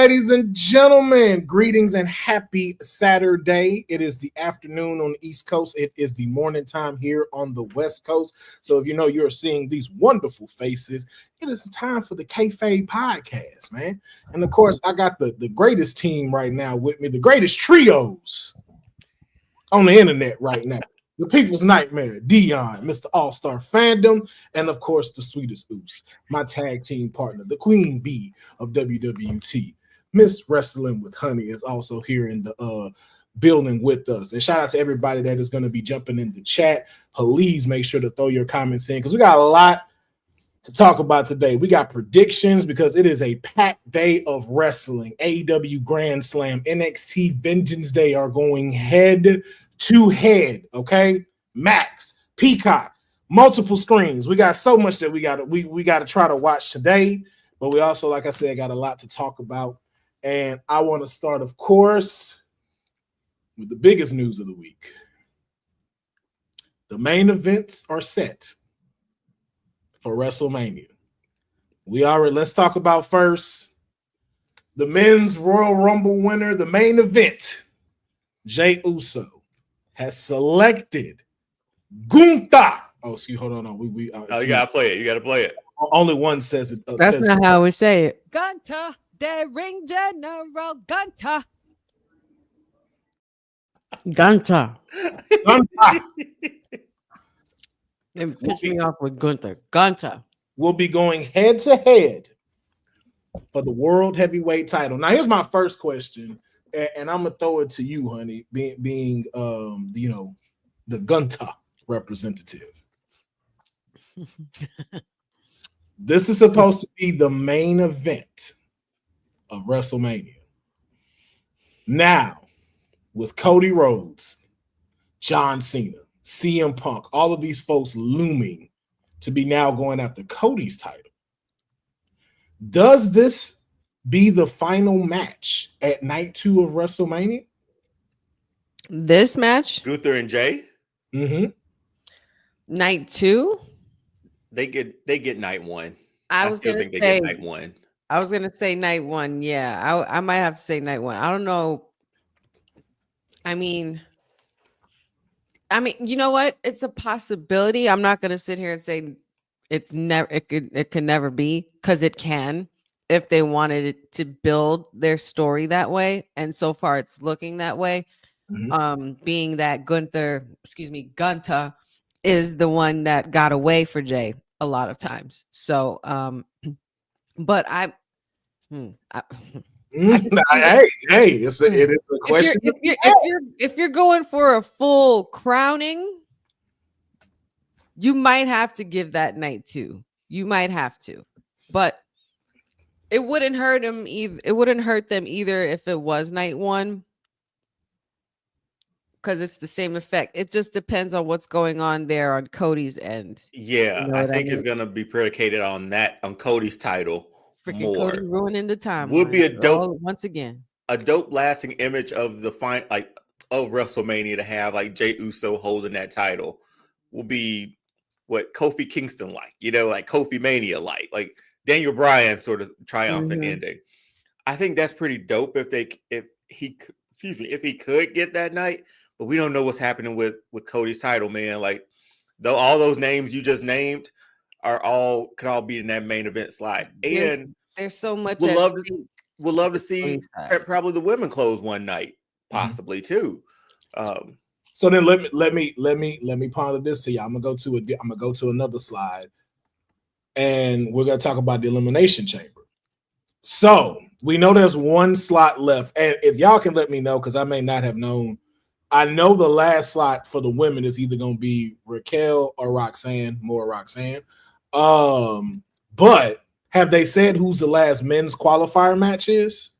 ladies and gentlemen, greetings and happy Saturday. It is the afternoon on the East Coast. It is the morning time here on the West Coast. So if you know you're seeing these wonderful faces, it is time for the Kayfabe Podcast, man. And of course, I got the greatest team right now with me, the greatest trios on the internet right now. The People's Nightmare, Deonne, Mr. All-Star Fandom, and of course, the sweetest Oos, my tag team partner, the Queen Bee of WWT. Miss Wrestling with Honey is also here in the building with us. And shout out to everybody that is going to be jumping in the chat. Please make sure to throw your comments in because we got a lot to talk about today. We got predictions because it is a packed day of wrestling. AEW Grand Slam, NXT Vengeance Day are going head to head, okay? Max, Peacock, multiple screens. We got so much that we got to try to watch today, but we also, like I said, got a lot to talk about. And I want to start, of course, with the biggest news of the week. The main events are set for WrestleMania. Let's talk about first the men's Royal Rumble winner, the main event. Jey Uso has selected Gunther. Oh, excuse. Hold on. You gotta play it. You gotta play it. Only one says it. That's says not how we say it. Gunther, the ring general, Gunther. Gunther. Gunther And piss me off with Gunther. Gunther will be going head to head for the World Heavyweight title. Now, here's my first question, and I'm gonna throw it to you, honey, being the Gunther representative. This is supposed to be the main event of WrestleMania. Now, with Cody Rhodes, John Cena, CM Punk, all of these folks looming to be now going after Cody's title, does this be the final match at night 2 of WrestleMania? This match? Gunther and Jay? Mm-hmm. Night 2? They get night 1. I was gonna say they get night 1. I was gonna say night 1. Yeah, I might have to say night 1. I don't know. I mean, you know what? It's a possibility. I'm not gonna sit here and say it's never. It could never be, because it can if they wanted it to build their story that way. And so far, it's looking that way. Mm-hmm. Being that Gunther is the one that got away for Jay a lot of times. So, but hey, it is a question. If you're going for a full crowning, you might have to give that night 2. You might have to, but it wouldn't hurt him either. It wouldn't hurt them either if it was night 1, because it's the same effect. It just depends on what's going on there on Cody's end. Yeah, I think it's gonna be predicated on Cody's title. Freaking more. Cody ruining the time. Would be a dope once again. A dope lasting image of the of WrestleMania to have like Jey Uso holding that title will be what Kofi Kingston like Kofi Mania like Daniel Bryan sort of triumphant ending. I think that's pretty dope if he could get that night, but we don't know what's happening with Cody's title, man. Like all those names you just named could all be in that main event slide. And there's so much. We'll love to see probably the women close one night, possibly too. So then let me ponder this to you. I'm gonna go to another slide, and we're gonna talk about the Elimination Chamber. So we know there's one slot left, and if y'all can let me know, because I may not have known. I know the last slot for the women is either gonna be Raquel or Roxanne, more Roxanne. But have they said who's the last men's qualifier match is?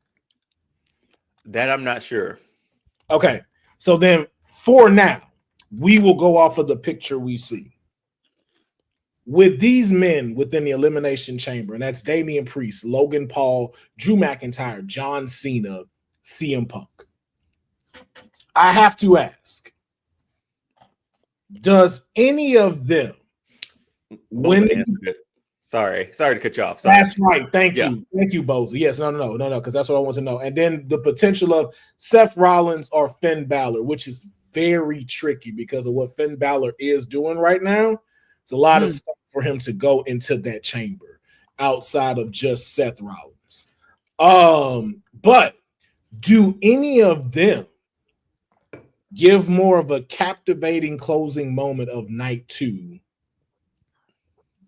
That I'm not sure. Okay, so then for now, we will go off of the picture we see. With these men within the Elimination Chamber, and that's Damian Priest, Logan Paul, Drew McIntyre, John Cena, CM Punk. I have to ask, does any of them win? Sorry to cut you off. Sorry. That's right. Thank you, Bozy. Yes, no, because that's what I want to know. And then the potential of Seth Rollins or Finn Balor, which is very tricky because of what Finn Balor is doing right now. It's a lot of stuff for him to go into that chamber outside of just Seth Rollins. But do any of them give more of a captivating closing moment of night 2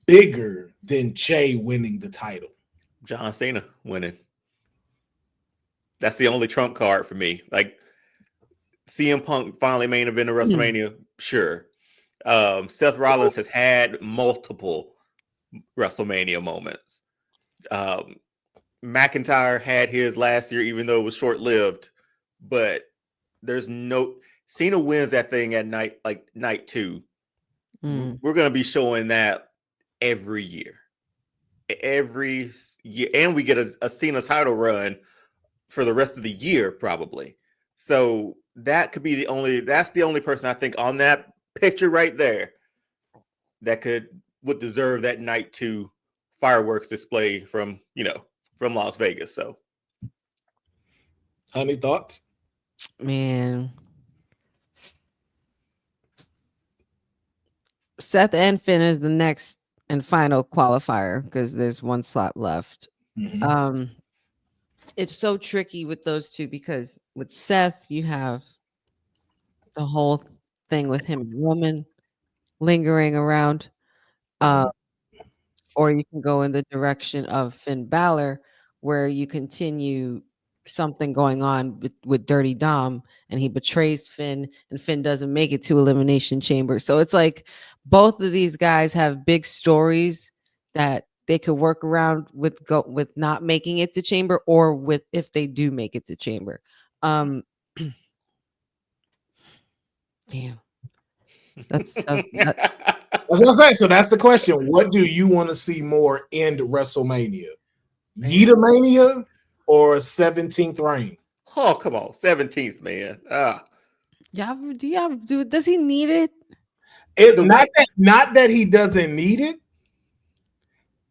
bigger than Jay winning the title? John Cena winning. That's the only trump card for me. Like CM Punk finally main event of WrestleMania, sure. Seth Rollins has had multiple WrestleMania moments. McIntyre had his last year, even though it was short-lived. But there's no Cena wins that thing at night 2. We're going to be showing that every year, and we get a Cena title run for the rest of the year probably. So that could be that's the only person I think on that picture right there that would deserve that night 2 fireworks display from Las Vegas. So, honey, thoughts? Man, Seth and Finn is the next and final qualifier because there's one slot left. It's so tricky with those two because with Seth, you have the whole thing with him and Roman lingering around. Or you can go in the direction of Finn Balor, where you continue something going on with Dirty Dom, and he betrays Finn, and Finn doesn't make it to Elimination Chamber. So it's like both of these guys have big stories that they could work around with not making it to Chamber, or with if they do make it to Chamber. Damn. That's what I'm saying. So that's the question. What do you want to see more in WrestleMania? Yeetamania or 17th reign? Oh, come on. 17th, man. Does he need it? Not that he doesn't need it.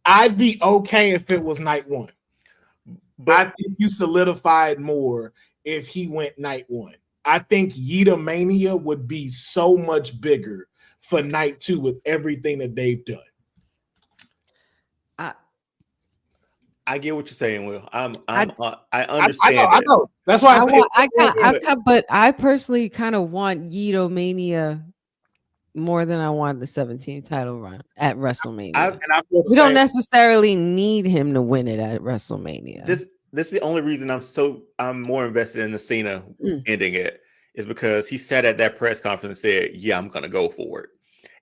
I'd be okay if it was night 1. But I think you solidified more if he went night 1. I think Yeetamania would be so much bigger for night 2 with everything that they've done. I get what you're saying, Will. I understand. I know. That's why but I personally kind of want Yeetomania more than I want the 17th title run at WrestleMania. We don't necessarily need him to win it at WrestleMania. This is the only reason I'm more invested in the Cena ending it, is because he sat at that press conference and said, "Yeah, I'm going to go for it."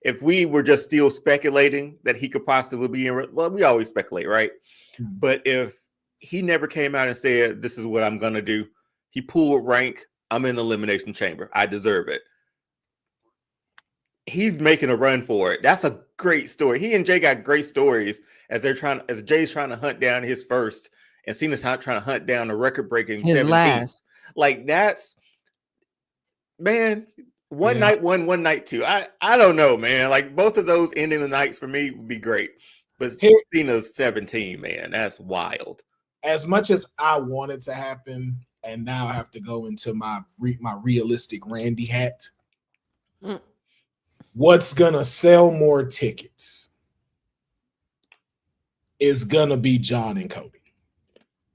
If we were just still speculating that he could possibly be we always speculate, right? But if he never came out and said, "This is what I'm going to do," he pulled rank. I'm in the Elimination Chamber. I deserve it. He's making a run for it. That's a great story. He and Jay got great stories as Jay's trying to hunt down his first, and Cena's trying to hunt down the record-breaking 17th. Last. Like that's, man. Night 1, one night 2. I don't know, man. Like both of those ending the nights for me would be great. But Cena's 17, man, that's wild. As much as I want it to happen, and now I have to go into my realistic Randy hat. What's gonna sell more tickets is gonna be John and Cody,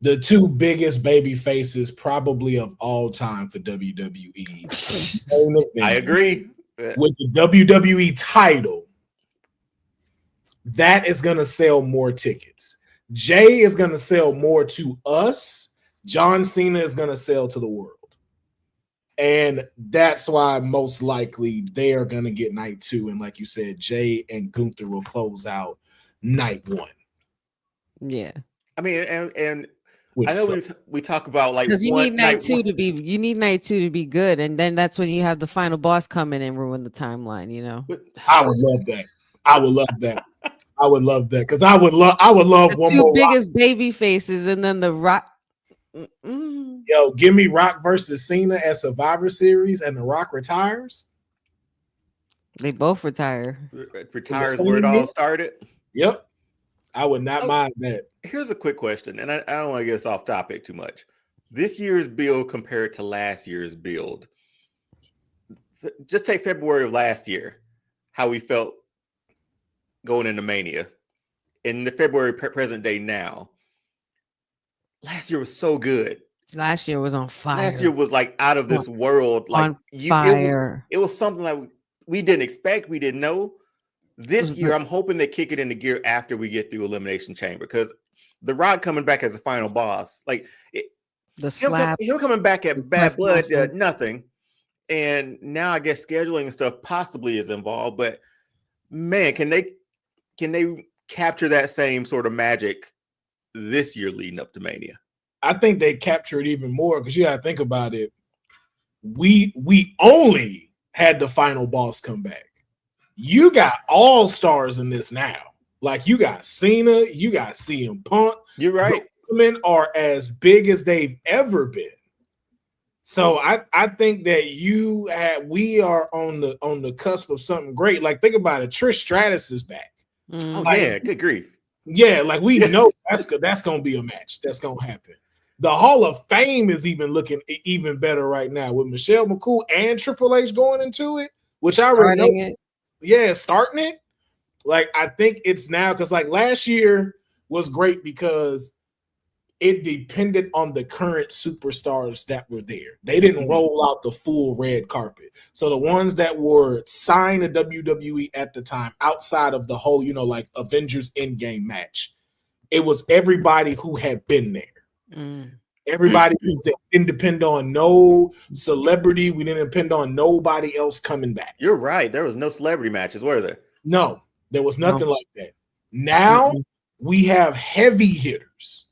the two biggest baby faces probably of all time for WWE. I agree. With the WWE title, that is gonna sell more tickets. Jay is gonna sell more to us. John Cena is gonna sell to the world. And that's why most likely they are going to get night 2. And like you said, Jay and Gunther will close out night 1. Yeah. I mean, and I know we talk about like, because you need night 2 to be good. And then that's when you have the final boss come in and ruin the timeline, I would love that. I would love that. Because I would love the one two more biggest baby faces, and then the Rock. Yo, give me Rock versus Cena at Survivor Series, and The Rock retires. They both retire. Retires where it all started. Yep. I would not mind that. Here's a quick question, and I don't want to get us off topic too much. This year's build compared to last year's build. Just take February of last year, how we felt going into Mania, in the February present day now. Last year was so good. Last year was on fire. Last year was like out of this world. Like fire. It was something like we didn't expect, we didn't know. This year, I'm hoping they kick it into gear after we get through Elimination Chamber, because The Rock coming back as a final boss, like the slap, him coming back at Bad Blood, nothing. And now I guess scheduling and stuff possibly is involved. But man, can they capture that same sort of magic this year leading up to Mania? I think they capture it even more, because you got to think about it. We only had the final boss come back. You got all stars in this now. Like, you got Cena, you got CM Punk. You're right. The women are as big as they've ever been. So I think that we are on the cusp of something great. Like, think about it. Trish Stratus is back. Oh, like, yeah, good grief. Yeah, like, we know that's gonna be a match. That's gonna happen. The Hall of Fame is even looking even better right now with Michelle McCool and Triple H going into it, which I already know. Yeah, starting it. Like, I think it's now, because like last year was great because it depended on the current superstars that were there. They didn't roll out the full red carpet. So the ones that were signed to WWE at the time, outside of the whole, like Avengers Endgame match, it was everybody who had been there. Everybody didn't depend on no celebrity. We didn't depend on nobody else coming back. You're right. There was no celebrity matches, were there? No, there was nothing like that. Now we have heavy hitters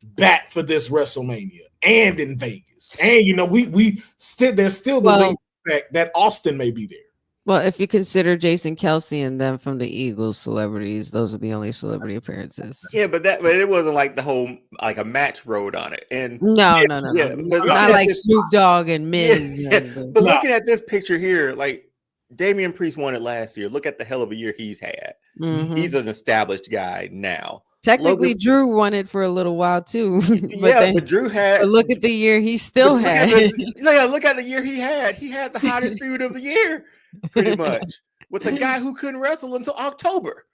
back for this WrestleMania and in Vegas. And we still, there's still the fact that Austin may be there. Well, if you consider Jason Kelsey and them from the Eagles celebrities, those are the only celebrity appearances. Yeah, but it wasn't like the whole, like, a match road on it. And no, not like Snoop Dogg and Miz. Yeah. But looking at this picture here, like, Damian Priest won it last year. Look at the hell of a year he's had. He's an established guy now. Technically, Drew won it for a little while too. but Drew had. But look at the year he still had. Look at the year he had. He had the hottest feud of the year, pretty much, with a guy who couldn't wrestle until October.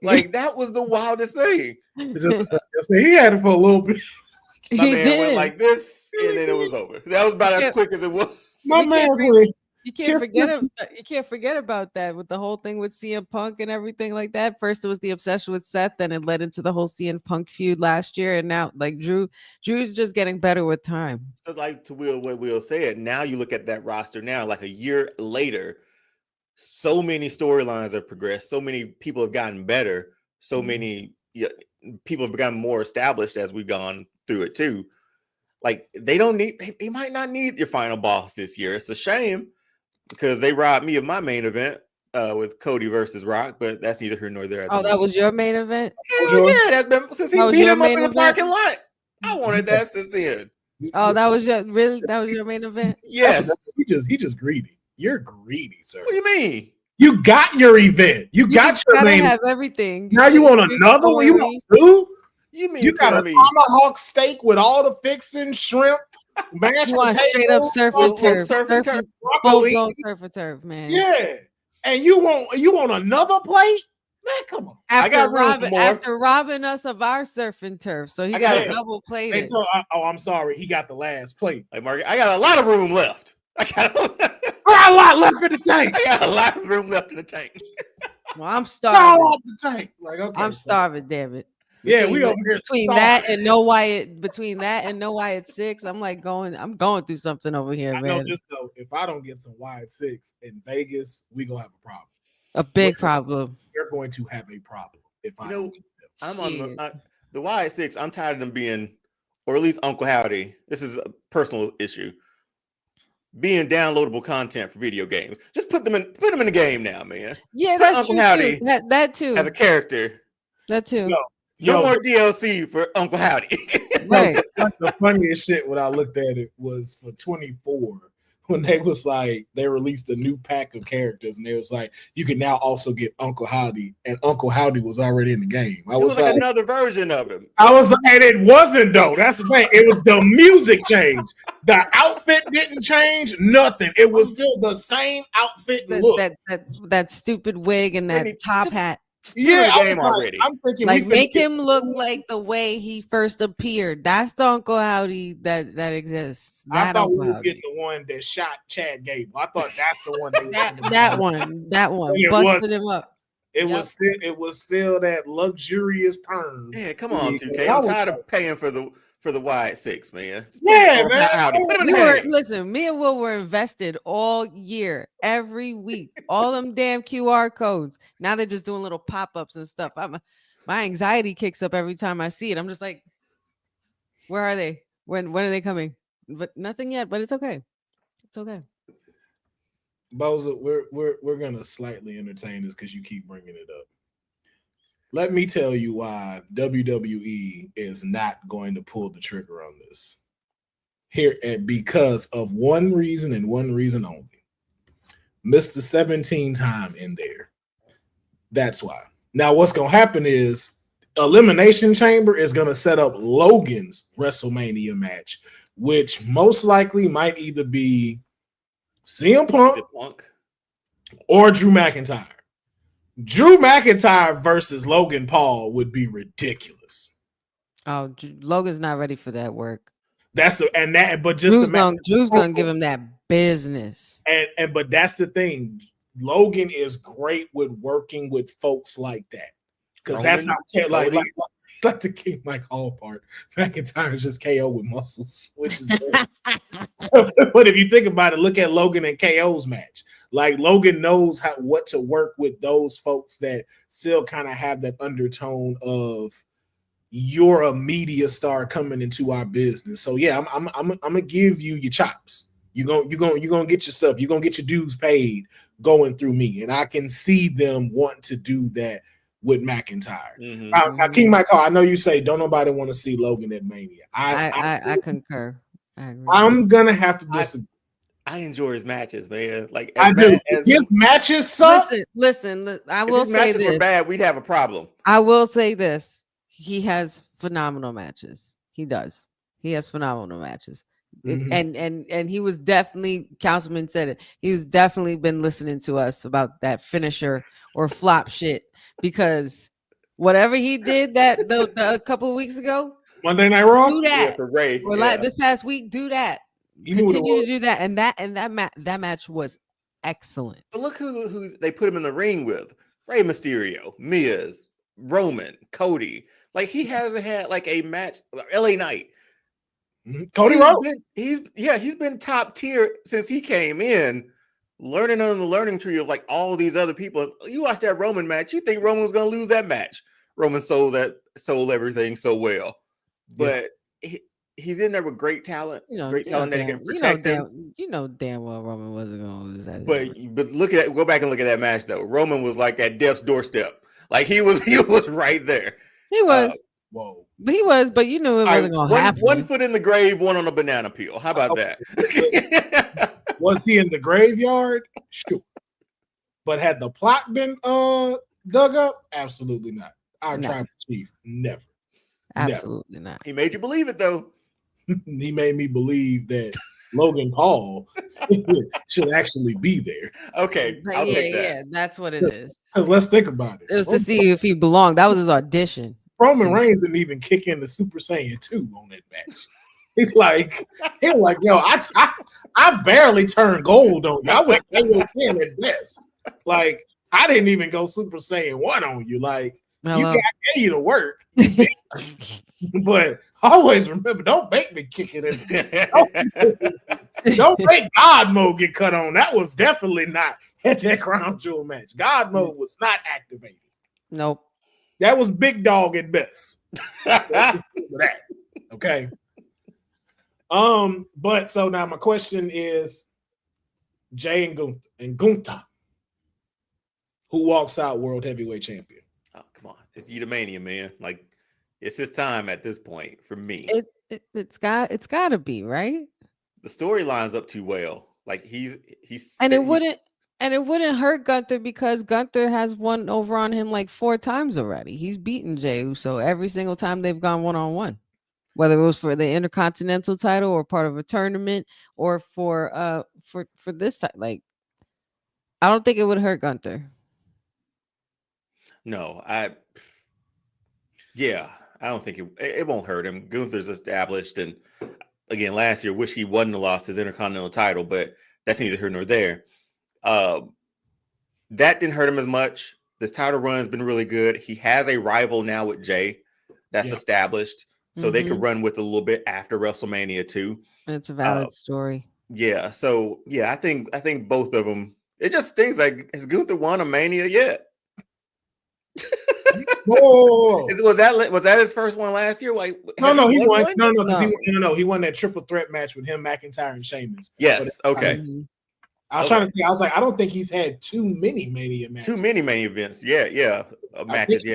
Like, that was the wildest thing. He had it for a little bit. My man went like this, and then it was over. That was about as quick as it was. My man's You can't forget about that, with the whole thing with CM Punk and everything like that. First, it was the obsession with Seth, then it led into the whole CM Punk feud last year, and now, like, Drew's just getting better with time. So, like, to what Will said, now you look at that roster now, like a year later, so many storylines have progressed, so many people have gotten better, so many people have gotten more established as we've gone through it too. Like, they might not need your final boss this year. It's a shame, because they robbed me of my main event with Cody versus Rock, but that's neither here nor there. That was your main event? Yeah, that's been since he beat him up in the parking lot. I wanted that since then. Oh, that was your main event? Yes. He just greedy. You're greedy, sir. What do you mean? You got your event. You got your main. Have everything. Now you want another one? You want two? You mean you got a tomahawk steak with all the fixing, shrimp, mashed potatoes, straight up surf and turf, surf and turf, man. Yeah, and you want another plate? Man, come on. After robbing us of our surf and turf, so he got a double plate. I'm sorry, he got the last plate. Like, Mark, I got a lot of room left. I got a lot left in the tank. I got a lot of room left in the tank. Well, I'm starving. All off the tank. Like, okay, I'm starving, damn it. We over here between that and No Wyatt 6, I'm going through something over here, man. I know this though. If I don't get some Wyatt 6 in Vegas, we gonna have a problem. A big problem. We're going to have a problem if I don't get them. I'm on the Wyatt 6. I'm tired of them being, or at least Uncle Howdy. This is a personal issue. Being downloadable content for video games. Just put them in the game now, man. Yeah, that's Uncle true. Howdy That too. As a character. That too. No more DLC for Uncle Howdy. Right. The funniest shit when I looked at it was for 24 when they was like, they released a new pack of characters, and they was like, you can now also get Uncle Howdy, and Uncle Howdy was already in the game. It was like another version of him. I was like, and it wasn't though. That's the thing. It was the music changed. The outfit didn't change. Nothing. It was still the same outfit look. That stupid wig and that top hat. Yeah, I was already. I'm thinking, like, make him look like the way he first appeared. That's the Uncle Howdy that exists. I thought we was getting the one that shot Chad Gable. I thought that's the one. That one busted him up. It was still that luxurious perm. Yeah, come on, 2K. I'm tired of paying for the wide six, man. Yeah, man. Listen, me and Will were invested all year, every week, all them damn QR codes. Now they're just doing little pop-ups and stuff. My anxiety kicks up every time I see it. I'm just like, where are they? When are they coming? But nothing yet. But it's okay. It's okay. Boza, we're gonna slightly entertain this because you keep bringing it up. Let me tell you why WWE is not going to pull the trigger on this here, because of one reason and one reason only. Missed the 17 time in there. That's why. Now, what's gonna happen is Elimination Chamber is gonna set up Logan's WrestleMania match, which most likely might either be CM Punk or Drew McIntyre. Drew McIntyre versus Logan Paul would be ridiculous. Oh, Logan's not ready for that work. But Drew's gonna give him that business. But that's the thing. Logan is great with working with folks like that, because that's not like the King Mike Hall part. McIntyre is just KO with muscles, which is but if you think about it, look at Logan and KO's match. Like, Logan knows what to work with those folks that still kind of have that undertone of, you're a media star coming into our business. So yeah, I'm gonna give you your chops. You're gonna get your stuff. You're gonna get your dues paid going through me, and I can see them wanting to do that with McIntyre. Mm-hmm. Now, King Michael, I know you say don't nobody want to see Logan at Mania. I concur. I agree. I'm gonna have to disagree. I enjoy his matches, man. Like, I do. His matches suck. Listen. I will say this. If his matches were bad, we'd have a problem. I will say this. He has phenomenal matches. He does. He has phenomenal matches. Mm-hmm. And he was definitely, Councilman said it, he was definitely been listening to us about that finisher or flop shit, because whatever he did that a couple of weeks ago, Monday Night Raw, do that. Like this past week, do that. Continue to do that, and that match was excellent. But look who they put him in the ring with: Rey Mysterio, Miz, Roman, Cody. Like, he hasn't had like a match. LA Knight. Cody Rhodes. He's been top tier since he came in, learning on the learning tree of like all these other people. You watch that Roman match, you think Roman was gonna lose that match. Roman sold everything so well, but he's in there with great talent, that can protect him. You know damn well Roman wasn't gonna lose that. But look at go back and look at that match though. Roman was like at death's doorstep. Like, he was right there. He was. Whoa. But he was, but you knew it wasn't going to happen. One foot in the grave, one on a banana peel. How about that? Was he in the graveyard? Sure. But had the plot been dug up? Absolutely not. Our tribal chief, never. Absolutely not. He made you believe it, though. He made me believe that Logan Paul should actually be there. Okay, I'll take that. Yeah, that's what it is. Because let's think about it. It was to see if he belonged. That was his audition. Roman Reigns didn't even kick in the Super Saiyan 2 on that match. He's like, yo, I barely turned gold on you. I went KO 10 at best. Like, I didn't even go Super Saiyan 1 on you. Like, I gave you to work. But always remember, don't make me kick it in. Don't make God Mode get cut on. That was definitely not at that Crown Jewel match. God Mode was not activated. Nope. That was Big Dog at best. That. Okay. But so now my question is, Jay and Gunther, who walks out World Heavyweight Champion? Oh, come on. It's Eudomania, man. Like, it's his time at this point for me. It's got to be, right? The story lines up too well. Like he's And it wouldn't hurt Gunther because Gunther has won over on him like 4 times already. He's beaten Jey Uso every single time they've gone one-on-one. Whether it was for the Intercontinental title or part of a tournament or for this time. Like, I don't think it would hurt Gunther. No, I don't think it won't hurt him. Gunther's established, and again, last year, wish he wouldn't have lost his Intercontinental title, but that's neither here nor there. That didn't hurt him as much. This title run has been really good. He has a rival now with Jey that's established, so they could run with a little bit after WrestleMania too. It's a valid story. Yeah, so I think both of them. It just stings. Like, has Gunther won a Mania yet? Was that his first one last year? Like, no, he won. No, he won that triple threat match with him, McIntyre, and Sheamus. Yes, okay. I was trying to think. I was like, I don't think he's had too many Mania matches. Too many Mania events. Matches.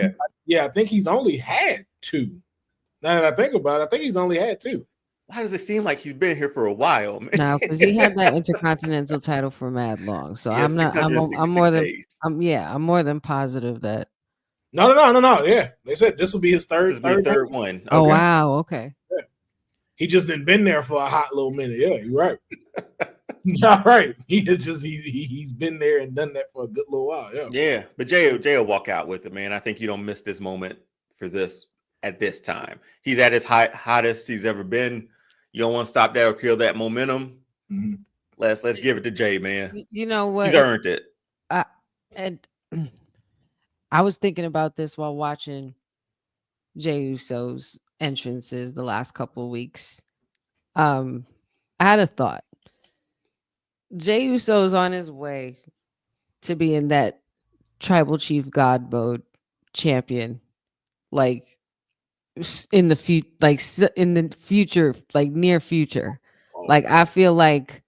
I think he's only had 2. Now that I think about it, I think he's only had 2. Why does it seem like he's been here for a while, man? No, because he had that Intercontinental title for mad long. So I'm more than positive that. No. Yeah, they said this will be his third one. Okay. Oh wow, okay. Yeah. He just didn't been there for a hot little minute. Yeah, you're right. All right. He's been there and done that for a good little while. Yeah. But Jey will walk out with it, man. I think you don't miss this moment for this at this time. He's at his hottest he's ever been. You don't want to stop that or kill that momentum. Mm-hmm. Let's give it to Jey, man. You know what? He's earned it. And I was thinking about this while watching Jey Uso's entrances the last couple of weeks. I had a thought. Jey Uso is on his way to being that tribal chief god mode champion, like in the future, like near future. Like I feel like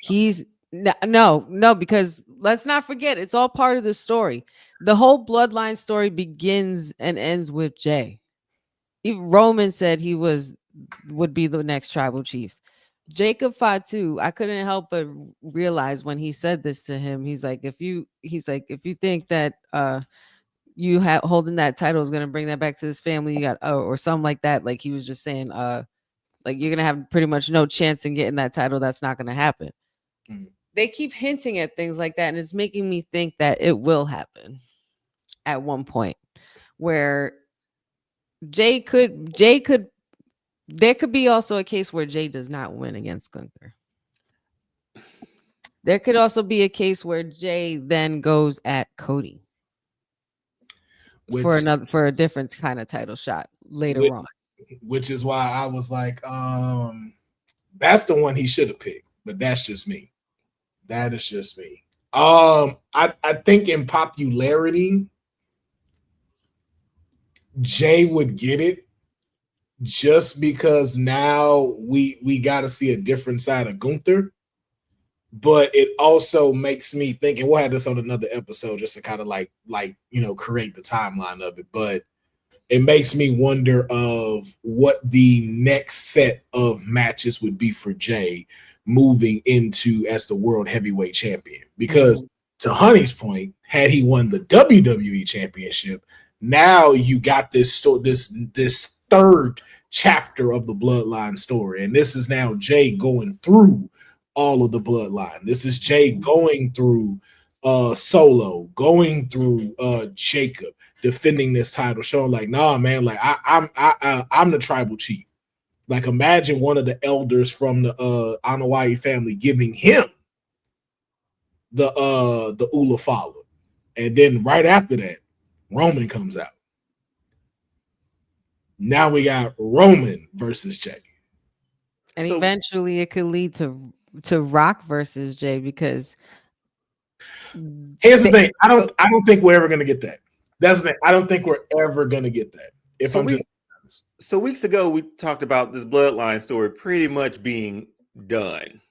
he's no, because let's not forget, it's all part of the story. The whole bloodline story begins and ends with Jey. Even Roman said he would be the next tribal chief. Jacob Fatu, I couldn't help but realize when he said this to him, he's like, if you think that you holding that title is gonna bring that back to this family, you got or something like that. Like he was just saying, like you're gonna have pretty much no chance in getting that title. That's not gonna happen. Mm-hmm. They keep hinting at things like that, and it's making me think that it will happen at one point where Jey could. There could be also a case where Jey does not win against Gunther. There could also be a case where Jey then goes at Cody for a different kind of title shot later on. Which is why I was like, that's the one he should have picked. But that's just me. That is just me. I think in popularity, Jey would get it. Just because now we got to see a different side of Gunther, but it also makes me think, and we'll have this on another episode just to kind of like create the timeline of it. But it makes me wonder of what the next set of matches would be for Jey moving into as the world heavyweight champion. Because to Honey's point, had he won the WWE championship, now you got this third chapter of the bloodline story, and this is now Jey going through all of the bloodline. This is Jey going through Solo, going through Jacob, defending this title, showing like, nah, man, like I'm the tribal chief. Like imagine one of the elders from the Anoa'i family giving him the Ula Fala, and then right after that, Roman comes out. Now we got Roman versus Jey. And eventually it could lead to Rock versus Jey, because here's the thing. I don't think we're ever gonna get that. That's the thing. I don't think we're ever gonna get that. So weeks ago we talked about this bloodline story pretty much being done.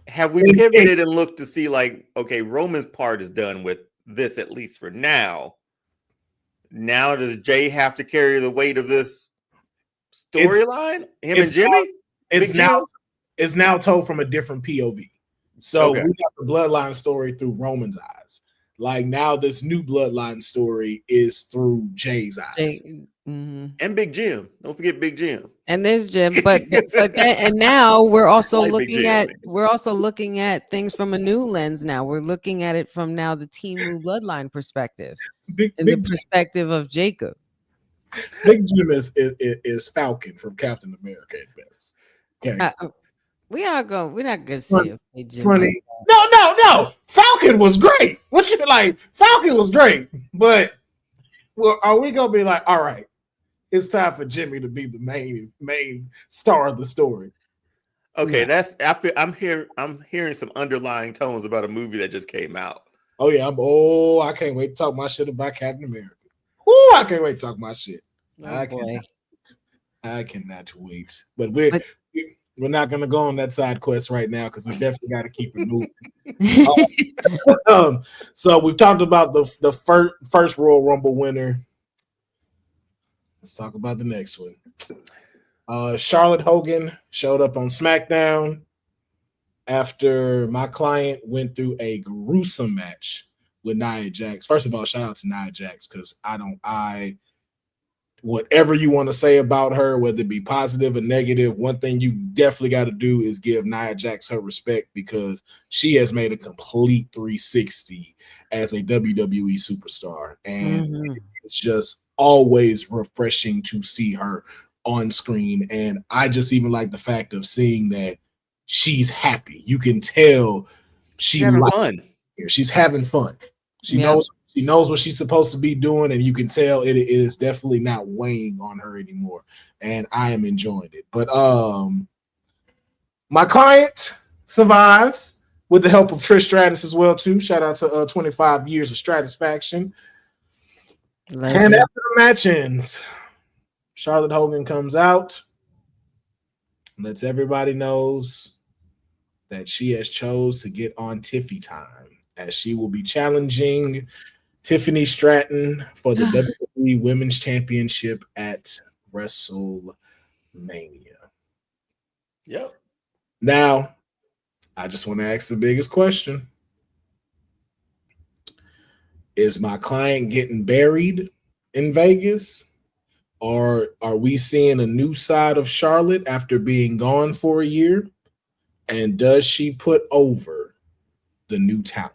Have we pivoted and looked to see like, okay, Roman's part is done with this, at least for now. Now does Jey have to carry the weight of this storyline? Him and Jimmy? It's now told from a different POV. So Okay. we got the bloodline story through Roman's eyes. Like now, this new bloodline story is through Jay's eyes. Mhm. And Big Jim. Don't forget Big Jim. And there's Jim, but and now we're also Like Big Jim. looking at things from a new lens. Now we're looking at it from now the Timu bloodline perspective, Big in the Big, perspective of Jacob. Big Jim is Falcon from Captain America at best. Okay, We're not gonna Funny- say okay, Jim. funny. No. Falcon was great. What you like? Falcon was great, but well, are we gonna be like, all right? It's time for Jimmy to be the main star of the story. Okay, Yeah. I'm hearing some underlying tones about a movie that just came out. Oh yeah, I can't wait to talk my shit about Captain America. Ooh, I can't wait to talk my shit. Oh boy. I cannot wait. But we're not gonna go on that side quest right now because we definitely got to keep it moving. So we've talked about the first Royal Rumble winner. Let's talk about the next one. Charlotte Hogan showed up on SmackDown after my client went through a gruesome match with Nia Jax. First of all, shout out to Nia Jax because whatever you want to say about her, whether it be positive or negative, one thing you definitely got to do is give Nia Jax her respect because she has made a complete 360 as a WWE superstar. And it's just always refreshing to see her on screen. And I just even like the fact of seeing that she's happy. You can tell she's having fun. She's having fun. She knows what she's supposed to be doing, and you can tell it is definitely not weighing on her anymore. And I am enjoying it. But my client survives with the help of Trish Stratus as well, too. Shout out to 25 years of Stratisfaction. And after the match ends, Charlotte Hogan comes out, lets everybody knows that she has chose to get on Tiffy time, as she will be challenging Tiffany Stratton for the WWE Women's Championship at WrestleMania. Yep. Now, I just want to ask the biggest question. Is my client getting buried in Vegas? Or are we seeing a new side of Charlotte after being gone for a year? And does she put over the new talent?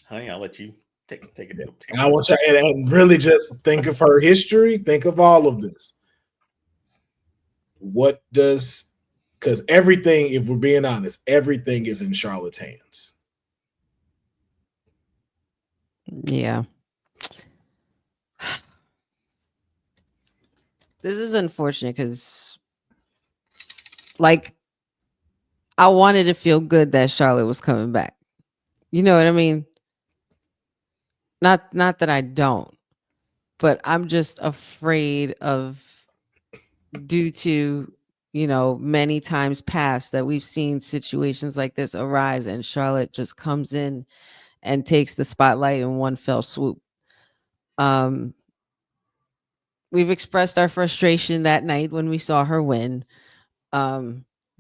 Honey, I'll let you take it. I want you and really just think of her history. Think of all of this. Because everything, if we're being honest, everything is in Charlotte's hands. Yeah. This is unfortunate because, like, I wanted to feel good that Charlotte was coming back. You know what I mean? Not that I don't, but I'm just afraid of, due to, many times past that we've seen situations like this arise and Charlotte just comes in and takes the spotlight in one fell swoop. We've expressed our frustration that night when we saw her win.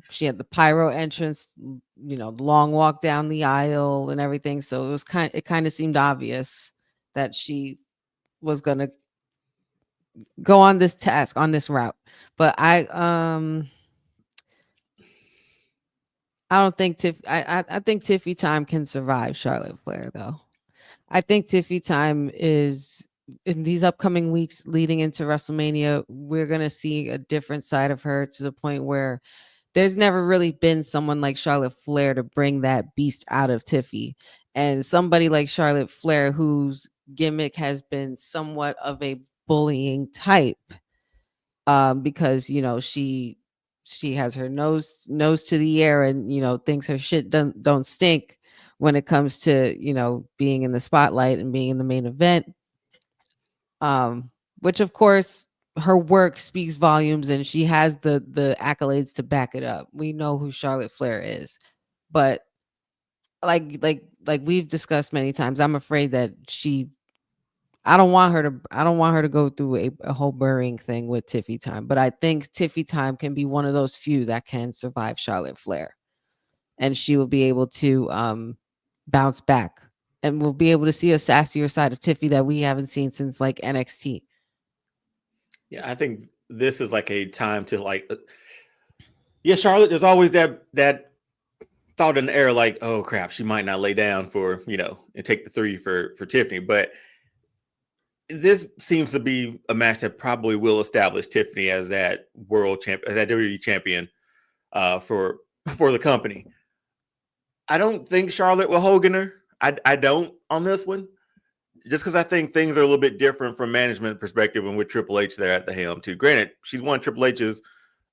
She had the pyro entrance, the long walk down the aisle and everything. So it kind of seemed obvious that she was going to go on this task, on this route. But I don't think I think Tiffy time can survive Charlotte Flair, though. I think Tiffy time is, in these upcoming weeks leading into WrestleMania, we're going to see a different side of her, to the point where there's never really been someone like Charlotte Flair to bring that beast out of Tiffy. And somebody like Charlotte Flair, whose gimmick has been somewhat of a bullying type, because, she has her nose to the air and, thinks her shit don't stink when it comes to, being in the spotlight and being in the main event. Which of course her work speaks volumes and she has the accolades to back it up. We know who Charlotte Flair is, but like we've discussed many times, I'm afraid that I don't want her to go through a whole burying thing with Tiffy time, but I think Tiffy time can be one of those few that can survive Charlotte Flair. and she will be able to bounce back, and we'll be able to see a sassier side of Tiffy that we haven't seen since like NXT. Yeah, I think this is like a time to like, yeah, Charlotte. There's always that thought in the air, like, oh crap, she might not lay down for and take the 3 for Tiffany, but this seems to be a match that probably will establish Tiffany as that world champ, as that WWE champion for the company. I don't think Charlotte will Hogan her. I don't on this one, just because I think things are a little bit different from management perspective and with Triple H there at the helm too. Granted, she's one of Triple H's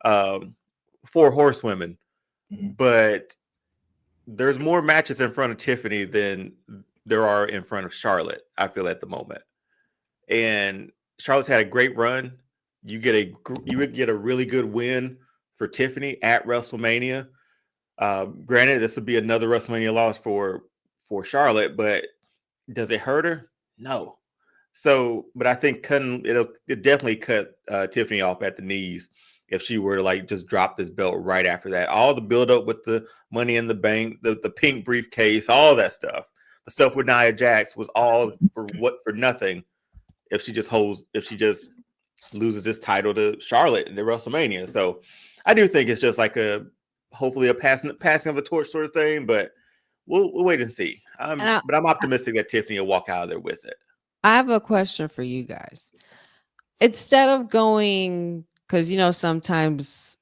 4 horsewomen, but there's more matches in front of Tiffany than there are in front of Charlotte, I feel, at the moment. And Charlotte's had a great run. You would get a really good win for Tiffany at WrestleMania. Granted, this would be another WrestleMania loss for Charlotte, but does it hurt her? No. So, but I think it definitely cut Tiffany off at the knees if she were to like just drop this belt right after that. All the build up with the Money in the Bank, the pink briefcase, all that stuff. The stuff with Nia Jax was all for nothing. If she just loses this title to Charlotte in the WrestleMania. So I do think it's just like hopefully a passing of a torch sort of thing, but we'll wait and see. But I'm optimistic that Tiffany will walk out of there with it. I have a question for you guys. Instead of going, because sometimes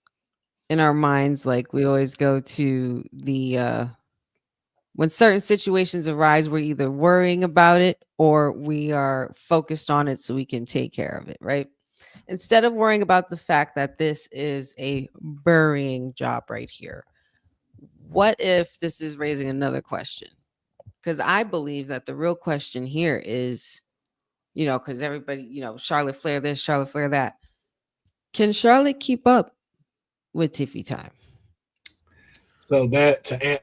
in our minds, like we always go to the when certain situations arise, we're either worrying about it or we are focused on it so we can take care of it, right? Instead of worrying about the fact that this is a burying job right here, what if this is raising another question? Because I believe that the real question here is, because everybody, Charlotte Flair this, Charlotte Flair that. Can Charlotte keep up with Tiffy time? So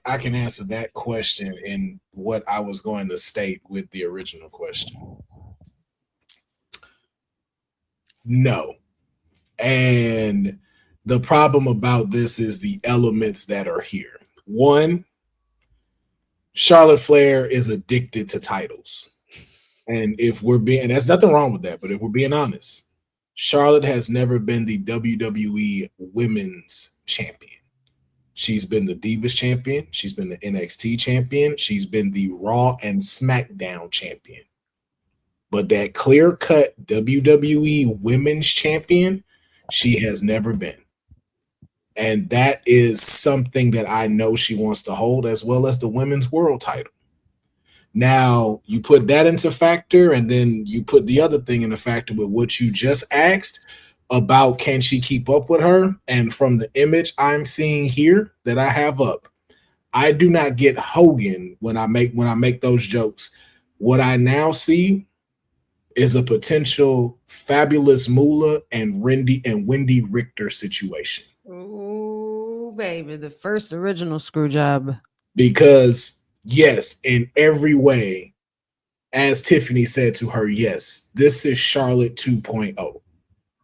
I can answer that question in what I was going to state with the original question. No. And the problem about this is the elements that are here. One, Charlotte Flair is addicted to titles. And there's nothing wrong with that, but if we're being honest, Charlotte has never been the WWE Women's Champion. She's been the Divas Champion. She's been the NXT Champion. She's been the Raw and SmackDown Champion. But that clear-cut WWE Women's Champion, she has never been. And that is something that I know she wants to hold, as well as the Women's World title. Now, you put that into factor, and then you put the other thing into factor with what you just asked about can she keep up with her? And from the image I'm seeing here that I have up, I do not get Hogan when I make those jokes. What I now see is a potential Fabulous Moolah and Wendy Richter situation. Oh, baby, the first original screw job. Because yes, in every way, as Tiffany said to her, yes, this is Charlotte 2.0.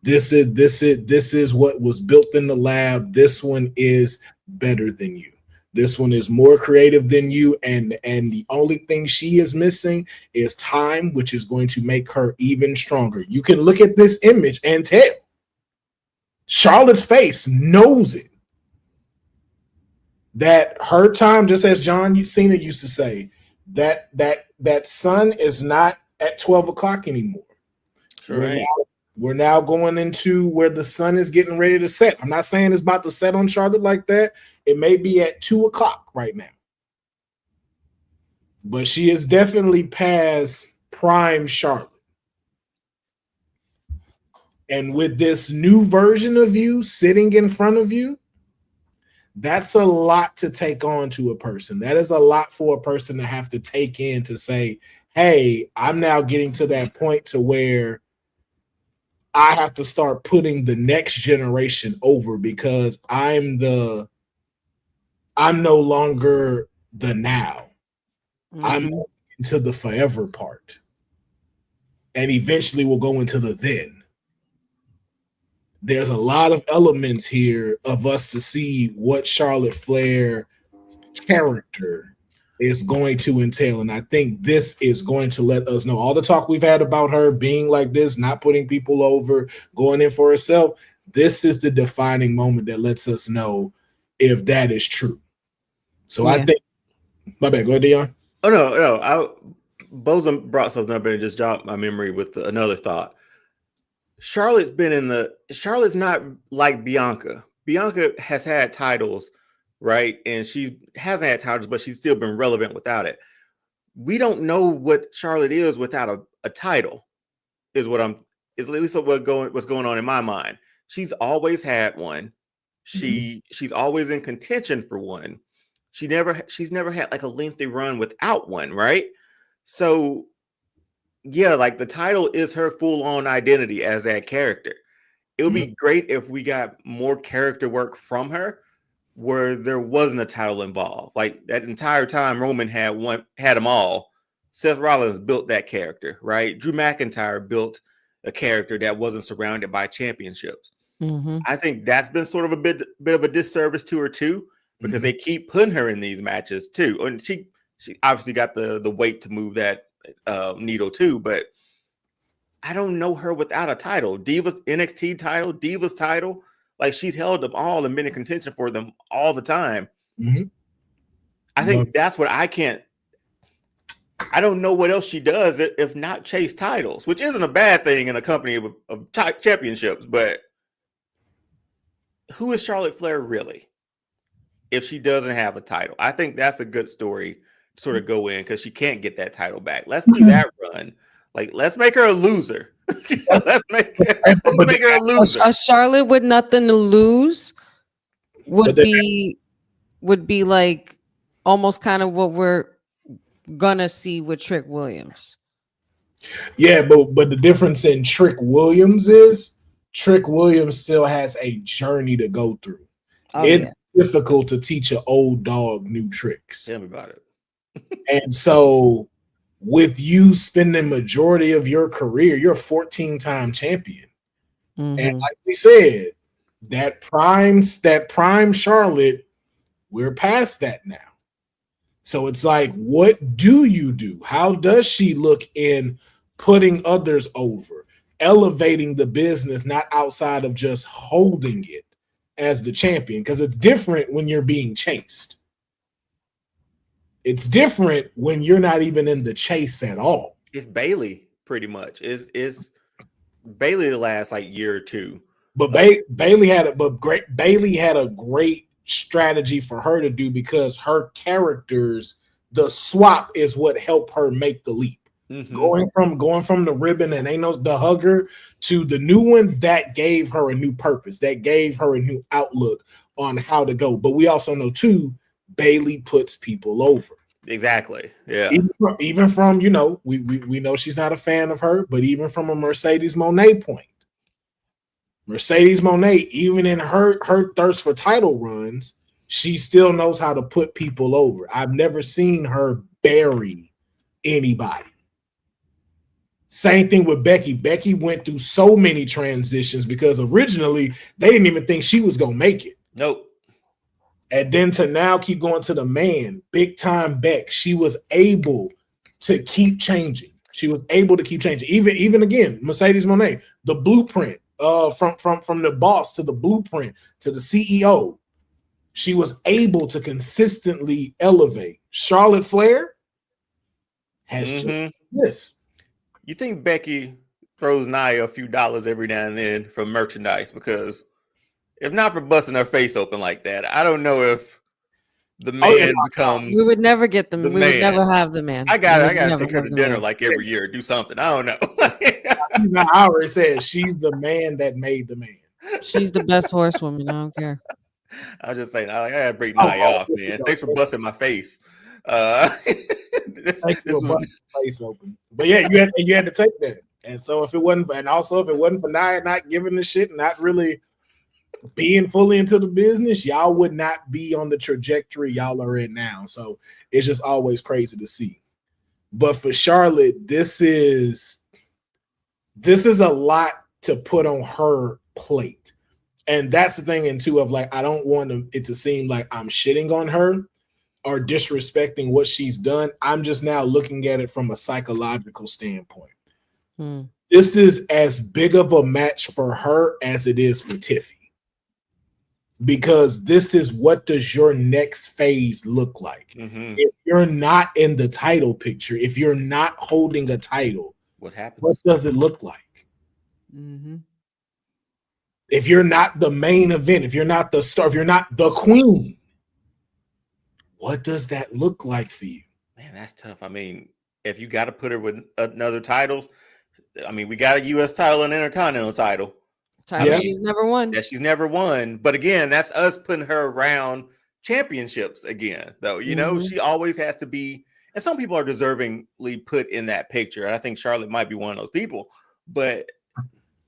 This is what was built in the lab. This one is better than you. This one is more creative than you. And the only thing she is missing is time, which is going to make her even stronger. You can look at this image and tell. Charlotte's face knows it. That her time, just as John Cena used to say, that sun is not at 12 o'clock anymore. Sure. We're now going into where the sun is getting ready to set. I'm not saying it's about to set on Charlotte like that. It may be at 2 o'clock right now. But she is definitely past prime Charlotte. And with this new version of you sitting in front of you, that's a lot to take on to a person. That is a lot for a person to have to take in to say, hey, I'm now getting to that point to where I have to start putting the next generation over because I'm no longer the now. Mm-hmm. I'm into the forever part. And eventually we'll go into the then. There's a lot of elements here of us to see what Charlotte Flair character is going to entail. And I think this is going to let us know all the talk we've had about her being like this, not putting people over, going in for herself. This is the defining moment that lets us know if that is true. So I think, my bad, go ahead, Deonne. Oh, no. Bozo brought something up and just jogged my memory with another thought. Charlotte's not like Bianca. Bianca has had titles, right? And she hasn't had titles, but she's still been relevant without it. We don't know what Charlotte is without a title, is at least what's going on in my mind. She's always had one. She's always in contention for one. She's never had like a lengthy run without one, right? So yeah, like the title is her full-on identity as that character. It would be great if we got more character work from her where there wasn't a title involved. Like that entire time Roman had them all. Seth Rollins built that character, right? Drew McIntyre built a character that wasn't surrounded by championships. I think that's been sort of a bit of a disservice to her too, because they keep putting her in these matches too. And she obviously got the weight to move that needle too, but I don't know her without a title. Divas NXT title, Divas title, like she's held them all and been in contention for them all the time. I think that's what I don't know what else she does if not chase titles, which isn't a bad thing in a company of championships, but who is Charlotte Flair really if she doesn't have a title? I think that's a good story to sort of go in because she can't get that title back. Let's do that run. Like, let's make her a loser. let's make her a loser. A Charlotte with nothing to lose would be like almost kind of what we're gonna see with Trick Williams. Yeah, but the difference in Trick Williams is Trick Williams still has a journey to go through. It's difficult to teach an old dog new tricks. Tell me about it. And so with you spending majority of your career, you're a 14-time champion. And like we said, that prime Charlotte, we're past that now. So it's like, what do you do? How does she look in putting others over, elevating the business, not outside of just holding it as the champion? Because it's different when you're being chased. It's different when you're not even in the chase at all. It's Bayley, pretty much. It's Bayley the last like year or two. But Bayley had a great strategy for her to do because her characters, the swap is what helped her make the leap. Going from the ribbon and the hugger to the new one, that gave her a new purpose. That gave her a new outlook on how to go. But we also know too, Bayley puts people over. Exactly. Yeah. Even from we know she's not a fan of her, but even from a Mercedes Moné point, Mercedes Moné, even in her thirst for title runs, she still knows how to put people over. I've never seen her bury anybody. Same thing with Becky. Becky went through so many transitions because originally they didn't even think she was going to make it. Nope. And then to now keep going to the man, big time Beck, she was able to keep changing. Even again, Mercedes Moné, the blueprint from the boss to the blueprint to the CEO. She was able to consistently elevate. Charlotte Flair has just this. You think Becky throws Nia a few dollars every now and then from merchandise? Because if not for busting her face open like that, I don't know if the man becomes. We would never get them. We would never have the man. I gotta take her to dinner like every year, do something. I don't know. I already said she's the man that made the man. She's the best horsewoman. I don't care. I was just saying, I gotta break Nia off, man. Thanks for busting my face. This face open. But yeah, you had to take that. And so if it wasn't for Nia not giving a shit, not really being fully into the business, y'all would not be on the trajectory y'all are in now. So it's just always crazy to see. But for Charlotte, this is a lot to put on her plate. And that's the thing, and too, of like, I don't want it to seem like I'm shitting on her, are disrespecting what she's done. I'm just now looking at it from a psychological standpoint. This is as big of a match for her as it is for Tiffy. Because this is, what does your next phase look like? If you're not in the title picture, if you're not holding a title, what happens? What does it look like? If you're not the main event, if you're not the star, if you're not the queen, what does that look like for you? Man, that's tough. I mean, if you got to put her with another titles, I mean, we got a U.S. title and Intercontinental title. She's never won. Yeah, she's never won. But again, that's us putting her around championships again, though. You know, she always has to be, and some people are deservingly put in that picture. And I think Charlotte might be one of those people. But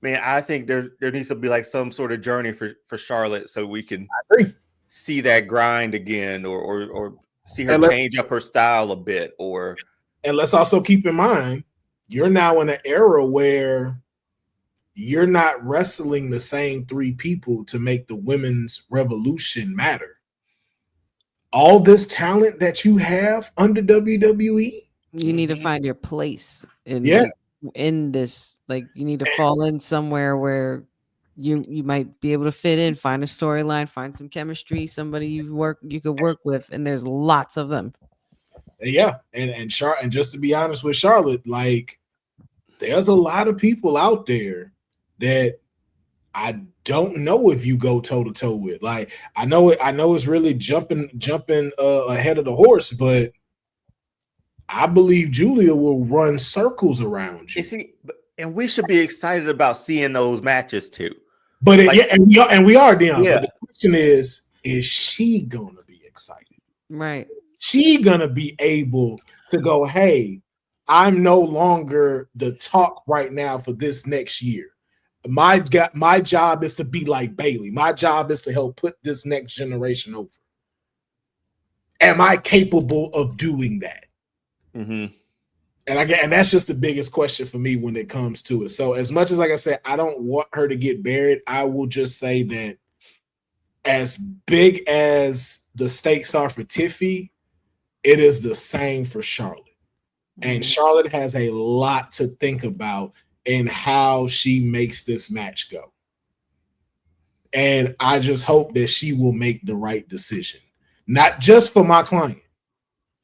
man, I think there needs to be like some sort of journey for Charlotte so we can see that grind again, or see her change up her style a bit. And let's also keep in mind, you're now in an era where you're not wrestling the same three people to make the women's revolution matter. All this talent that you have under WWE, you need to find your place in this. Like, you need to fall in somewhere where you might be able to fit in, find a storyline, find some chemistry, somebody you could work with, and there's lots of them. Yeah, and just to be honest with Charlotte, like, there's a lot of people out there that I don't know if you go toe to toe with. Like, I know it's really jumping ahead of the horse, but I believe Julia will run circles around you. And we should be excited about seeing those matches too. But and we are, Deonne. Yeah. But the question is she gonna be excited? Right. She gonna be able to go, hey, I'm no longer the talk right now for this next year. My job is to be like Bayley. My job is to help put this next generation over. Am I capable of doing that? And that's just the biggest question for me when it comes to it. So as much as, like I said, I don't want her to get buried, I will just say that as big as the stakes are for Tiffy, it is the same for Charlotte. And Charlotte has a lot to think about in how she makes this match go. And I just hope that she will make the right decision, not just for my client,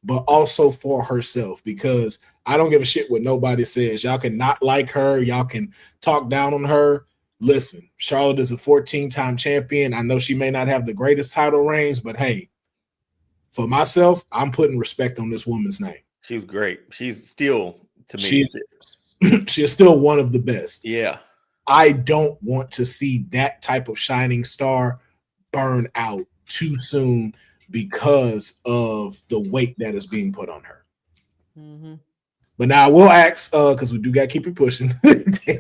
but also for herself, because I don't give a shit what nobody says. Y'all can not like her. Y'all can talk down on her. Listen, Charlotte is a 14-time champion. I know she may not have the greatest title reigns, but hey, for myself, I'm putting respect on this woman's name. She was great. She's still, to me, she's still one of the best. Yeah. I don't want to see that type of shining star burn out too soon because of the weight that is being put on her. But now I will ask, because we do got to keep it pushing.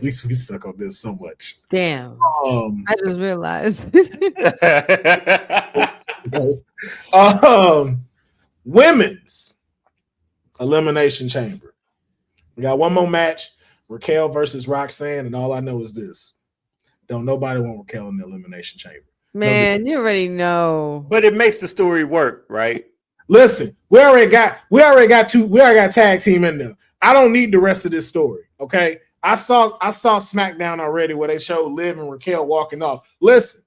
we stuck on this so much. Damn. I just realized. Women's Elimination Chamber. We got one more match, Raquel versus Roxanne, and all I know is this. Don't nobody want Raquel in the Elimination Chamber. Man, you already know. But it makes the story work, right? Listen, we already got tag team in there. I don't need the rest of this story. Okay. I saw SmackDown already where they showed Liv and Raquel walking off. Listen,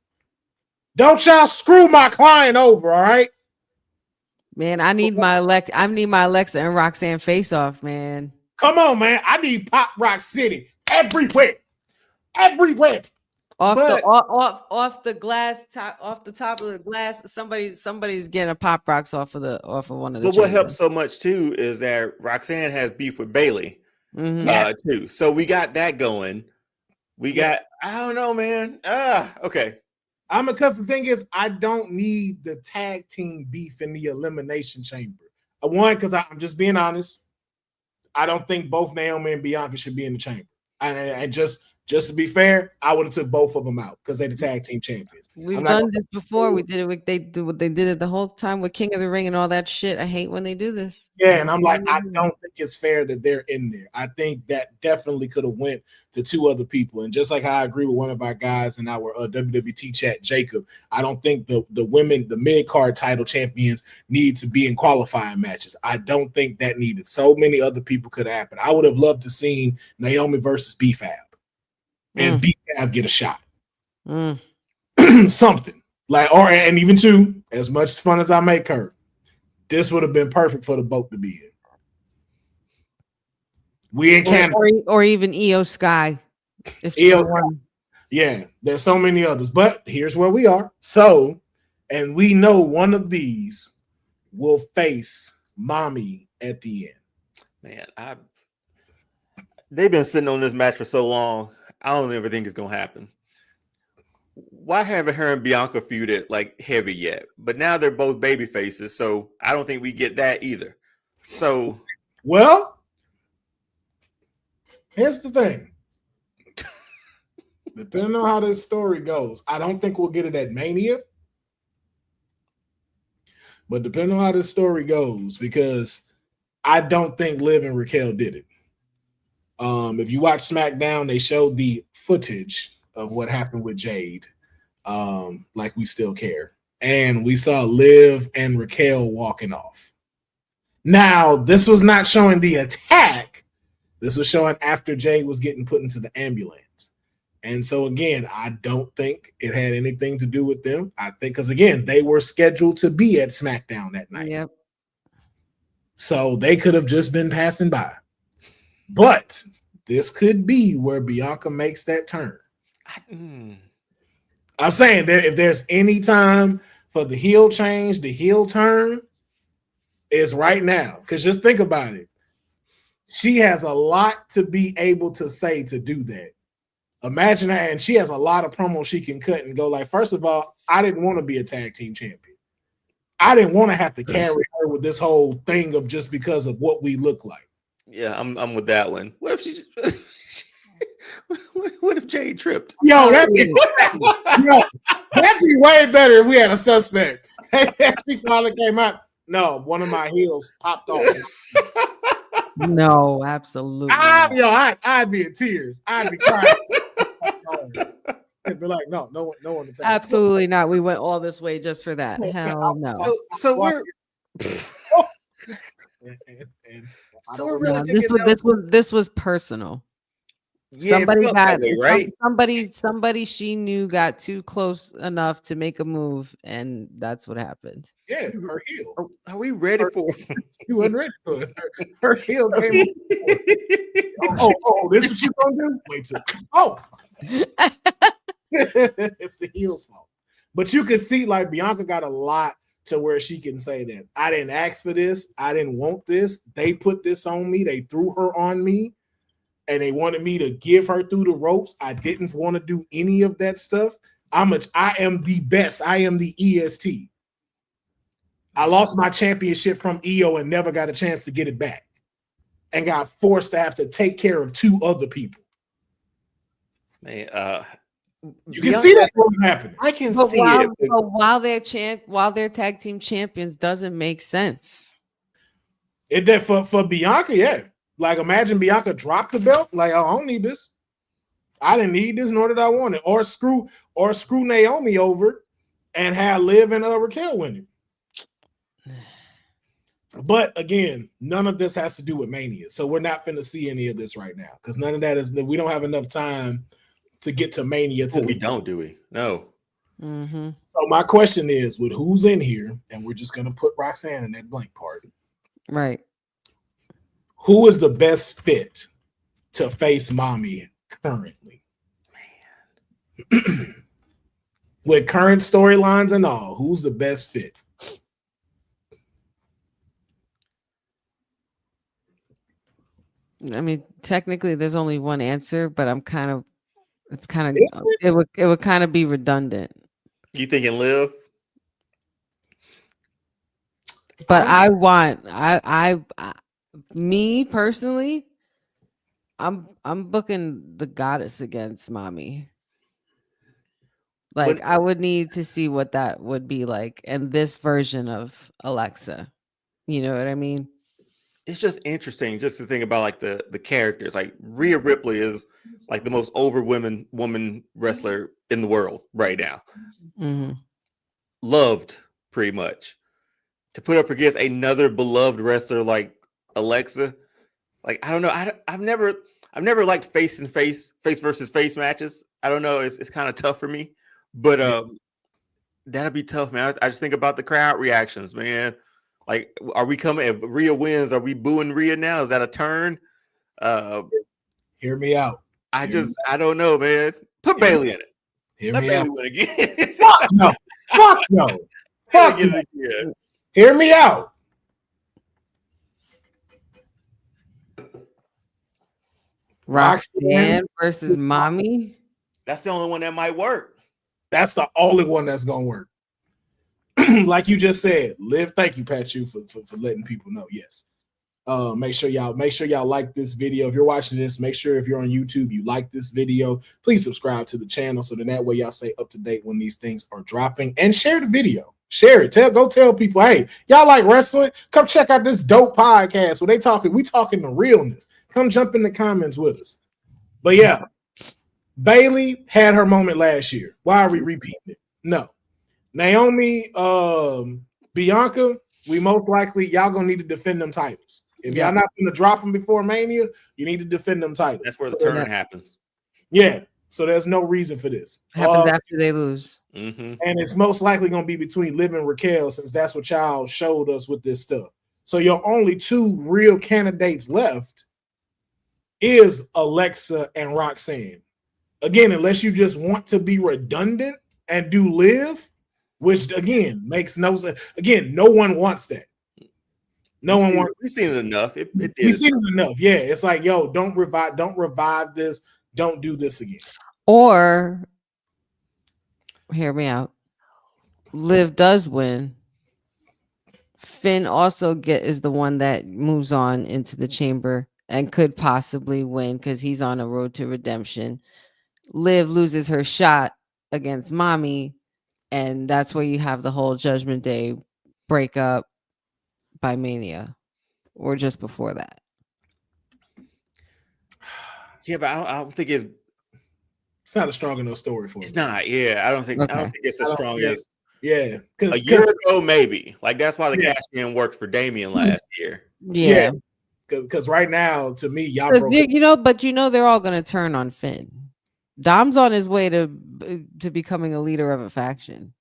don't y'all screw my client over, all right? Man, I need my Alexa and Roxanne face off, man. Come on, man. I need Pop Rock City everywhere. Everywhere. Off the glass top, off the top of the glass. Somebody's getting a Pop Rocks off of one of the. But what helps so much too is that Roxanne has beef with Bayley, too. So we got that going. We got, I don't know, man. Okay. Because the thing is, I don't need the tag team beef in the Elimination Chamber. One, because I'm just being honest. I don't think both Naomi and Bianca should be in the chamber. And just Just to be fair, I would have took both of them out because they're the tag team champions. We've done this before. We did it. What they did it the whole time with King of the Ring and all that shit. I hate when they do this. Yeah, and I'm like, I don't think it's fair that they're in there. I think that definitely could have went to two other people. And just like how I agree with one of our guys in our WWT chat, Jacob, I don't think the women, the mid-card title champions need to be in qualifying matches. I don't think that needed. So many other people could have happened. I would have loved to seen Naomi versus BFAB and BFAB get a shot. Something like, or and even two, as much fun as I make her, this would have been perfect for the boat to be in. We in Canada, or even Io Sky. If Io Sky. Yeah, there's so many others, but here's where we are. So, and we know one of these will face Mommy at the end. Man, they've been sitting on this match for so long. I don't ever think it's gonna happen. Why haven't her and Bianca feuded like heavy yet? But now they're both baby faces, so I don't think we get that either. So, well, here's the thing. Depending on how this story goes, I don't think we'll get it at Mania. But depending on how this story goes, because I don't think Liv and Raquel did it. If you watch SmackDown, they showed the footage of what happened with Jade, like we still care. And we saw Liv and Raquel walking off. Now, this was not showing the attack. This was showing after Jade was getting put into the ambulance. And so, again, I don't think it had anything to do with them. I think because, again, they were scheduled to be at SmackDown that night. Yep. So they could have just been passing by. But this could be where Bianca makes that turn. I'm saying that if there's any time for the heel change, the heel turn, is right now. Because just think about it. She has a lot to be able to say to do that. Imagine that, and she has a lot of promos she can cut and go like, first of all, I didn't want to be a tag team champion. I didn't want to have to carry her with this whole thing of just because of what we look like. Yeah, I'm with that one. What if she? What if Jade tripped? Yo, that'd be way better if we had a suspect. She finally came out. No, one of my heels popped off. No, absolutely. I'd be in tears. I'd be crying. I'd be like, no one to take absolutely not. We went all this way just for that. Hell no. So we're. This was personal. Yeah, somebody she knew got too close enough to make a move, and that's what happened. Yeah, her heel. Are we ready for it? You wasn't ready for it. Her heel came. This what you gonna do? Wait till it's the heel's fault. But you can see like Bianca got a lot to where she can say that I didn't ask for this, I didn't want this. They put this on me, they threw her on me. And they wanted me to give her through the ropes. I didn't want to do any of that stuff. I am the best. I am the EST. I lost my championship from EO and never got a chance to get it back. And got forced to have to take care of two other people. Man, you can see that happening. I can see it. But while they're tag team champions doesn't make sense. It did for Bianca, yeah. Like, imagine Bianca dropped the belt. Like, oh, I don't need this. I didn't need this, nor did I want it. Or screw Naomi over and have Liv and Raquel win it. But again, none of this has to do with Mania. So we're not going to see any of this right now because none of that is. We don't have enough time to get to Mania. We don't, do we? No. Mm-hmm. So my question is, with who's in here, and we're just going to put Roxanne in that blank part. Right. Who is the best fit to face Mommy currently? Man. With current storylines and all, who's the best fit? I mean, technically there's only one answer, but it would kind of be redundant. You thinking Liv? But me personally, I'm booking the goddess against mommy. But I would need to see what that would be like in this version of Alexa. You know what I mean? it's just interesting just to think about like the characters. Like Rhea Ripley is like the most over woman wrestler in the world right now. Mhm. Loved pretty much. To put up against another beloved wrestler like Alexa, like I don't know. I've never liked face versus face matches. I don't know. It's kind of tough for me, but that'd be tough, man. I just think about the crowd reactions, man. Like, are we coming? If Rhea wins, are we booing Rhea now? Is that a turn? Hear me out. I don't know, man. Put Bailey in it. Hear Let me Bailey out. win again. Fuck no. Fuck no. Fuck Bailey no. get it again. Hear me out. Roxanne versus mommy. That's the only one that might work. That's the only one that's gonna work. Like you just said, Liv. Thank you, Pat, you for letting people know. Yes. Make sure y'all like this video. If you're watching this, make sure if you're on YouTube, you like this video. Please subscribe to the channel so that way y'all stay up to date when these things are dropping. And share the video. Share it. Go tell people, hey, y'all like wrestling? Come check out this dope podcast where we talking the realness. Come jump in the comments with us. But yeah, Bailey had her moment last year. Why are we repeating it? No. Naomi, Bianca, we most likely y'all gonna need to defend them titles. If y'all not gonna drop them before Mania, you need to defend them titles. That's where the turn happens. Yeah. So there's no reason for this. Happens after they lose. Mm-hmm. And it's most likely gonna be between Liv and Raquel, since that's what y'all showed us with this stuff. So your only two real candidates left is Alexa and Roxanne. Again, unless you just want to be redundant and do Liv, which again makes no sense. Again, no one wants that. We've seen it enough. We've seen it enough. Yeah, it's like, yo, don't revive this. Don't do this again. Or hear me out. Liv does win. Finn also is the one that moves on into the chamber and could possibly win because he's on a road to redemption. Liv loses her shot against mommy, and that's where you have the whole Judgment Day breakup by Mania, or just before that. Yeah, but I don't think it's not a strong enough story for it's me. not. Yeah, I don't think it's as strong as a year ago, maybe. Like that's why the cash in worked for Damian last year. Yeah. Because right now, to me, y'all they're all gonna turn on Finn. Dom's on his way to becoming a leader of a faction.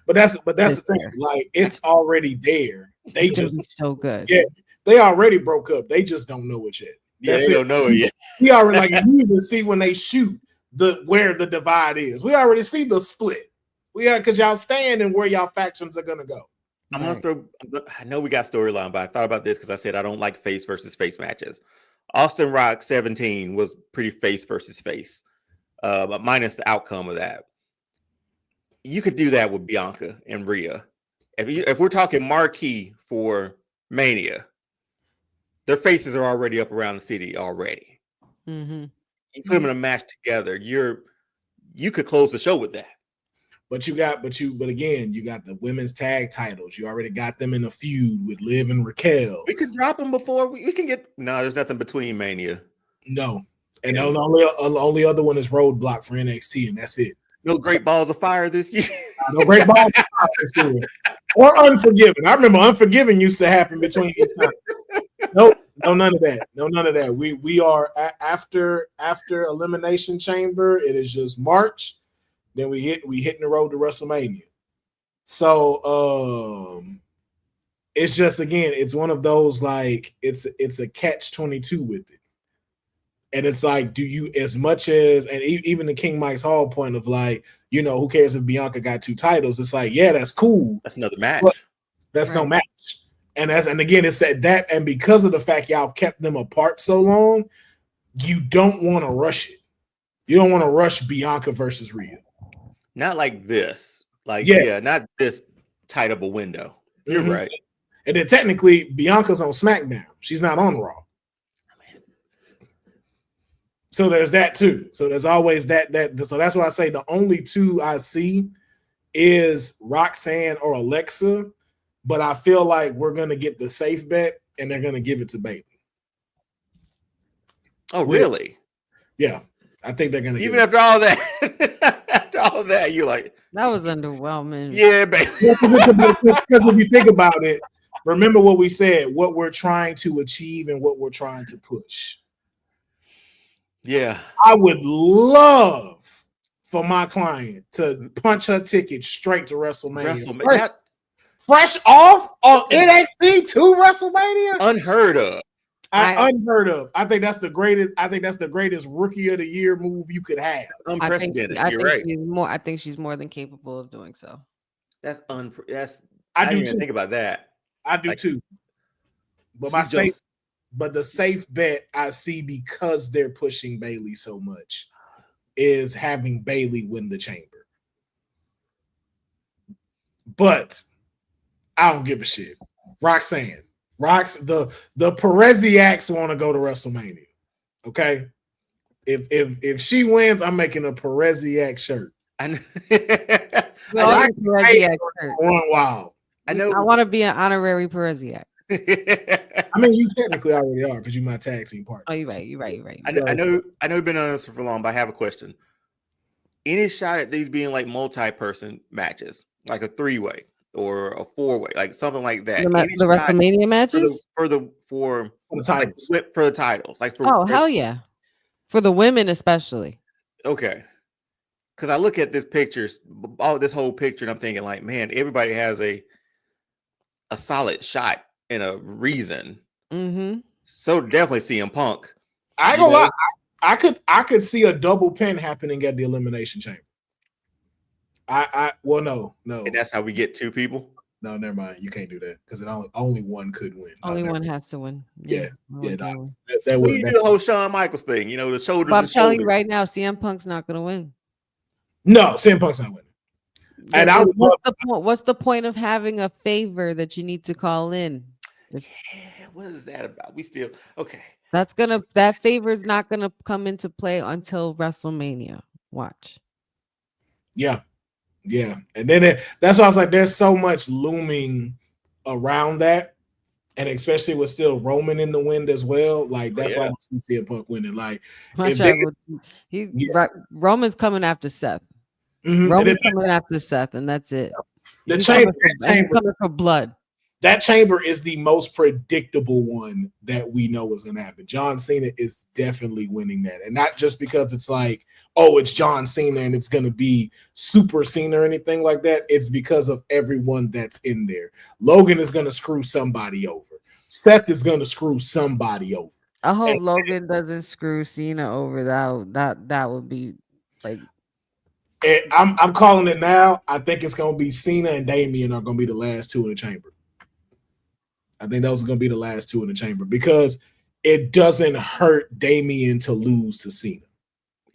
But that's the thing. Like, it's already there. They just so good. Yeah, they already broke up. They just don't know it yet. They don't know it yet. We already you need to see when they shoot where the divide is. We already see the split. Because y'all stand and where y'all factions are gonna go. I know we got storyline, but I thought about this because I said I don't like face versus face matches. Austin Rock 17 was pretty face versus face, but minus the outcome of that. You could do that with Bianca and Rhea. If we're talking marquee for Mania, their faces are already up around the city already. Mm-hmm. You put them in a match together, you could close the show with that. But again, you got the women's tag titles. You already got them in a feud with Liv and Raquel. We could drop them before we can get. No, there's nothing between Mania. No, and the only other one is Roadblock for NXT, and that's it. No Great Balls of Fire this year. No Great Balls of Fire this year. Or Unforgiven. I remember Unforgiven used to happen between these times. Nope, no, none of that. No, none of that. We are after Elimination Chamber. It is just March. Then we hitting the road to WrestleMania. So it's just, again, it's one of those, like, it's a catch-22 with it. And it's like, do you, as much as, and even the King Mike's Hall point of like, who cares if Bianca got 2 titles? It's like, yeah, that's cool. That's another match. That's no match. And again, it's that, and because of the fact y'all kept them apart so long, you don't want to rush it. You don't want to rush Bianca versus Rhea. Not like this. Like, not this tight of a window. You're right. And then technically, Bianca's on SmackDown. She's not on Raw. So there's that too. So there's always that. So that's why I say the only two I see is Roxanne or Alexa. But I feel like we're gonna get the safe bet, and they're gonna give it to Bailey. Oh, really? Yeah, I think they're gonna. Even after all that, after all that, you're like, That was underwhelming. yeah, baby. Because if you think about it, remember what we said: what we're trying to achieve and what we're trying to push. Yeah, I would love for my client to punch her ticket straight to WrestleMania. Fresh off of NXT to WrestleMania, unheard of. Unheard of. I think that's the greatest. I think that's the greatest Rookie of the Year move you could have. Unprecedented. I You're think right. I think she's more than capable of doing so. That's I do didn't even too. think about that. I do too. But the safe bet I see, because they're pushing Bailey so much, is having Bailey win the chamber. But I don't give a shit. Roxanne. The Pereziacs want to go to WrestleMania. Okay. If she wins, I'm making a Pereziac shirt. I Run wild. I know. I want to be an honorary Pereziac. I mean, you technically already are because you're my tag team partner. Oh, you're right. I know you've been on this for long, but I have a question. Any shot at these being like multi-person matches, like a 3-way or a 4-way, like something like that? The WrestleMania matches for the titles, like, for the titles, like for hell yeah, for the women especially. Okay, because I look at this whole picture, and I'm thinking like, man, everybody has a solid shot and a reason. Mm-hmm. So definitely CM Punk. I ain't gonna lie. I could see a double pin happening at the Elimination Chamber. No. And that's how we get 2 people. No, never mind. You can't do that because only one could win. Only one has to win. Yeah. That would do the whole Shawn Michaels thing, the shoulders. But I'm telling you right now, CM Punk's not going to win. No, CM Punk's not winning. And what's the point of having a favor that you need to call in? Yeah, what is that about? We still okay. That favor is not gonna come into play until WrestleMania. Watch. Yeah. And then that's why I was like, there's so much looming around that, and especially with still Roman in the wind as well. Like that's why I don't see CM Punk winning. Like Roman's coming after Seth. Mm-hmm. Roman's coming after Seth, and that's it. He's coming for blood. That chamber is the most predictable one that we know is going to happen. John Cena is definitely winning that. And not just because it's like, oh, it's John Cena and it's going to be Super Cena or anything like that. It's because of everyone that's in there. Logan is going to screw somebody over. Seth is going to screw somebody over. I hope Logan doesn't screw Cena over. That would be like... I'm calling it now. I think it's going to be Cena and Damian are going to be the last 2 in the chamber. I think those are going to be the last 2 in the chamber because it doesn't hurt Damian to lose to Cena.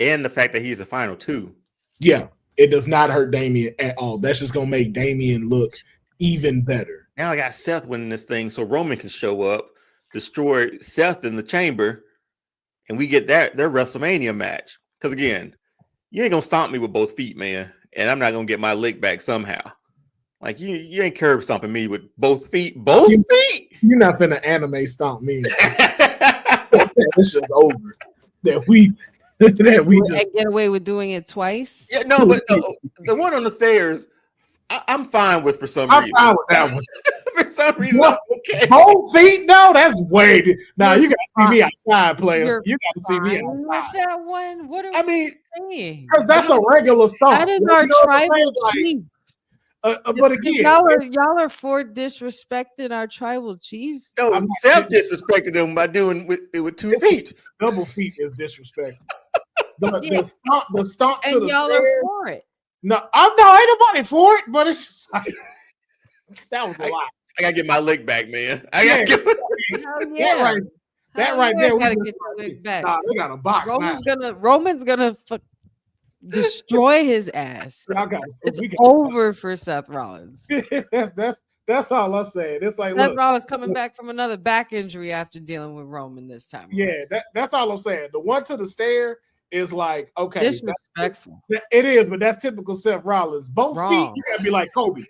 And the fact that he's the final 2. Yeah, it does not hurt Damian at all. That's just going to make Damian look even better. Now I got Seth winning this thing so Roman can show up, destroy Seth in the chamber, and we get their WrestleMania match. Because again, you ain't going to stomp me with both feet, man, and I'm not going to get my lick back somehow. Like you ain't curb stomping me with both feet. You're not finna anime stomp me. This is over. That we just get away with doing it twice. Yeah, no, but no, the one on the stairs, I'm fine with for some reason. I'm fine with that one. For some reason, okay. Both feet? No, that's way. Now you gotta see me outside, player. You gotta see me outside. That one. What are we saying? Because that's a regular stomp. That is our tribal chief. But again, y'all are for disrespecting our tribal chief. No, I'm self-disrespecting them by doing it with 2 feet. Double feet is disrespect. The stomp and to the y'all stairs. are for it. No, ain't nobody for it, but it's just like that was a lot. I gotta get my leg back, man. I gotta get that right there. We gotta just get your leg back. Nah, they got a box. Roman's gonna destroy his ass. It's over for Seth Rollins. That's That's all I'm saying. It's like, Seth look, Rollins coming back from another back injury after dealing with Roman this time. yeah, that's all I'm saying. The one to the stair is like, okay, Disrespectful. it is, but that's typical Seth Rollins. Both feet, Wrong. you gotta be like Kobe,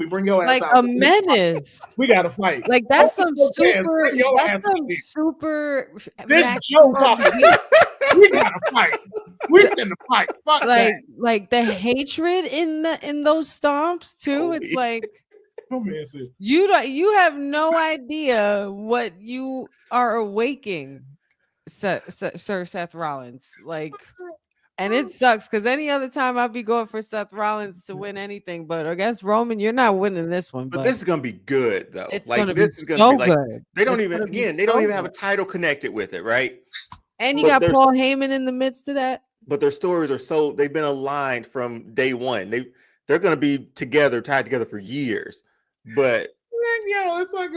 bring your ass Like out. a menace. We gotta fight. Like that's some Both hands, super. bring your That's ass some in here. super. This maximum Joe talking. heat. We gotta fight. We finna fight. Fuck Like the hatred in those stomps too. It's like that. you have no idea what you are awaking, Sir Seth Rollins. Like, and it sucks because any other time I'd be going for Seth Rollins to win anything, but against Roman, you're not winning this one. But this is gonna be good though. It's like gonna this be is gonna so be like good. they don't It's even gonna be they don't so even have a good. title connected with it, right? And you But got there's- Paul Heyman in the midst of that. But their stories are they've been aligned from day one. They're gonna be tied together for years. But Yo, it's like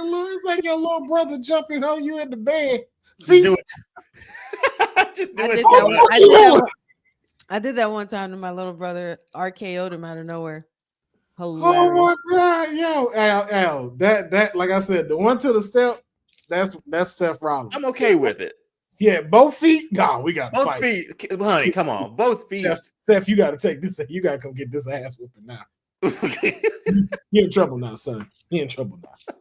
your little brother jumping on you in the bed. just do it. Just do I it. did to that him. one- I did that one time to my little brother. RKO'd him out of nowhere. Hilarious. Oh my god, yo, Al, that like I said, the one to the step, that's Seth Rollins. I'm okay with it. Yeah, both feet. No, we got to Both fight. feet, honey. Come on, both feet. Seth, you got to take this. You got to come get this ass whooping now. You in trouble now, son. You in trouble now.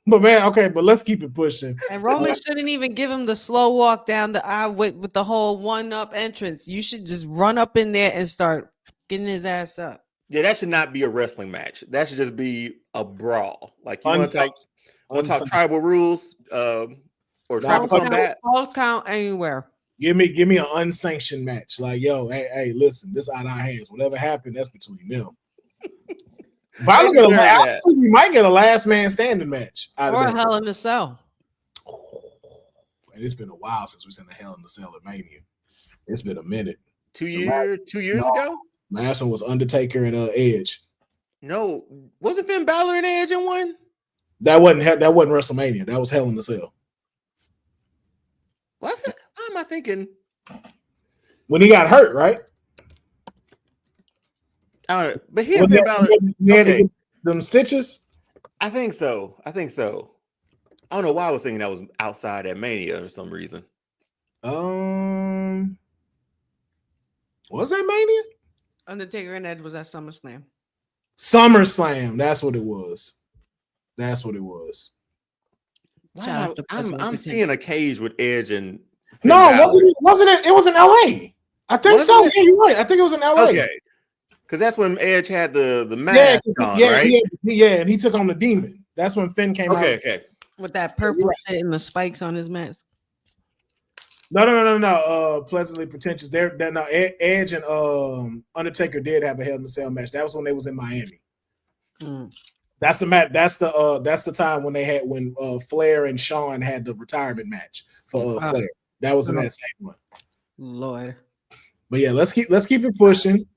But man, okay, but let's keep it pushing. And Roman shouldn't even give him the slow walk down the aisle with the whole one-up entrance. You should just run up in there and start getting his ass up. Yeah, that should not be a wrestling match. That should just be a brawl. Like you want to talk tribal rules, or tribal combat. All count anywhere. Give me an unsanctioned match. Like, yo, hey, listen, this out of our hands. Whatever happened, that's between them. But we might get a last man standing match out or of a Hell in a Cell. And it's been a while since we've seen the Hell in the Cell at Mania. It's been a minute. 2 years ago. Last one was Undertaker and Edge. No, wasn't Finn Balor and Edge in one? That wasn't WrestleMania. That was Hell in the Cell. Was it? How am I thinking? When he got hurt, right? But he and Finn Balor. Okay. Them stitches. I think so. I don't know why I was thinking that was outside at Mania for some reason. Was that Mania? Undertaker and Edge was at SummerSlam. SummerSlam. That's what it was. Wow, I'm seeing a cage with Edge and Finn no, Balor. wasn't it? It was in LA. I think so. Yeah, you're right. I think it was in LA. Okay. Because that's when Edge had the mask on, right? And he took on the demon. That's when Finn came out. Okay. With that purple shit and the spikes on his mask. No. Pleasantly pretentious. Edge and Undertaker did have a Hell in a Cell match. That was when they was in Miami. That's the match. That's the time when Flair and Shawn had the retirement match for Flair. That was in that same one. Lord. But yeah, let's keep it pushing.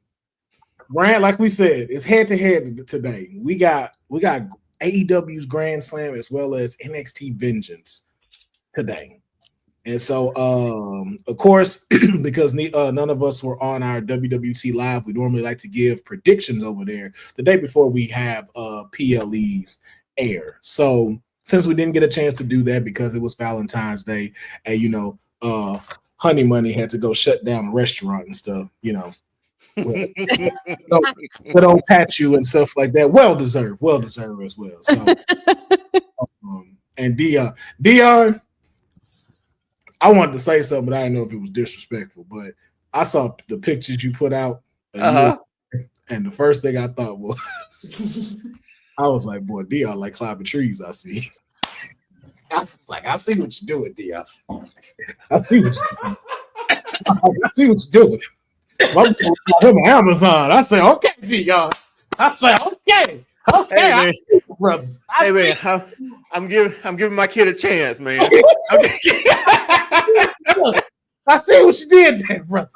Brand, like we said, it's head to head today. We got AEW's Grand Slam as well as NXT Vengeance today. And so, of course, because none of us were on our WWT Live, we normally like to give predictions over there the day before we have PLEs air. So since we didn't get a chance to do that because it was Valentine's Day, and Honey Money had to go shut down a restaurant and stuff, but don't pat you and stuff like that. Well deserved as well. So, and Deonne, I wanted to say something, but I didn't know if it was disrespectful. But I saw the pictures you put out, and the first thing I thought was, I was like, boy, Deonne like climbing trees. I see. I was like, I see what you're doing, Deonne. I see what you're doing. I'm Amazon. I say, okay, Deonne. I say, okay. Hey, brother. Hey man, I'm giving my kid a chance, man. I see what you did there, brother.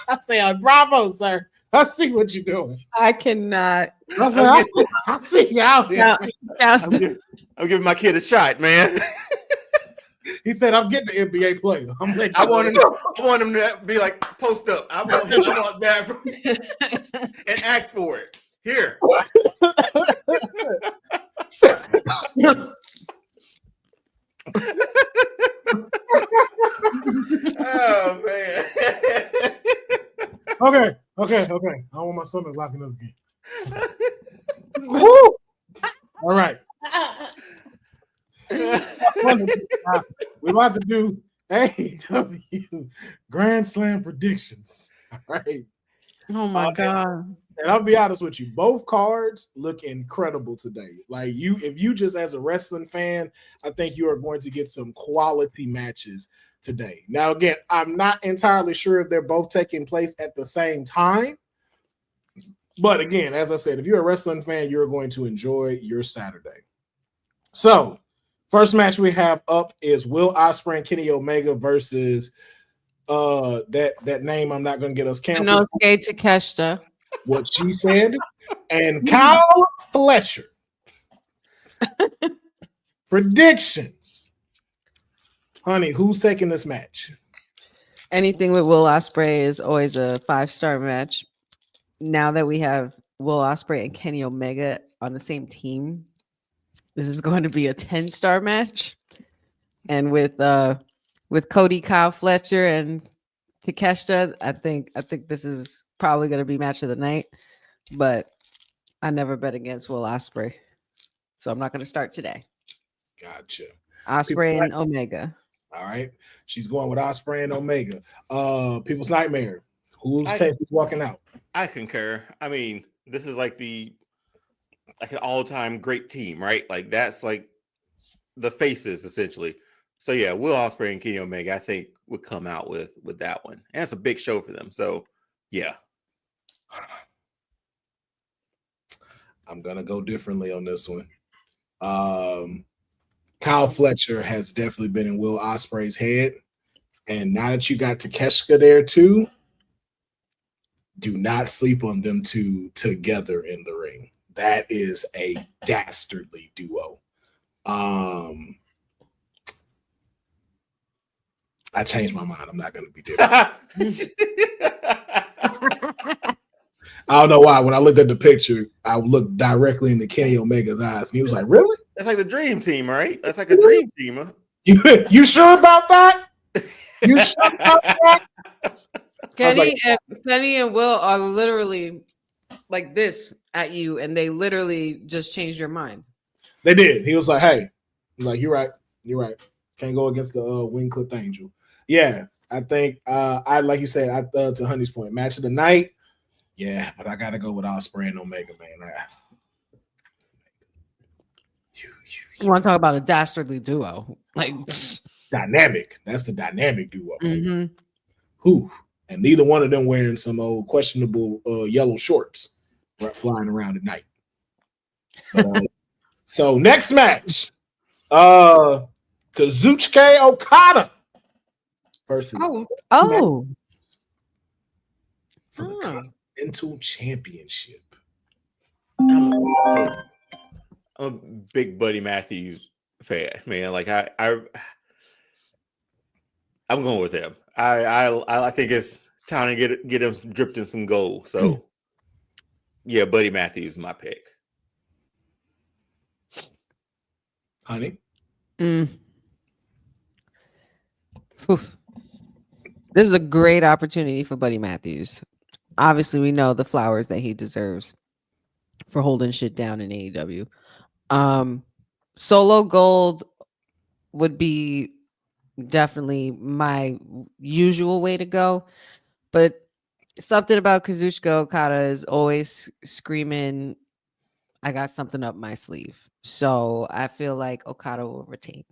I say, bravo, sir. I see what you're doing. I cannot. I see you out here. I'm giving my kid a shot, man. He said, "I'm getting the NBA player." I want him to be like, post up. I want that and ask for it. Here. Oh man. Okay. I don't want my stomach locking up again. Woo! All right. We're about to do AEW Grand Slam predictions. All right. Oh my God. And I'll be honest with you, both cards look incredible today. Like if you just as a wrestling fan, I think you are going to get some quality matches today. Now, again, I'm not entirely sure if they're both taking place at the same time. But again, as I said, if you're a wrestling fan, you're going to enjoy your Saturday. So, first match we have up is Will Ospreay and Kenny Omega versus that name I'm not going to get us canceled. Inosuke Takeshita. What she said, and Kyle Fletcher. Predictions. Honey, who's taking this match? Anything with Will Ospreay is always a 5-star match. Now that we have Will Ospreay and Kenny Omega on the same team, this is going to be a 10-star match. And with Cody, Kyle Fletcher, and Takeshita, I think this is probably going to be match of the night. But I never bet against Will Ospreay, so I'm not going to start today. Gotcha. Ospreay and Omega. All right, she's going with Ospreay and Omega. People's Nightmare. Who's walking out? I concur. I mean, this is like an all-time great team, right? Like that's like the faces essentially. So yeah, Will Ospreay and Kenny Omega, I think, would come out with that one, and it's a big show for them. So yeah, I'm gonna go differently on this one. Kyle Fletcher has definitely been in Will Ospreay's head, and now that you got Takeshita there too, do not sleep on them two together in the ring. That is a dastardly duo. I changed my mind. I'm not going to be different. I don't know why. When I looked at the picture, I looked directly into Kenny Omega's eyes, and he was like, "Really? That's like the dream team, right? That's like a dream team." Huh? You sure about that? You sure about that?" Kenny and Will are literally like this at you, and they literally just changed your mind. They did. He was like, "Hey," I'm like, you're right. Can't go against the wing clipped angel." Yeah, I think I like you said. To Honey's point, match of the night. Yeah, but I gotta go with Ospreay and Omega, man. You want to talk about a dastardly duo? Like dynamic. That's the dynamic duo. Mm-hmm. Who? And neither one of them wearing some old questionable yellow shorts flying around at night. So next match, Kazuchika Okada versus for the Continental Championship. I'm a big Buddy Matthews fan, man. Like I'm going with him. I think it's time to get him dripped in some gold. So yeah, Buddy Matthews is my pick. Honey. Oof. This is a great opportunity for Buddy Matthews. Obviously, we know the flowers that he deserves for holding shit down in AEW. Solo gold would be definitely my usual way to go, but something about Kazuchika Okada is always screaming, "I got something up my sleeve." So I feel like Okada will retain.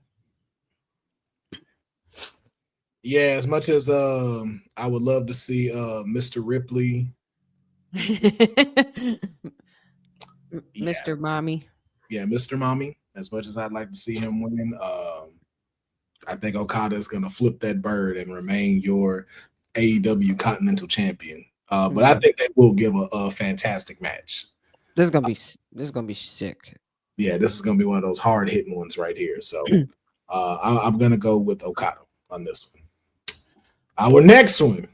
Yeah, as much as I would love to see Mr. Ripley, Mr. Mommy. Yeah, Mr. Mommy. As much as I'd like to see him win, I think Okada is going to flip that bird and remain your AEW Continental Champion. But I think they will give a fantastic match. This is gonna be sick. Yeah, this is gonna be one of those hard hitting ones right here. So I'm gonna go with Okada on this one. Our next one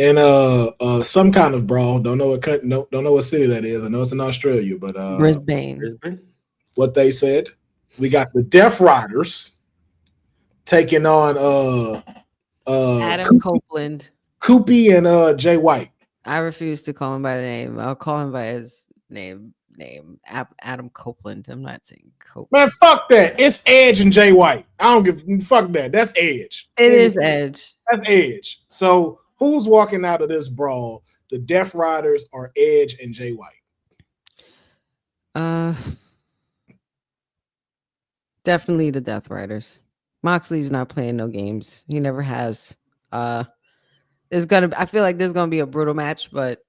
And some kind of brawl. Don't know what city that is. I know it's in Australia, but Brisbane. What they said. We got the Death Riders taking on Adam Copeland. Koopy and Jay White. I refuse to call him by the name. I'll call him by his name. Adam Copeland. I'm not saying Copeland. Man, fuck that. It's Edge and Jay White. I don't give fuck that. That's Edge. It is Edge. That's Edge. So who's walking out of this brawl? The Death Riders or Edge and Jay White? Definitely the Death Riders. Moxley's not playing no games. He never has. I feel like there's gonna be a brutal match, but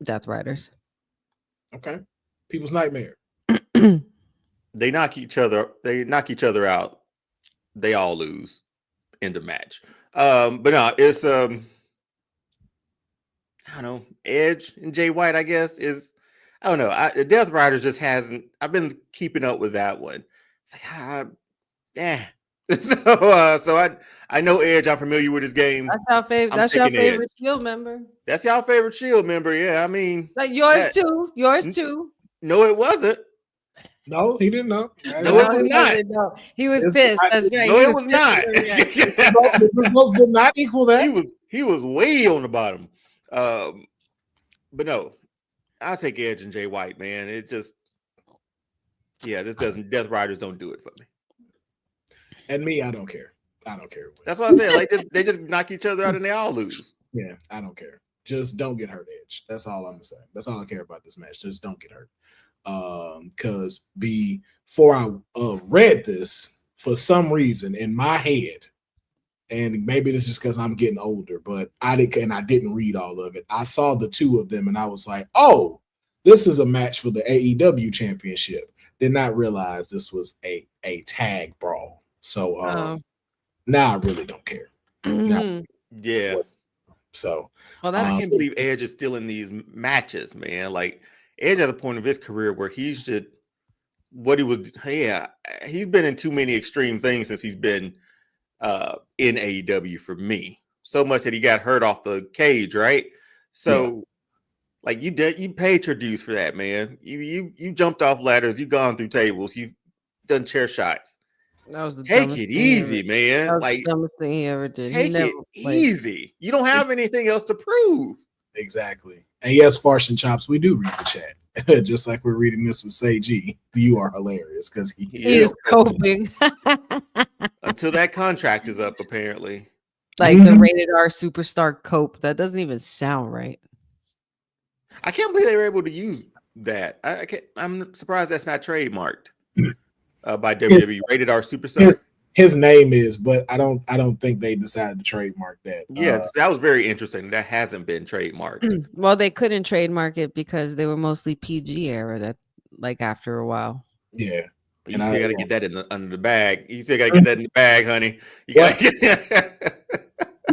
Death Riders. Okay. People's nightmare. They knock each other out. They all lose in the match. But no, it's I don't know, Edge and Jay White, I guess, is I don't know. The Death Riders just hasn't. I've been keeping up with that one. It's like So I know Edge. I'm familiar with his game. That's your favorite Shield member. That's y'all favorite Shield member. Yeah, I mean, like yours too. No, it wasn't. No, he didn't know. No, it was not. No. He was pissed. That's right. No, it was not. This did not equal that. He was way on the bottom. But no, I'll take Edge and Jay White, man. It just, this doesn't. Death Riders don't do it for me. And me, I don't care. I don't care. That's what I said. Like they just knock each other out and they all lose. Yeah, I don't care. Just don't get hurt, Edge. That's all I'm gonna say. That's all I care about this match. Just don't get hurt. Because before I read this, for some reason in my head, and maybe this is because I'm getting older, but I didn't read all of it. I saw the two of them and I was like, oh, this is a match for the AEW championship. Did not realize this was a tag brawl. So now I really don't care. Yeah. So I can't believe Edge is still in these matches, man. Like Edge at a point of his career where he's just he's been in too many extreme things since he's been in AEW for me. So much that he got hurt off the cage, right? So like you paid your dues for that, man. You jumped off ladders, you've gone through tables, you've done chair shots. That was take it easy, man. That was like the dumbest thing he ever did. Take it easy. You don't have anything else to prove. Exactly. And yes, Farce and Chops, we do read the chat. Just like we're reading this with Seiji. You are hilarious because he is coping. Until that contract is up, apparently. Like the rated R superstar cope. That doesn't even sound right. I can't believe they were able to use that. I'm surprised that's not trademarked. By WWE, rated R superstar. His name is, but I don't think they decided to trademark that. Yeah, that was very interesting. That hasn't been trademarked. Well, they couldn't trademark it because they were mostly PG era. That like after a while. Yeah, you still got to get that under the bag. You still got to get that in the bag, honey. You got to get.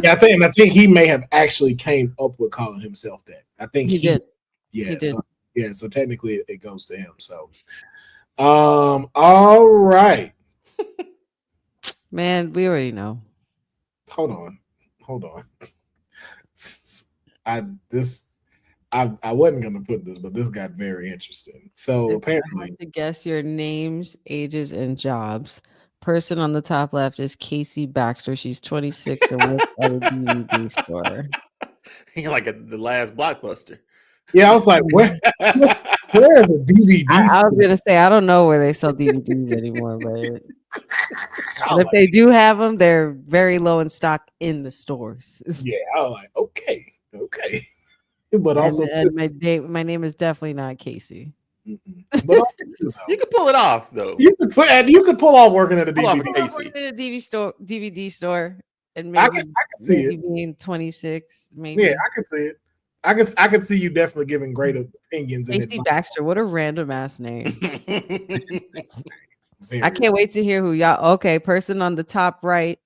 Yeah, I think he may have actually came up with calling himself that. I think he did. Yeah, he did. So technically it goes to him. So. All right. Man, we already know. Hold on. I wasn't gonna put this, but this got very interesting. So apparently to guess your names, ages, and jobs. Person on the top left is Casey Baxter. She's 26 and works at a DVD store. Like the last Blockbuster. Yeah, I was like, where is a DVD? I was gonna say I don't know where they sell DVDs anymore, but if they do have them, they're very low in stock in the stores. Yeah, I was like, okay, but also my name is definitely not Casey. But also, you could pull it off though. You could pull off working at a DVD store, and maybe I can see it being 26. Maybe I can see it. I could see you definitely giving great opinions. Casey Baxter, what a random ass name. I can't wait to hear who y'all. Okay, person on the top right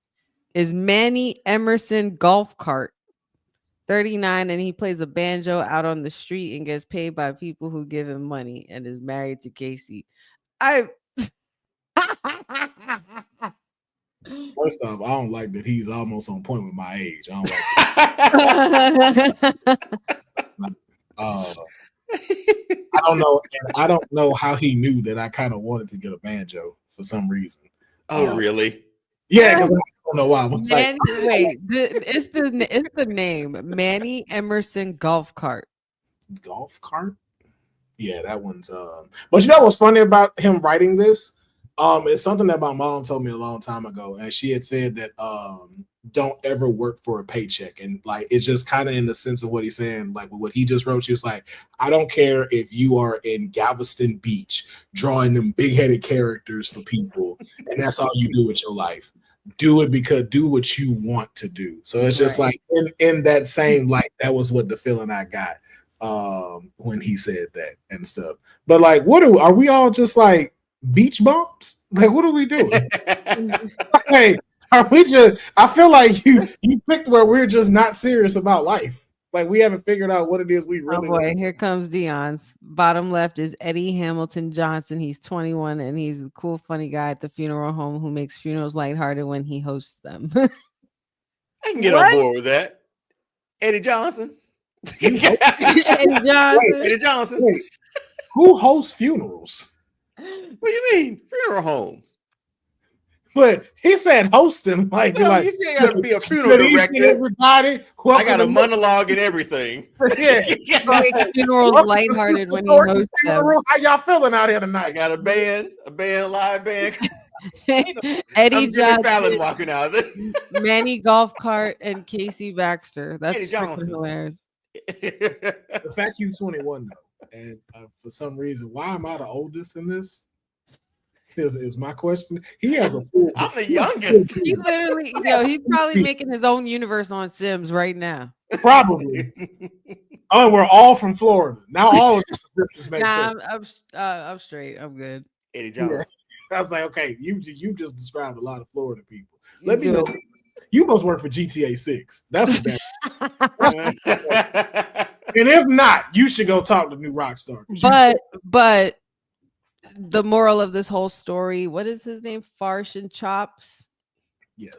is Manny Emerson Golf Cart, 39, and he plays a banjo out on the street and gets paid by people who give him money and is married to Casey. First off, I don't like that he's almost on point with my age. I don't like that. I don't know. And I don't know how he knew that I kind of wanted to get a banjo for some reason. Oh, really? Yeah, because I don't know why. I was Manny, wait, it's the name Manny Emerson Golf Cart. Golf cart. Yeah, that one's. But you know what's funny about him writing this? It's something that my mom told me a long time ago, and she had said that don't ever work for a paycheck, and like it's just kind of in the sense of what he's saying. Like what he just wrote, she was like, I don't care if you are in Galveston Beach drawing them big-headed characters for people, and that's all you do with your life. Do it because do what you want to do. So it's just like in that same light, that was what the feeling I got when he said that and stuff. But like, are we all just like beach bums? Like, what are we doing? Hey, are we just? I feel like you picked where we're just not serious about life. Like we haven't figured out what it is we really. Oh boy, here comes Deonne's. Bottom left is Eddie Hamilton Johnson. He's 21 and he's a cool, funny guy at the funeral home who makes funerals lighthearted when he hosts them. I can get on board with that. Eddie Johnson. Eddie Johnson. Eddie Johnson. Wait, who hosts funerals? What do you mean? Funeral homes. But he said hosting, like, No, like you said you gotta be a funeral director. Everybody, I got a monologue and everything. Yeah. He makes funerals lighthearted when he hosts them. How y'all feeling out here tonight? I got a live band. Eddie Jimmy Fallon Johnson, walking out. Manny Golf Cart, and Casey Baxter. That's Eddie Johnson. hilarious. The fact you 21 though, and for some reason, why am I the oldest in this? Is my question. He has a full. I'm the youngest. He literally, he's probably making his own universe on Sims right now. Probably. Oh, we're all from Florida now. All of this descriptions make sense. I'm straight. I'm good. Eddie Johnson. Yeah. I was like, okay, you just described a lot of Florida people. Let me know. You must work for GTA 6. That's what that. And if not, you should go talk to New Rockstar. But the moral of this whole story, what is his name? Farsh and Chops. Yes.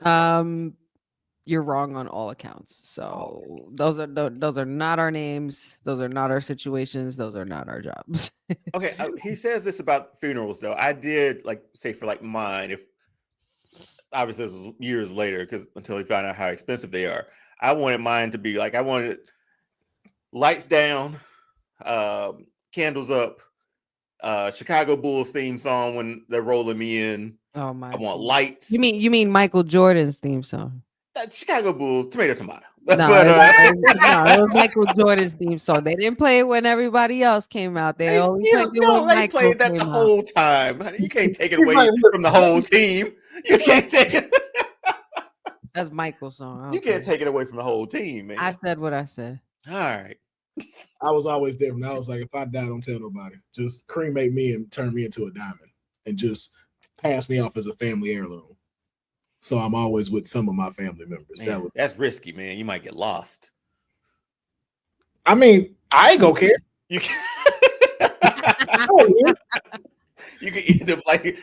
You're wrong on all accounts. So those are not our names. Those are not our situations. Those are not our jobs. Okay, he says this about funerals though. I did say for mine, if obviously this was years later because until he found out how expensive they are. I wanted mine to be I wanted lights down, candles up, Chicago Bulls theme song when they're rolling me in. Oh my! I want lights. You mean Michael Jordan's theme song? Chicago Bulls, tomato. No, it was Michael Jordan's theme song. They didn't play it when everybody else came out. They played that the whole time. You can't take it away from the whole team. You can't take it. That's Michael's song. You can't take it away from the whole team, man. I said what I said. All right. I was always different. I was like, if I die, don't tell nobody. Just cremate me and turn me into a diamond and just pass me off as a family heirloom. So I'm always with some of my family members. Man, that's risky, man. You might get lost. I mean, I ain't gonna care. You can. You can eat them I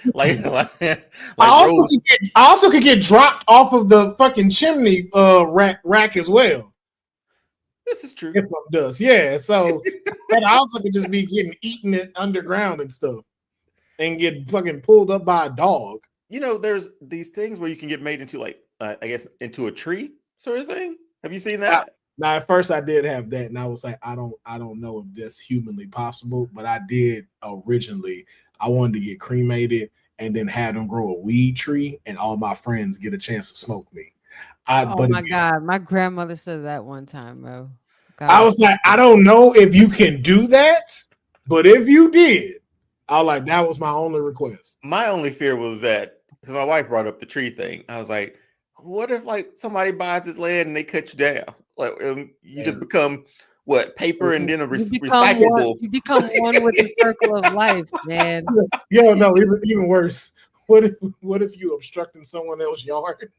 also could get dropped off of the fucking chimney rack as well. This is true. If one does, yeah. So and I also could just be getting eaten underground and stuff, and get fucking pulled up by a dog. There's these things where you can get made into I guess into a tree sort of thing. Have you seen that? Now, at first I did have that, and I was like, I don't know if that's humanly possible, but I did originally. I wanted to get cremated and then have them grow a weed tree, and all my friends get a chance to smoke me. God, my grandmother said that one time, bro. God. I was like, I don't know if you can do that, but if you did, I was like, that was my only request. My only fear was that because my wife brought up the tree thing. I was like, what if somebody buys this land and they cut you down? You just become what, paper and then a recyclable. You become one with the circle of life, man. Yo, no, even worse. What if you obstructing someone else's yard?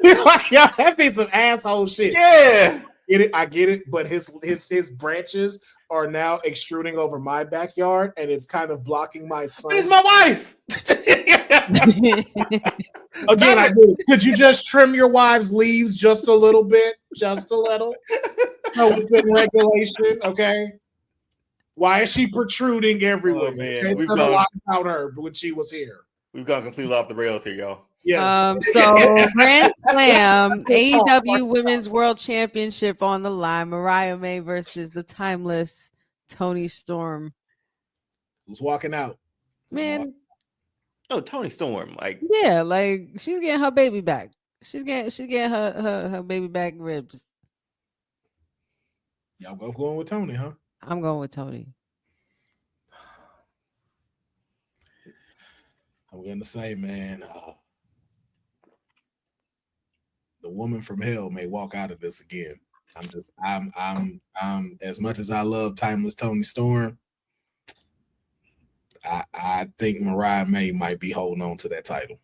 Yeah, that'd be some asshole shit. Yeah. I get it, but his branches are now extruding over my backyard, and it's kind of blocking my sun. But it's my wife. Again, I do. Could you just trim your wife's leaves just a little bit? Just a little? No, it's in regulation, okay? Why is she protruding everywhere? Oh, man. Okay, it says a lot about her when she was here. We've gone completely off the rails here, y'all. Yes. So Grand Slam, AEW Women's World Championship on the line. Mariah May versus the timeless Toni Storm. Who's walking out? Man, Oh, Toni Storm. Like, yeah, like she's getting her baby back. She's getting her baby back ribs. Y'all both going with Toni, huh? I'm going with Toni. I'm going to say, man, the woman from hell may walk out of this again. I'm as much as I love timeless Toni Storm, I think Mariah May might be holding on to that title.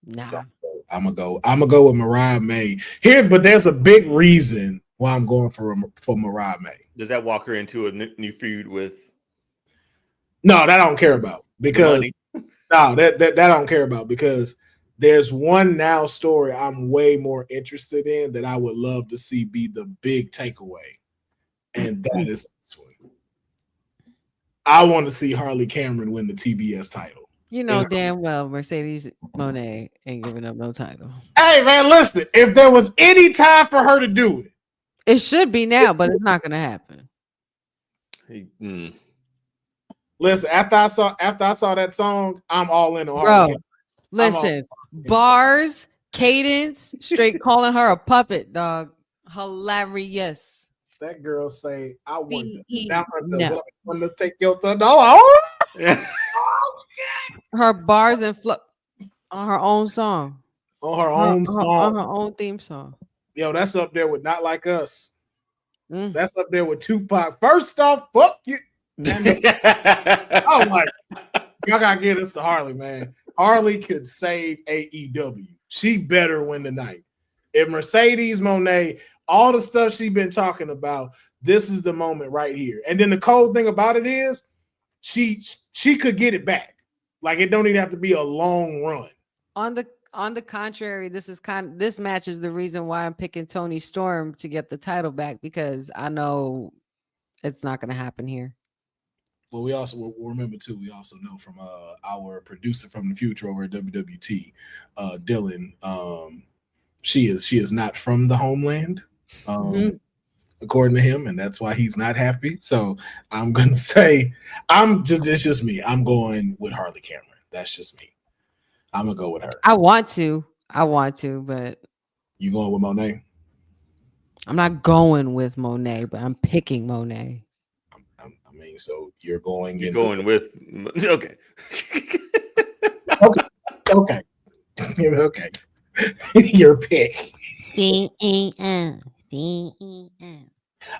Nah. So I'm gonna go with Mariah May here, but there's a big reason why I'm going for Mariah May. does that walk her into a new feud with? No, that I don't care about because that I don't care about because there's one now story I'm way more interested in that I would love to see be the big takeaway, and that is this one. I want to see Harley Cameron win the TBS title. You know damn well Mercedes Moné ain't giving up no title. Hey man, listen, if there was any time for her to do it, it should be now, but it's not gonna happen. Listen, after I saw that song, I'm all in on Harley Cameron. Listen, bars, cadence, straight calling her a puppet, dog. Hilarious. That girl say, I want no. to take your thunder. Oh, her bars and on her own song. On her own song. On her own theme song. Yo, that's up there with Not Like Us. That's up there with Tupac. First off, fuck you. Oh my, y'all gotta get us to Harley, man. Harley could save AEW. She better win tonight. If Mercedes Moné, all the stuff she's been talking about, this is the moment right here. And then the cold thing about it is she could get it back. Like it don't even have to be a long run. On the contrary, this match is the reason why I'm picking Toni Storm to get the title back because I know it's not going to happen here. Well, we also remember too. We also know from our producer from the future over at WWT, Dylan. She is not from the homeland, according to him, and that's why he's not happy. So I'm gonna say it's just me. I'm going with Harley Cameron. That's just me. I'm gonna go with her. I want to, but you going with Moné? I'm not going with Moné, but I'm picking Moné. I mean, so you're going with okay. Okay. Okay. Your pick.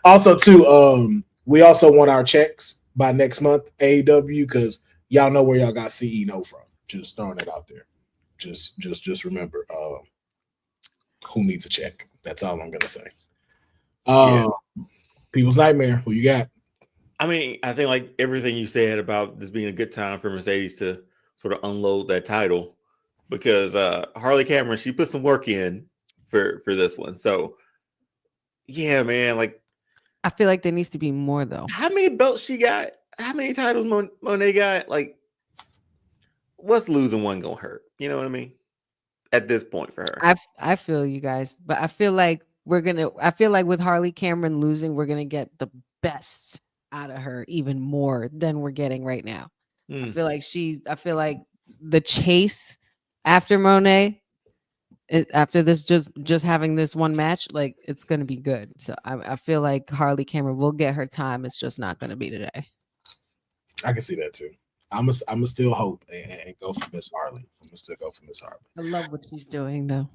Also, too, we also want our checks by next month, AEW, because y'all know where y'all got CE No from. Just throwing it out there. Just remember, who needs a check? That's all I'm gonna say. People's Nightmare. Who you got? I mean, I think like everything you said about this being a good time for Mercedes to sort of unload that title, because Harley Cameron, she put some work in for this one. So yeah, man, like I feel like there needs to be more though. How many belts she got? How many titles Moné got? Like, what's losing one gonna hurt? You know what I mean? At this point for her. I feel you guys, but I feel like with Harley Cameron losing, we're gonna get the best out of her even more than we're getting right now. I feel like the chase after Moné, after this just having this one match, like it's gonna be good. So I feel like Harley Cameron will get her time. It's just not gonna be today. I can see that too. I'm a still hope and go for Miss Harley. I'm gonna still go for Miss Harley. I love what she's doing though.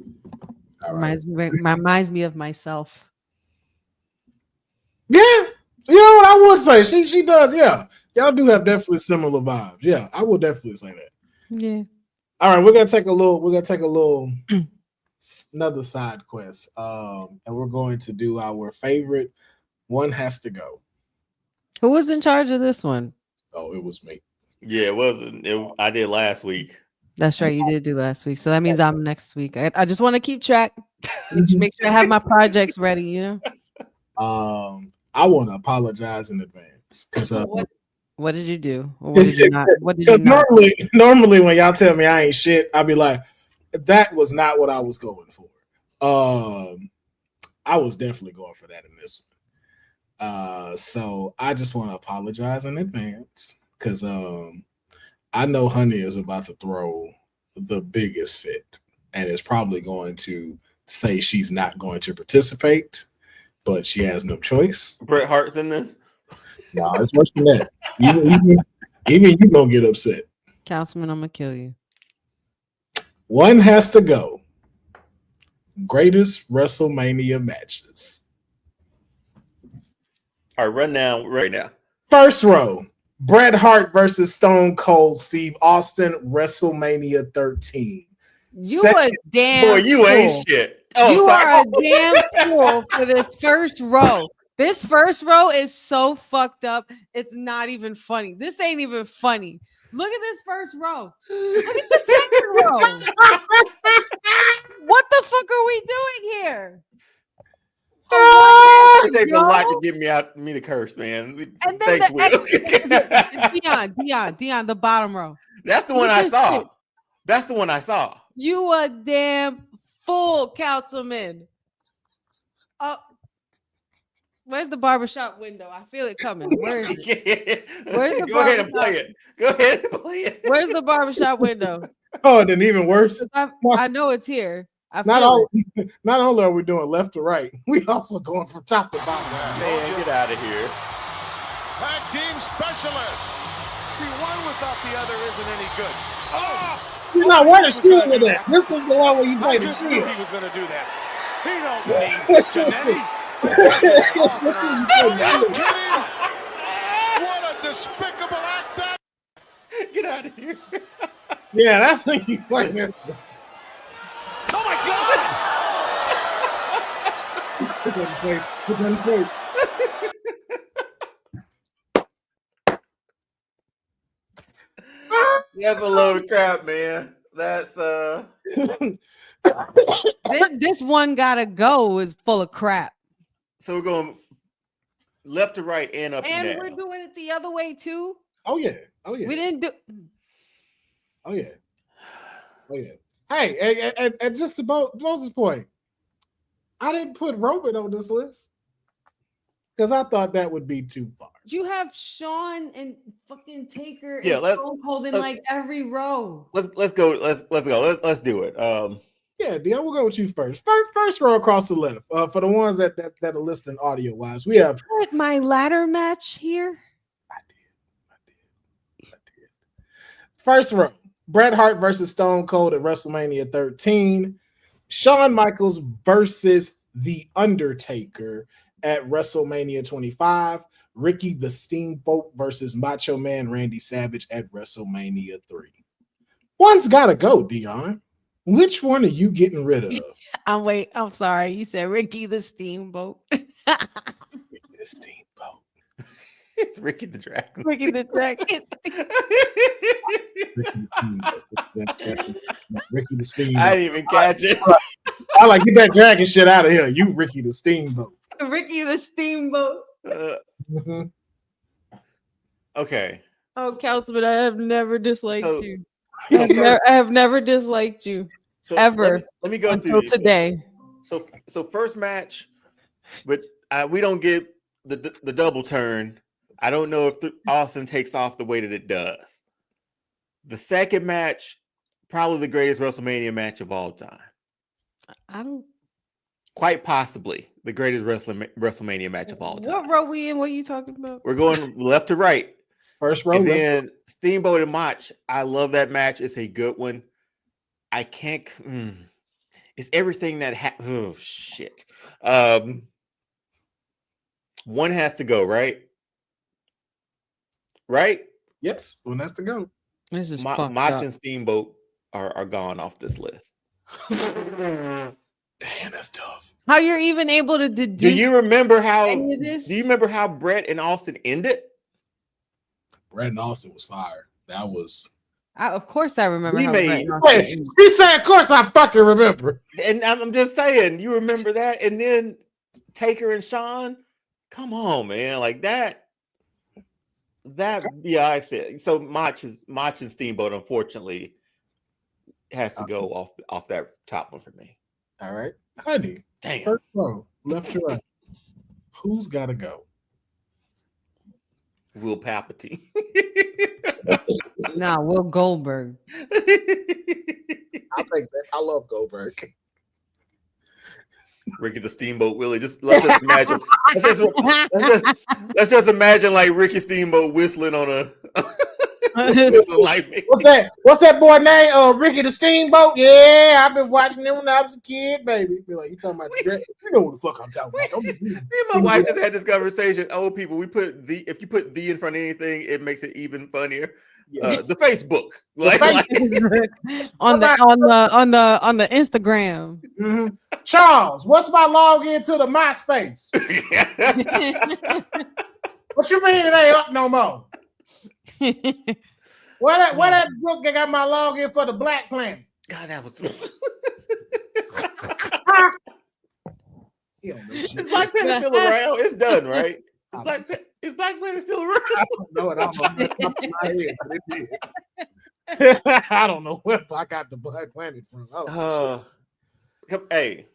Right. Reminds me of myself. Yeah, you know what I would say. She does. Yeah, y'all do have definitely similar vibes. Yeah, I would definitely say that. Yeah. All right, we're gonna take a little another side quest, and we're going to do our favorite. One has to go. Who was in charge of this one? Oh, it was me. Yeah, it wasn't. I did last week. That's right. You did do last week. So that means I'm next week. I just want to keep track. Make sure I have my projects ready, you know? I want to apologize in advance because What did you do? Or what did you not? What did you because not? normally when y'all tell me I ain't shit, I'll be like, that was not what I was going for. I was definitely going for that in this one. So I just want to apologize in advance because I know Honey is about to throw the biggest fit and is probably going to say she's not going to participate, but she has no choice. Bret Hart's in this. No, it's worse than that. Even you gonna get upset. Councilman, I'm gonna kill you. One has to go. Greatest WrestleMania matches. All right, run down right now. First row, Bret Hart versus Stone Cold Steve Austin, WrestleMania 13. You a damn boy, you ain't fool. shit. Oh, you sorry. are a damn fool for this first row. This first row is so fucked up. It's not even funny. This ain't even funny. Look at this first row. Look at the second row. What the fuck are we doing here? It takes a lot to get me to curse, man. And then Thanks, Will. Deonne, the bottom row. That's the one I saw. That's the one I saw. You a damn fool, Councilman. Where's the barbershop window? I feel it coming. Where is it? Where's the Go ahead and play it. Go ahead and play it. Where's the barbershop window? Oh, then even worse. I know it's here. Not only are we doing left to right, we also going from top to bottom. Man, get out of here. Tag team specialists. See, one without the other isn't any good. Oh! You're not wearing a shield with that. This is the one where you play the I just shield. knew he was going to do that. He don't need Janetti. What a despicable act that. Get out of here. Yeah, that's when you play this. Oh my God! That's a load of crap, man. That's this one gotta go is full of crap. So we're going left to right and up And and we're down. doing it the other way too. Oh yeah. We didn't do. Oh yeah. Hey, and just about Moses' point, I didn't put Roman on this list because I thought that would be too far. You have Sean and fucking Taker Yeah, and Stone Cold in like every row. Let's go. Let's do it. Yeah, Deonne, we'll go with you first. First row across the left. For the ones that are listening audio wise, we have Put my ladder match here. I did. First row, Bret Hart versus Stone Cold at WrestleMania 13. Shawn Michaels versus The Undertaker at WrestleMania 25. Ricky the Steamboat versus Macho Man Randy Savage at WrestleMania 3. One's got to go, Deonne. Which one are you getting rid of? I'm sorry. You said Ricky the Steamboat. Ricky the Steamboat. It's Ricky the Dragon. Ricky the Dragon. Ricky the Steamboat. I didn't even catch it. I like, get that dragon shit out of here. You Ricky the Steamboat. Ricky the Steamboat. Okay. Oh, Councilman, I have never disliked you. So I have never disliked you ever. Let me go until through today. So first match, but we don't get the double turn. I don't know if Austin takes off the way that it does. The second match, probably the greatest WrestleMania match of all time. I don't. Quite possibly the greatest WrestleMania match of all time. What row we in? What are you talking about? We're going left to right. First row. And then Steamboat and Mach. I love that match. It's a good one. I can't. It's everything that oh shit. One has to go, right? Right? Yes, one has to go. This is Mach and Steamboat are gone off this list. Damn, that's tough. How you're even able to deduce? Do you remember how? any of this? Do you remember how Bret and Austin ended? Bret and Austin was fired. That was Of course, I remember We how made- Brett He said, "Of course, I fucking remember." And I'm just saying, you remember that, and then Taker and Sean. Come on, man, like that. Yeah, I said so. Mach and Steamboat, unfortunately, has to go off that top one for me. All right, honey. Damn. First row, left to right. Who's got to go? Will Palpatine. Nah, Will Goldberg. I'll take that. I love Goldberg. Ricky the Steamboat Willie. Let's just imagine. Let's just imagine like Ricky Steamboat whistling on a whistling like me. What's that boy name? Ricky the Steamboat. Yeah, I've been watching him when I was a kid, baby. Be like, you talking about you know what the fuck I'm talking about. Me and my wife just had this conversation. Old people, if you put the in front of anything, it makes it even funnier. Yes. The Facebook, on the Instagram. Mm-hmm. Charles, what's my login to the MySpace? What you mean it ain't up no more? Where that book that got my login for the Black Planet? God, that was. Is Black Planet still around? It's done, right? Is Black Planet still around? I don't know it. I don't know. Top of my head, but it did. I don't know where I got the Black Planet from. Hey,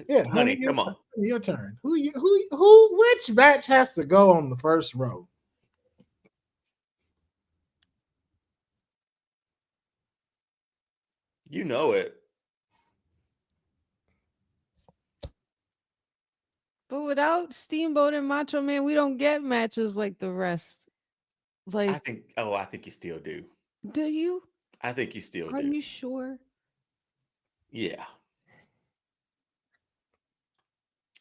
yeah, honey, come on. Your turn. Which match has to go on the first row? You know it. But without Steamboat and Macho Man, we don't get matches like the rest. Like I think you still do. Do you? I think you still do. Are you sure? Yeah.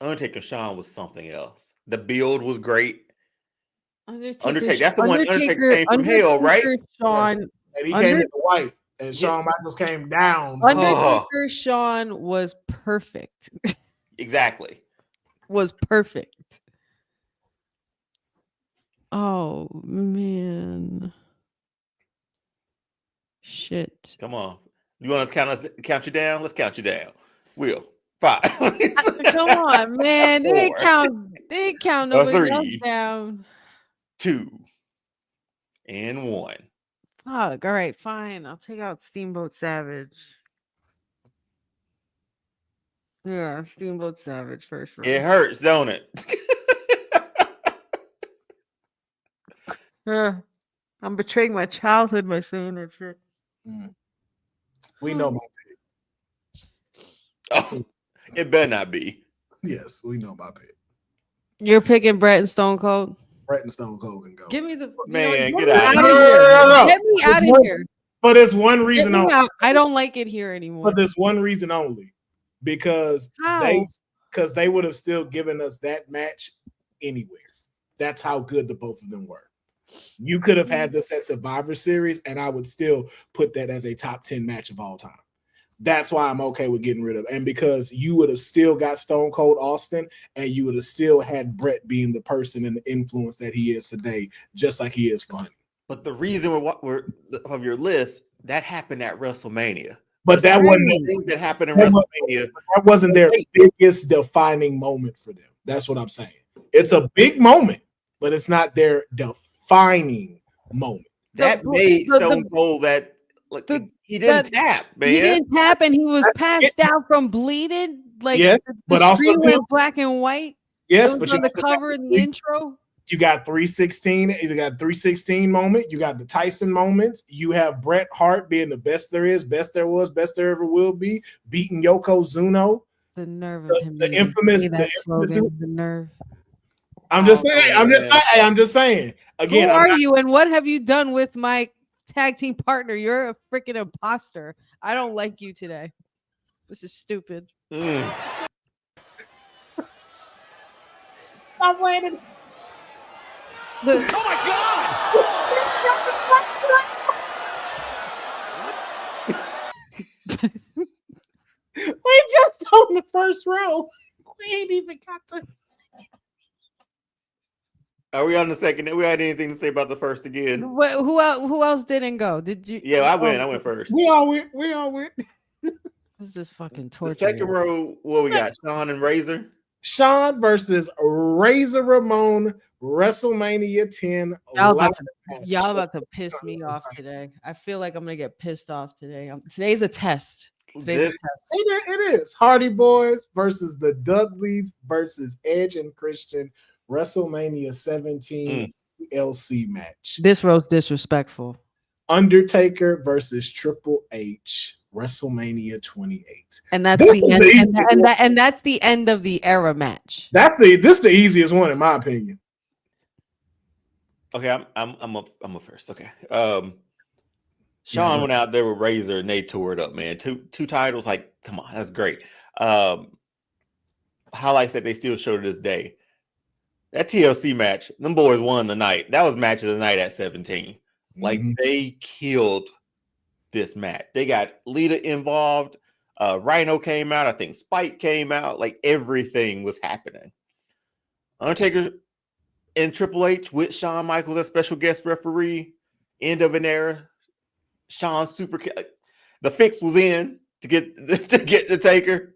Undertaker Shawn was something else. The build was great. Undertaker. That's the one Undertaker came from hell, right? Shawn. Yes. And he came in the white, and Shawn Michaels came down. Undertaker Shawn was perfect. Exactly. Was perfect. Oh man. Shit. Come on. You want us to count you down? Let's count you down. Will. 5. Come on, man. They ain't count nobody else down. 2 and 1. Fuck. All right, fine. I'll take out Steamboat Savage. Yeah, Steamboat Savage first round. It hurts, don't it? I'm betraying my childhood by saying that shit. We know my pick. Oh, it better not be. Yes, we know my pick. You're picking Bret and Stone Cold? Bret and Stone Cold can go. Give me the man. Get out out of here. No. Get me out of here. For this one reason only. I don't like it here anymore. For this one reason only. Because they would have still given us that match anywhere. That's how good the both of them were. You could have had this at Survivor Series, and I would still put that as a top 10 match of all time. That's why I'm okay with getting rid of it. And because you would have still got Stone Cold Austin, and you would have still had Bret being the person and the influence that he is today, just like he is for Honey. But the reason we're of your list, that happened at WrestleMania. But that wasn't things that happened in WrestleMania. That wasn't their biggest defining moment for them. That's what I'm saying. It's a big moment, but it's not their defining moment. That made Stone Cold that he didn't tap, man. He didn't tap, and he was passed out from bleeding. Like yes, but also went black and white. Yes, but you on the cover in the intro. You got 316. You got 316 moment. You got the Tyson moments. You have Bret Hart being the best there is, best there was, best there ever will be, beating Yokozuna. The nerve of him. The infamous slogan, the nerve. I'm just saying. Again, who are you, and what have you done with my tag team partner? You're a freaking imposter. I don't like you today. This is stupid. Stop waiting. Oh my God! We just on the first row. We ain't even got to. Are we on the second? We had anything to say about the first again? Who else didn't go? Did you? Yeah, I went. I went first. We all went. This is fucking The torture. second row, what we got? Sean and Razor. Sean versus Razor Ramon, WrestleMania 10. Y'all about to piss me off today. I feel like I'm gonna get pissed off today. Today's a test. Today's a test. It is. Hardy Boys versus the Dudleys versus Edge and Christian, WrestleMania 17 TLC match. This row's disrespectful. Undertaker versus Triple H, WrestleMania 28. And that's the end, and that's the end of the era match. This is the easiest one in my opinion. Okay, I'm up first. Okay. Sean went out there with Razor and they tore it up, man. Two titles, like, come on, that's great. Highlights that they still show to this day. That TLC match, them boys won the night. That was match of the night at 17. Like, they killed this match. They got Lita involved. Rhino came out. I think Spike came out. Like, everything was happening. Undertaker and Triple H with Shawn Michaels as special guest referee. End of an era. Shawn the fix was in to get the Taker.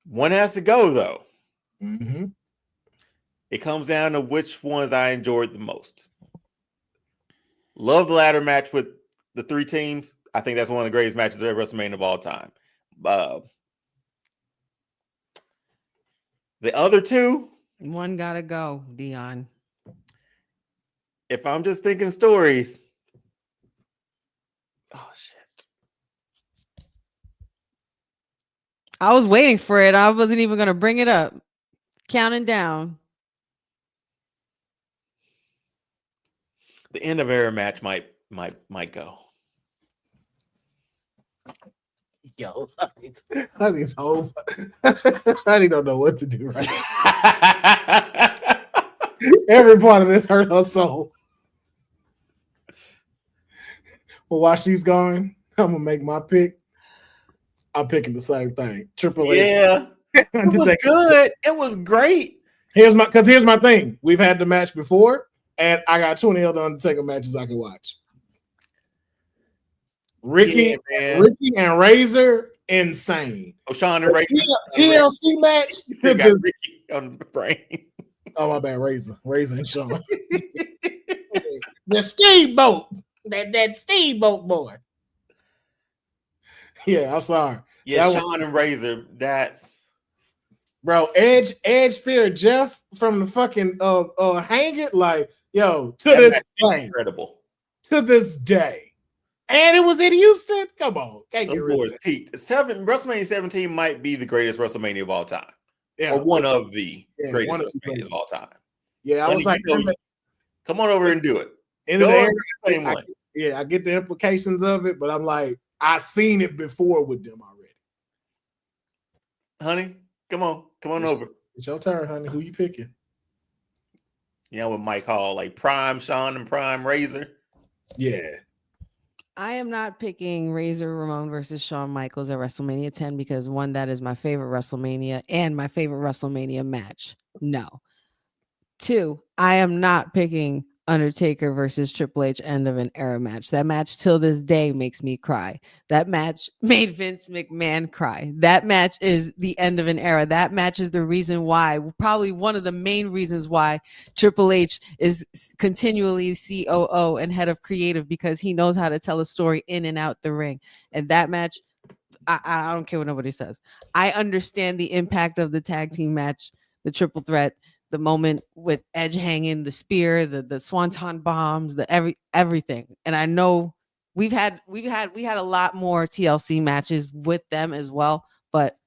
One has to go, though. It comes down to which ones I enjoyed the most. Love the ladder match with the three teams. I think that's one of the greatest matches at WrestleMania of all time. The other two, one gotta go, Deonne. If I'm just thinking stories, oh shit! I was waiting for it. I wasn't even gonna bring it up. Counting down. The end of era match might go. Yo, honey's home. Honey don't know what to do right now. Every part of this hurt her soul. Well, while she's gone, I'm gonna make my pick. I'm picking the same thing. Triple H. Yeah, it was good. It was great. Here's my thing. We've had the match before, and I got 20 other Undertaker matches I can watch. Ricky and Razor, insane. Oh, Sean and Razor. TLC match. Got Ricky on the brain. Oh, my bad. Razor and Sean. The steamboat. That steamboat boy. Yeah, I'm sorry. Yeah, Sean and Razor. That's bro. Edge Spear Jeff from the fucking hang it, like, yo, to this day. Incredible. To this day. And it was in Houston. Come on. Can't get rid of it. Peaked. WrestleMania 17 might be the greatest WrestleMania of all time. Yeah, or one of the greatest WrestleMania of all time. Yeah, I was like, come on over and do it. Same one. I get the implications of it, but I'm like, I seen it before with them already. Honey, come on over. It's your turn, honey. Who you picking? Yeah, with Mike Hall, like Prime Sean and Prime Razor. Yeah. I am not picking Razor Ramon versus Shawn Michaels at WrestleMania 10 because one, that is my favorite WrestleMania and my favorite WrestleMania match. No. Two, I am not picking Undertaker versus Triple H end of an era match. That match till this day makes me cry. That match made Vince McMahon cry. That match is the end of an era. That match is the reason why, probably one of the main reasons why Triple H is continually COO and head of creative, because he knows how to tell a story in and out the ring. And that match, I don't care what nobody says. I understand the impact of the tag team match, the triple threat, the moment with Edge hanging, the spear, the swanton bombs, everything. And I know we had a lot more TLC matches with them as well, but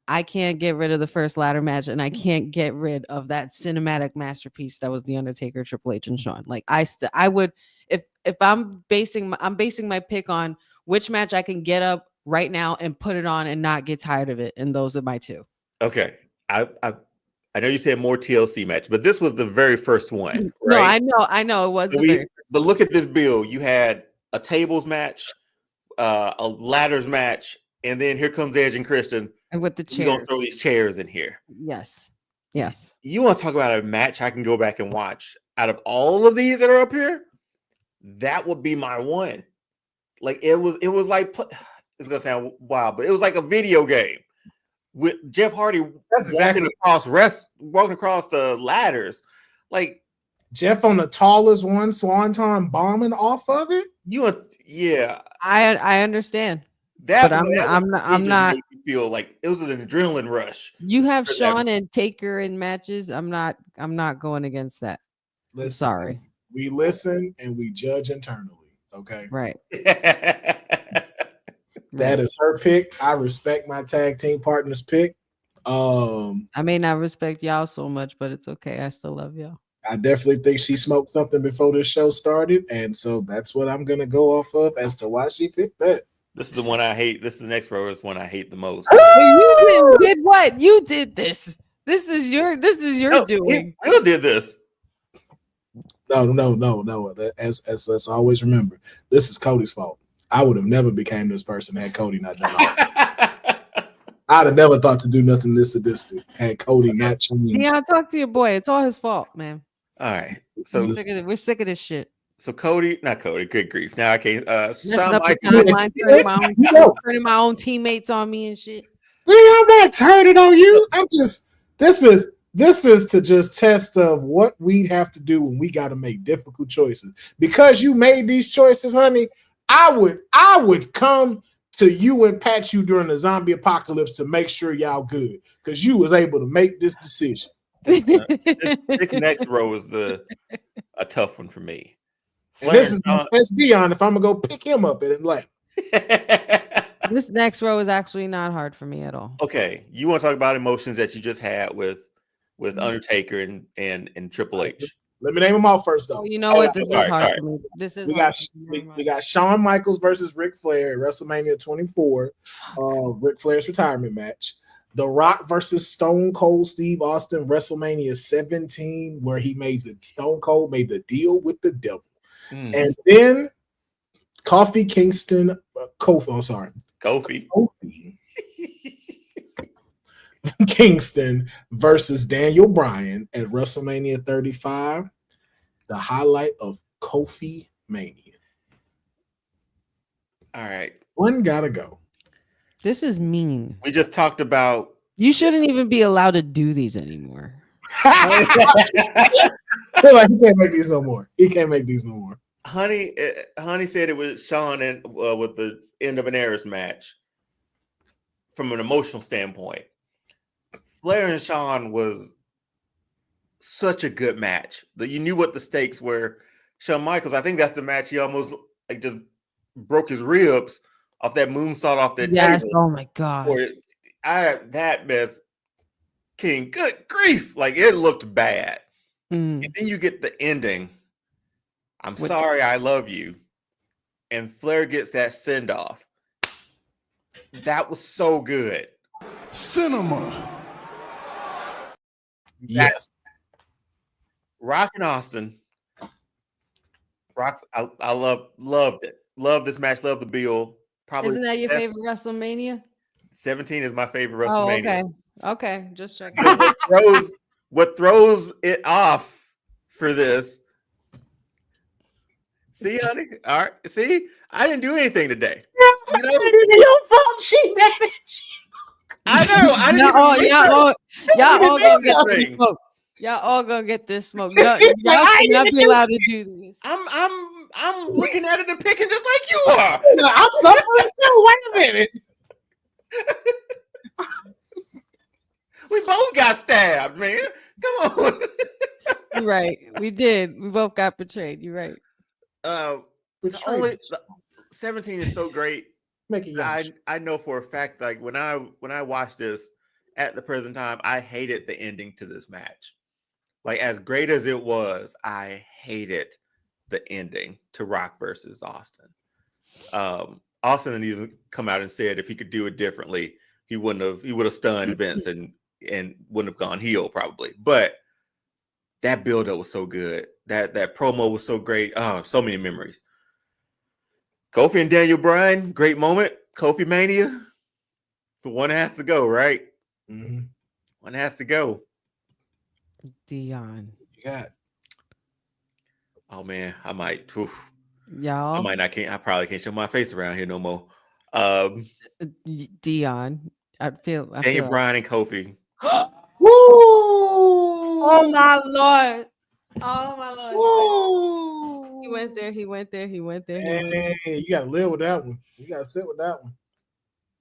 I can't get rid of the first ladder match, and I can't get rid of that cinematic masterpiece that was The Undertaker, Triple H, and Shawn. Like I would, if I'm basing my pick on which match I can get up right now and put it on and not get tired of it, and those are my two. Okay, I know you said more TLC match, but this was the very first one. Right? No, I know it was. But look at this bill. You had a tables match, a ladders match, and then here comes Edge and Christian. And with the chairs. We're going to throw these chairs in here. Yes. Yes. You want to talk about a match I can go back and watch? Out of all of these that are up here, that would be my one. Like it was like it's gonna sound wild, but it was like a video game with Jeff Hardy walking across the ladders. Like Jeff on the tallest one, Swanton bombing off of it. I understand. That but I'm not feel like it was an adrenaline rush. You have Shawn and Taker in matches. I'm not going against that. Listen, sorry. We listen and we judge internally. Okay. Right. That is her pick. I respect my tag team partner's pick. I may not respect y'all so much, but it's okay. I still love y'all. I definitely think she smoked something before this show started, and so that's what I'm gonna go off of as to why she picked that. This is the one I hate. This is the next row is one I hate the most. You did what? You did this. This is your doing. Will did this. No. As let's always remember, this is Cody's fault. I would have never became this person had Cody not done it. I'd have never thought to do nothing this sadistic had Cody not changed. Yeah, talk to your boy. It's all his fault, man. All right. So we're sick of this shit. So not Cody. Good grief. Now I can't. Turning my own teammates on me and shit. I'm not turning on you. I'm just. This is to just test of what we'd have to do when we got to make difficult choices. Because you made these choices, honey. I would come to you and pat you during the zombie apocalypse to make sure y'all good because you was able to make this decision. This next row is a tough one for me. And that's Deonne. If I'm gonna go pick him up in Atlanta. This next row is actually not hard for me at all. Okay, you want to talk about emotions that you just had with Undertaker and Triple H? Let me name them all first, though. Oh, you know what? This is hard for me. This is we got Shawn Michaels versus Ric Flair at WrestleMania 24, Ric Flair's retirement match. The Rock versus Stone Cold Steve Austin, WrestleMania 17, where Stone Cold made the deal with the devil. And then Kofi Kingston versus Daniel Bryan at WrestleMania 35, the highlight of Kofi Mania. All right. One gotta go. This is mean. We just talked about. You shouldn't even be allowed to do these anymore. He can't make these no more. Honey said it was Shawn and with the end of an era's match from an emotional standpoint. Flair and Shawn was such a good match that you knew what the stakes were. Shawn Michaels, I think that's the match he almost like just broke his ribs off that moonsault off that table. Oh my god! That mess, King. Good grief! Like it looked bad. And then you get the ending. I'm sorry, I love you, and Flair gets that send off. That was so good. Cinema. Yes. Rock and Austin. I loved it. Love this match. Love the bill. Probably isn't that your favorite WrestleMania? 17 is my favorite WrestleMania. Oh, okay. Just checking. What throws it off for this? See, honey. All right. See, I didn't do anything today. You know? Your fault. She managed. I know. I didn't. Y'all all gonna get this smoke. Y'all all gonna get this smoke. Y'all should not be allowed to do this. I'm looking at it and picking just like you are. I'm suffering too. Wait a minute. We both got stabbed, man. Come on. You're right. We did. We both got betrayed. You're right. 17 is so great. I know for a fact, like when I watched this at the present time, I hated the ending to this match. Like as great as it was, I hated the ending to Rock versus Austin. Austin had even come out and said if he could do it differently, he would have stunned Vince and wouldn't have gone heel probably. But that build-up was so good. That promo was so great. Oh, so many memories. Kofi and Daniel Bryan, great moment. Kofi Mania. But one has to go, right? Mm-hmm. One has to go. Deonne. You got. Oh man, I might. Oof. Y'all. I probably can't show my face around here no more. Deonne. I feel Daniel Bryan and Kofi. Woo! Oh my Lord. Oh my Lord. Woo! He went there. Hey, you gotta live with that one. You gotta sit with that one.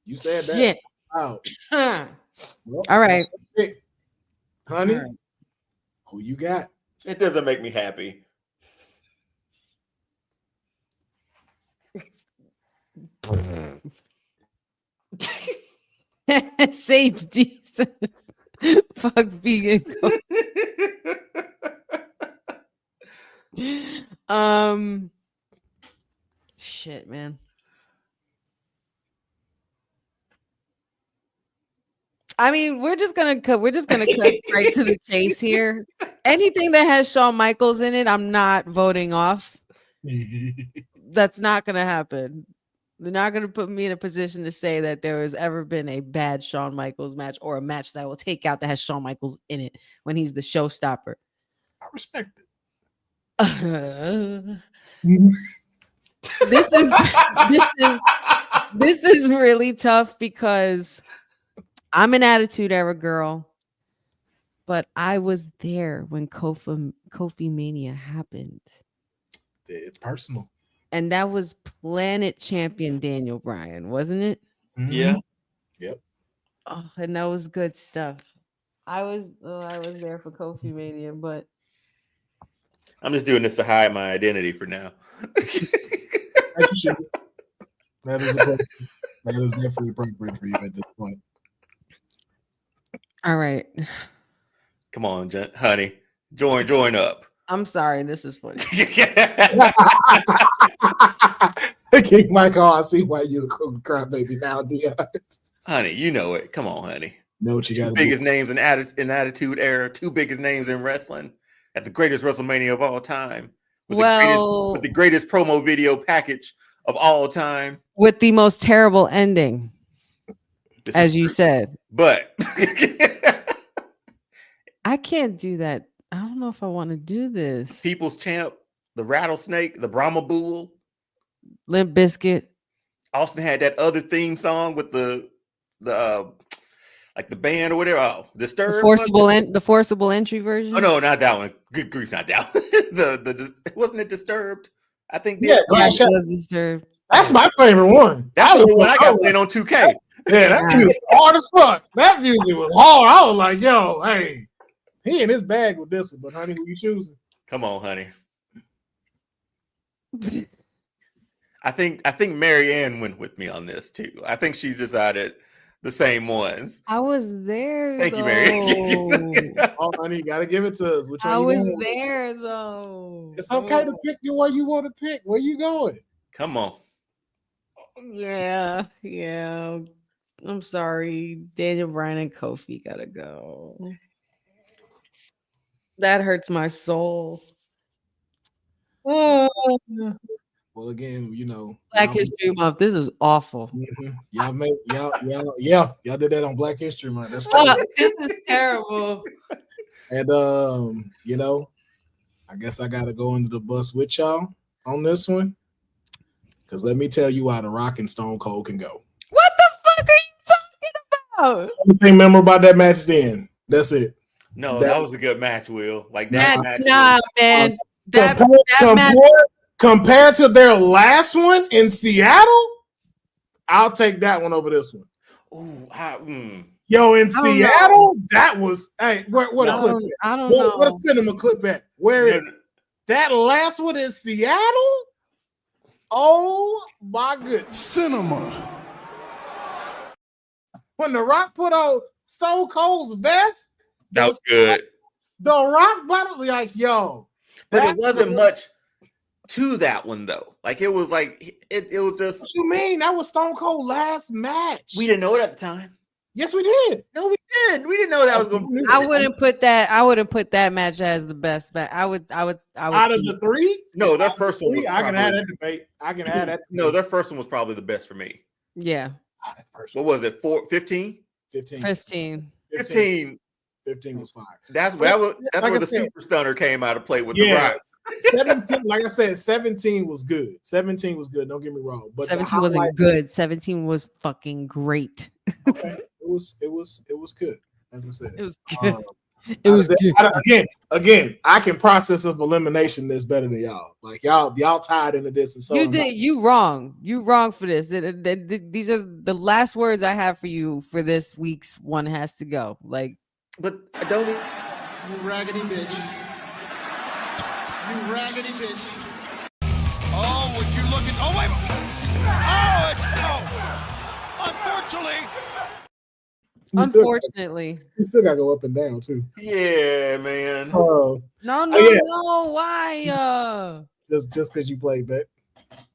You said that. Shit. Wow. Well, All right. Honey, All right. who you got? It doesn't make me happy. Sage D says, fuck vegan coke. Shit, man. I mean, we're just gonna cut right to the chase here. Anything that has Shawn Michaels in it, I'm not voting off. That's not gonna happen. They're not gonna put me in a position to say that there has ever been a bad Shawn Michaels match or a match that I will take out that has Shawn Michaels in it when he's the showstopper. I respect it. This is really tough because I'm an Attitude Era girl, but I was there when Kofi Mania happened. It's personal. And that was Planet Champion Daniel Bryan, wasn't it? Yeah. Yep. Oh, and that was good stuff. I was there for Kofi Mania, but I'm just doing this to hide my identity for now. That is definitely appropriate for you at this point. all right. Come on, honey. Join up. I'm sorry, this is funny. King Michael, I see why you a crybaby now, Deonne. Honey, you know it. Come on, honey. Know what you got. Biggest names in Attitude Era, two biggest names in wrestling at the greatest WrestleMania of all time. With the greatest promo video package of all time. With the most terrible ending, as you said. But I can't do that. I don't know if I want to do this. People's Champ, the Rattlesnake, the Brahma Bull, Limp Bizkit. Austin had that other theme song with the like the band or whatever. Oh, Disturbed. The forcible entry version. Oh no, not that one. Good grief, not that one. the wasn't it Disturbed? I think it was Disturbed. That's my favorite one. That's the one I got playing on 2K. Yeah, that music was hard as fuck. That music was hard. I was like, yo, hey, he in his bag with this one, but honey, who you choosing? Come on, honey. I think Mary Ann went with me on this too. I think she decided the same ones. I was there. Thank you, Mary. Oh, honey, you gotta give it to us. I was there though. It's okay to pick the one you want to pick. Where you going? Come on. Yeah. I'm sorry. Daniel Bryan and Kofi gotta go. That hurts my soul. Oh. Well, again, you know, Black History Month. This is awful. Mm-hmm. Y'all did that on Black History Month. That's this is terrible. And you know, I guess I gotta go into the bus with y'all on this one. Because let me tell you how The Rock and Stone Cold can go. What the fuck are you talking about? Anything memorable about that match then? That's it. No, that was a good match, Will. Like that match. Nah, man. That match. Compared to their last one in Seattle, I'll take that one over this one. Ooh, Yo, in Seattle, that was what a clip. I don't know. What a cinema clip at? Where that last one in Seattle? Oh my goodness. Cinema. When The Rock put on Stone Cold's vest, that was good. The Rock battle, like, yo. But it wasn't much to that one though. Like it was like it was just. What you mean? That was Stone Cold's last match. We didn't know it at the time. Yes, we did. No, we did. We didn't know that was going to. I wouldn't put that match as the best. But I would. Out of the three? No, their first one. I can add that debate. I can add that. No, their first one was probably the best for me. Yeah. What was it? 15? 15. 15 was fire. That's like where the super stunner came out of play with the Rock. 17, like I said, 17 was good. 17 was good. Don't get me wrong. But 17 wasn't good. 17 was fucking great. Okay. It was good. As I said. It was good. It was good. Again, I can process of elimination this better than y'all. Like y'all tied into this, and so you wrong. You wrong for this. These are the last words I have for you for this week's One Has to Go. Like, but I don't. You raggedy bitch. You raggedy bitch. Oh, would you look at? Oh wait! Unfortunately, you still gotta go up and down too. Yeah, man. Oh no. Why? Just because you played that.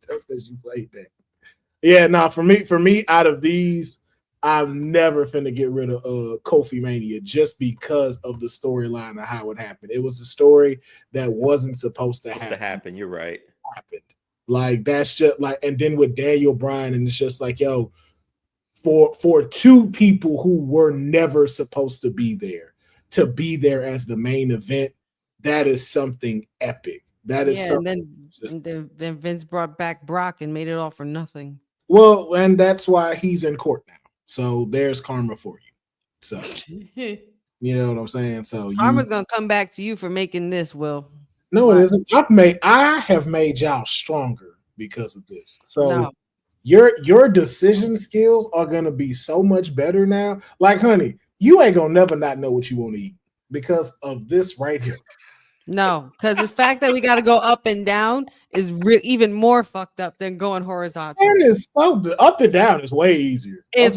Just because you played that. Yeah, no. For me, out of these, I'm never finna get rid of Kofi Mania just because of the storyline of how it happened. It was a story that wasn't supposed to happen. You're right. Happened. Like that's just like, and then with Daniel Bryan, and it's just like, yo, for two people who were never supposed to be there as the main event, that is something epic. That is something. And then Vince brought back Brock and made it all for nothing. Well, and that's why he's in court now. So there's karma for you. So you know what I'm saying? So karma's gonna come back to you for making this, Will. No, it isn't. I have made y'all stronger because of this. So no. Your decision skills are gonna be so much better now. Like, honey, you ain't gonna never not know what you want to eat because of this right here. No, because the fact that we got to go up and down is even more fucked up than going horizontal. It is so up and down is way easier. It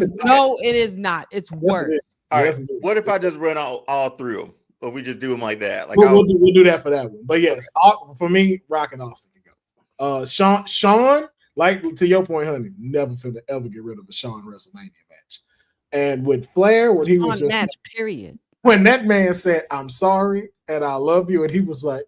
is not. It's worse. It all right. What if I just run all through them, or we just do them like that? Like we'll do that for that one. But yes, for me, Rock and Austin can go. Sean, like to your point, honey, never finna ever get rid of a Sean WrestleMania match. And with Flair, when he was just match, period. When that man said, "I'm sorry and I love you," and he was like,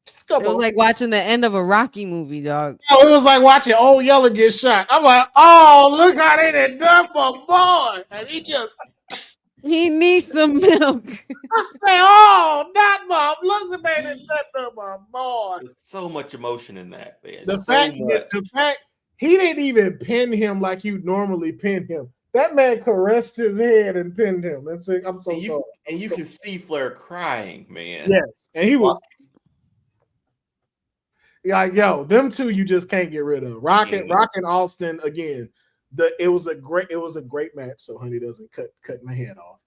"Just go." It was like watching the end of a Rocky movie, dog. Oh, it was like watching Old Yeller get shot. I'm like, "Oh, look how they done done for boy," and he needs some milk. I say, "Oh, not mom. Look at that and done my boy." There's so much emotion in that, man. The fact he didn't even pin him like you normally pin him. That man caressed his head and pinned him. I'm so sorry. And you can see Flair crying, man. Yes, and he was like, "Yo, them two you just can't get rid of." Rock and Austin again. It was a great match. So honey doesn't cut my head off.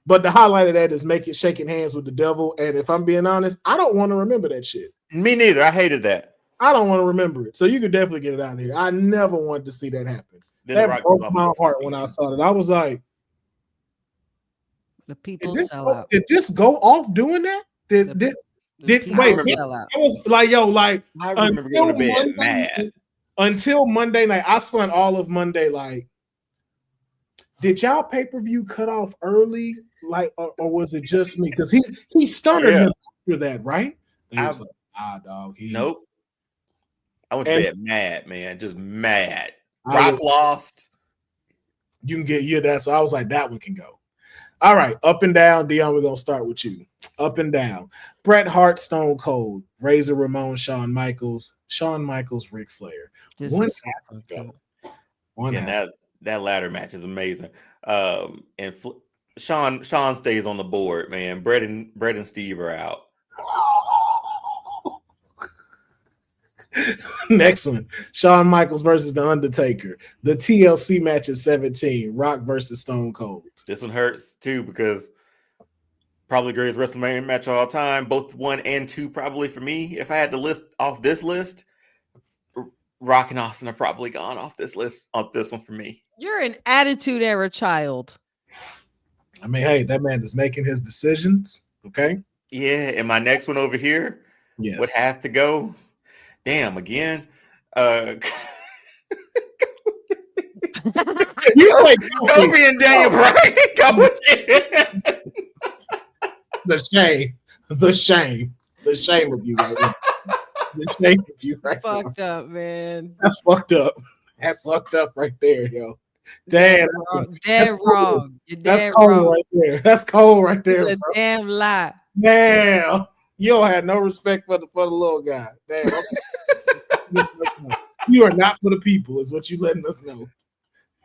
But the highlight of that is shaking hands with the devil. And if I'm being honest, I don't want to remember that shit. Me neither. I hated that. I don't want to remember it. So you could definitely get it out of here. I never wanted to see that happen. That broke my heart when I saw it. I was like, the people sell out. Did this go off doing that? Wait, I was like, yo, like I remember going to bed mad. Until Monday night. I spent all of Monday like, did y'all pay-per-view cut off early? Like, or was it just me? Because he started him after that, right? And I was like, dog. Nope. I went to bed mad, man. Just mad. Rock lost. You can get that. So I was like, that one can go. All right, up and down, Deonne. We're gonna start with you. Up and down. Bret Hart, Stone Cold, Razor Ramon, Shawn Michaels, Ric Flair. That ladder match is amazing. And Shawn stays on the board, man. Bret and Steve are out. Next one, Shawn Michaels versus The Undertaker. The TLC match is 17. Rock versus Stone Cold. This one hurts too because probably the greatest WrestleMania match of all time. Both 1 and 2 probably for me. If I had to list off this list, Rock and Austin are probably gone off this list. Off this one for me. You're an attitude era child. I mean, hey, that man is making his decisions. Okay. Yeah, and my next one over here. Yes. Would have to go. Damn, again. You like Kofi and Daniel Bryan. Go again. The shame of you right now. The shame of you right now. Fucked up, man. That's fucked up. That's fucked up right there, yo. Damn, Dead cold. wrong. You're That's dead cold wrong. right there. That's cold right there, It's a bro. damn lie. Damn, you don't have no respect for the little guy. Damn, you are not for the people, is what you letting us know.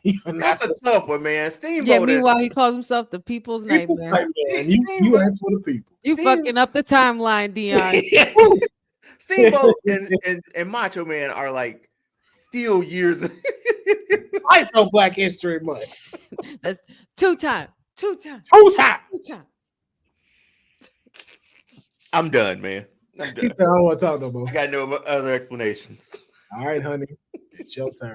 You are not That's a tough one, man. Steamboat. Yeah, meanwhile, he calls himself the people's people's nightmare. nightmare, and you ain't for the people. You fucking up the timeline, Deonne. Steamboat and Macho Man are like still years. I know Black History Month. That's two times. Two times. I'm done, man. I'm He done. said, I don't want to talk no more. I got no other explanations. All right, honey, it's your turn.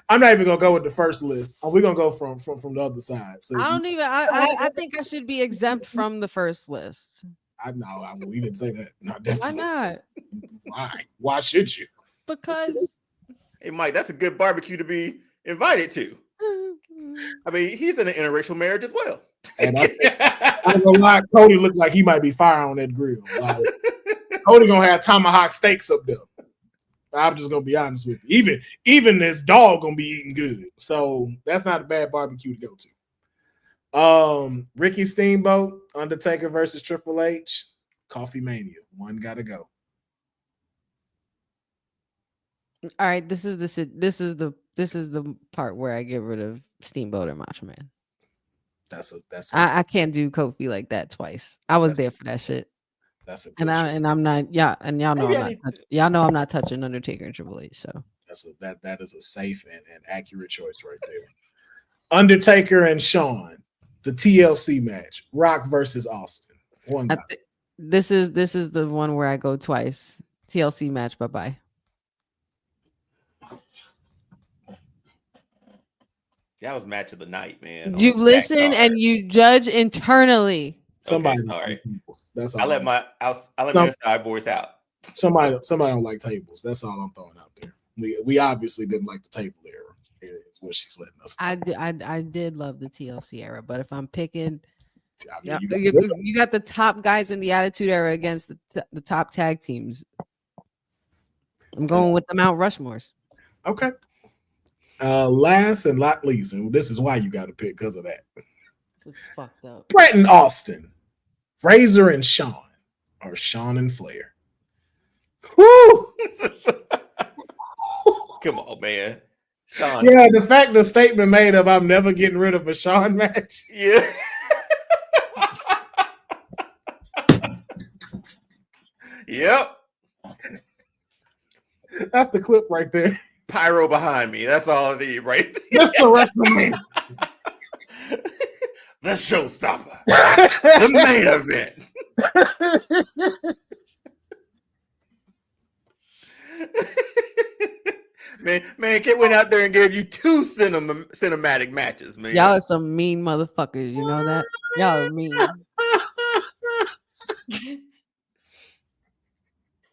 I'm not even gonna go with the first list. We're gonna go from the other side. So I don't even. I think I should be exempt from the first list. I know. We didn't say that. No, Why definitely. not? Why? Why should you? Because Hey, Mike, that's a good barbecue to be invited to. I mean, he's in an interracial marriage as well. And I don't know why Cody looked like he might be fire on that grill. Like, Cody gonna have tomahawk steaks up there. I'm just gonna be honest with you. Even this dog gonna be eating good. So that's not a bad barbecue to go to. Ricky Steamboat, Undertaker versus Triple H, Coffee Mania. One gotta go. all right, this is the part where I get rid of Steamboat and Macho Man. I can't do Kofi like that twice. I was there for that shit. That's a And I'm not. Yeah, and y'all know y'all know I'm not touching Undertaker and Triple H. So that is a safe and accurate choice right there. Undertaker and Shawn, the TLC match, Rock versus Austin. One guy. This is the one where I go twice. TLC match. Bye bye. That was match of the night, man. You listen and you judge internally. Somebody, sorry. That's all. I let my inside voice out. Somebody don't like tables. That's all I'm throwing out there. We obviously didn't like the table era. Is what she's letting us know. I did love the TLC era, but if I'm picking, I mean, you got the top guys in the Attitude Era against the top tag teams. I'm going with the Mount Rushmores. Okay. Last and not least, and this is why you got to pick because of that. This is fucked up. Bret and Austin, Razor and Shawn, or Shawn and Flair. Woo! Come on, man. Shawn. Yeah, the statement made of I'm never getting rid of a Shawn match. Yeah. Yep. That's the clip right there. Pyro behind me. That's all I need, right? That's the WrestleMania. The showstopper. The main event. Man, Kid went out there and gave you 2 cinematic matches, man. Y'all are some mean motherfuckers. You know that? Y'all are mean.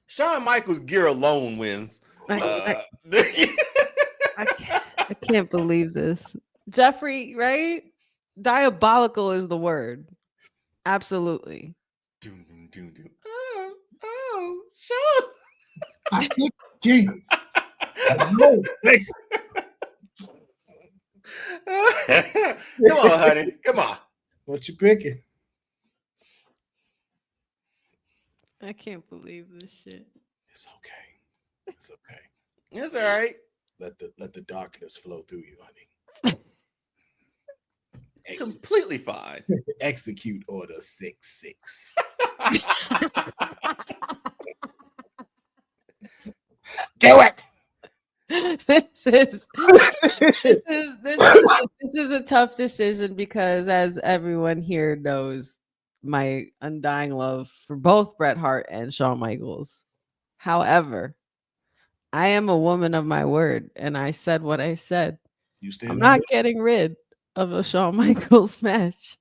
Shawn Michaels' gear alone wins. I can't believe this. Jeffrey, right? Diabolical is the word. Absolutely. Doom, doom, doom. Oh, Shawn. I think game. No, Come on, honey. Come on. what you picking? I can't believe this shit. It's okay. It's okay. It's all right. Let the darkness flow through you, honey. Completely fine. Execute Order 6-6. Do it. This is a tough decision because, as everyone here knows, my undying love for both Bret Hart and Shawn Michaels. However, I am a woman of my word, and I said what I said. I'm not getting rid of a Shawn Michaels match,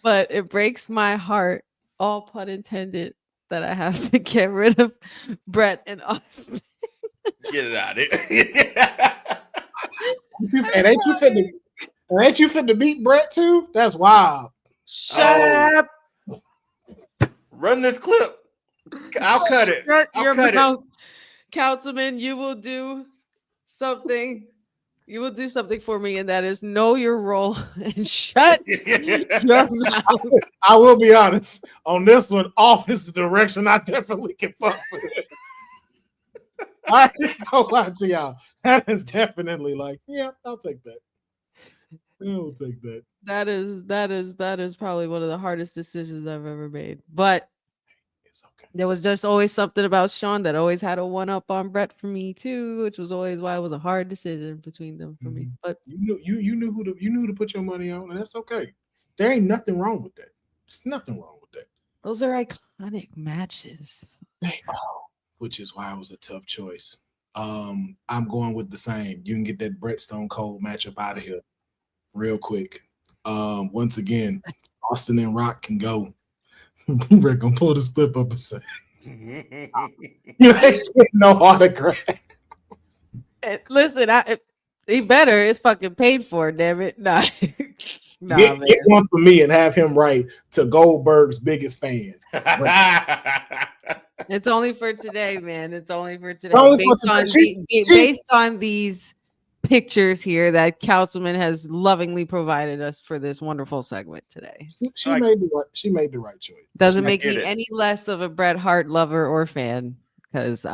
but it breaks my heart, all pun intended, that I have to get rid of Bret and Austin. Get it out of here. And ain't you finna beat Bret too? That's wild. Shut up. Run this clip. I'll cut it. Shut I'll your cut mouth, Councilman. You will do something You will do something for me, and that is know your role and shut your mouth. I will be honest on this one. Off is the direction I definitely can fuck with. I ain't gonna lie to y'all. That is definitely like, yeah, I'll take that. I'll take that. That is probably one of the hardest decisions I've ever made. But It's okay. there was just always something about Sean that always had a one up on Brett for me too, which was always why it was a hard decision between them for me. But You knew who to put your money on, and that's okay. There ain't nothing wrong with that. There's nothing wrong with that. those are iconic matches. Which is why it was a tough choice. I'm going with the same. You can get that Brett Stone Cold matchup out of here real quick. Once again, Austin and Rock can go. We're gonna pull this clip up and say, "You ain't getting no autograph." Listen, he better. It's fucking paid for. Damn it, nah, nah, Get man. one for me and have him write to Goldberg's biggest fan. It's only for today, man. It's only for today. Only for today. Based on these pictures here that Councilman has lovingly provided us for this wonderful segment today. She made the right choice. Doesn't I make get me it. any less of a Bret Hart lover or fan, because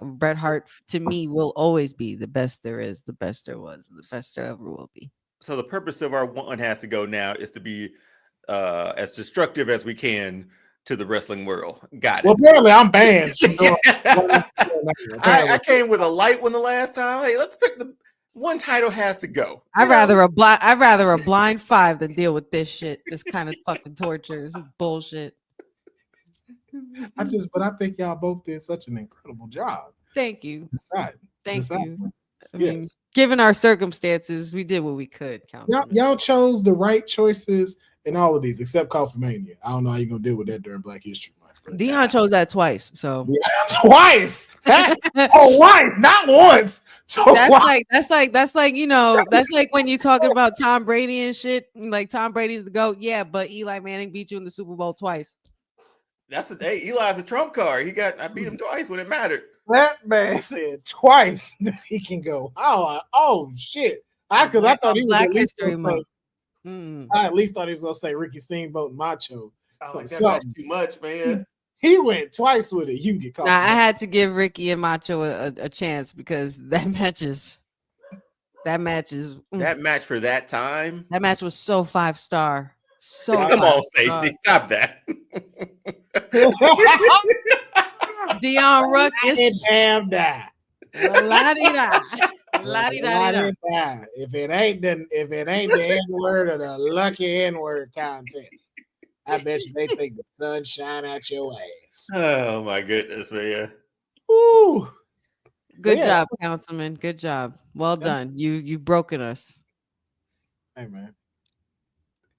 Bret Hart to me will always be the best there is, the best there was, and the best there ever will be. So the purpose of our one has to go now is to be as destructive as we can to the wrestling world. Got it. Well, apparently I'm banned. I came with a light one the last time. Hey, let's pick the one title has to go. I'd rather a blind five than deal with this shit. This kind of fucking torture. This is bullshit. But I think y'all both did such an incredible job. Thank you. Thank you. I mean, Yes. given our circumstances, we did what we could. Y'all chose the right choices in all of these, except Coffee Mania. I don't know how you're gonna deal with that during Black History Month. Deonne chose that twice, so Twice. Twice, not once. that's like that's like when you talking about Tom Brady and shit. Like Tom Brady's the GOAT, yeah, but Eli Manning beat you in the Super Bowl twice. Eli's a trump card. I beat him twice when it mattered. That man said twice he can go. Oh shit! I thought he was Black at least History gonna say, Month. I at least thought he was gonna say Ricky Steamboat and Macho. I like So- that's too much, man. He went twice with it. You can get caught. Nah, I had to give Ricky and Macho a chance because that match That match for that time. that match was so 5-star. So Come on, 5-star. Stacey, stop that. Dion Ruckus. Damn die. La-di-da. La-di-da-di-da. If it ain't the N-word or the lucky N-word contest, I bet you they think the sun shine out your ass. Oh my goodness, man. Woo. Good Yeah. job, Councilman. Good job. Well done. You've broken us. Hey man,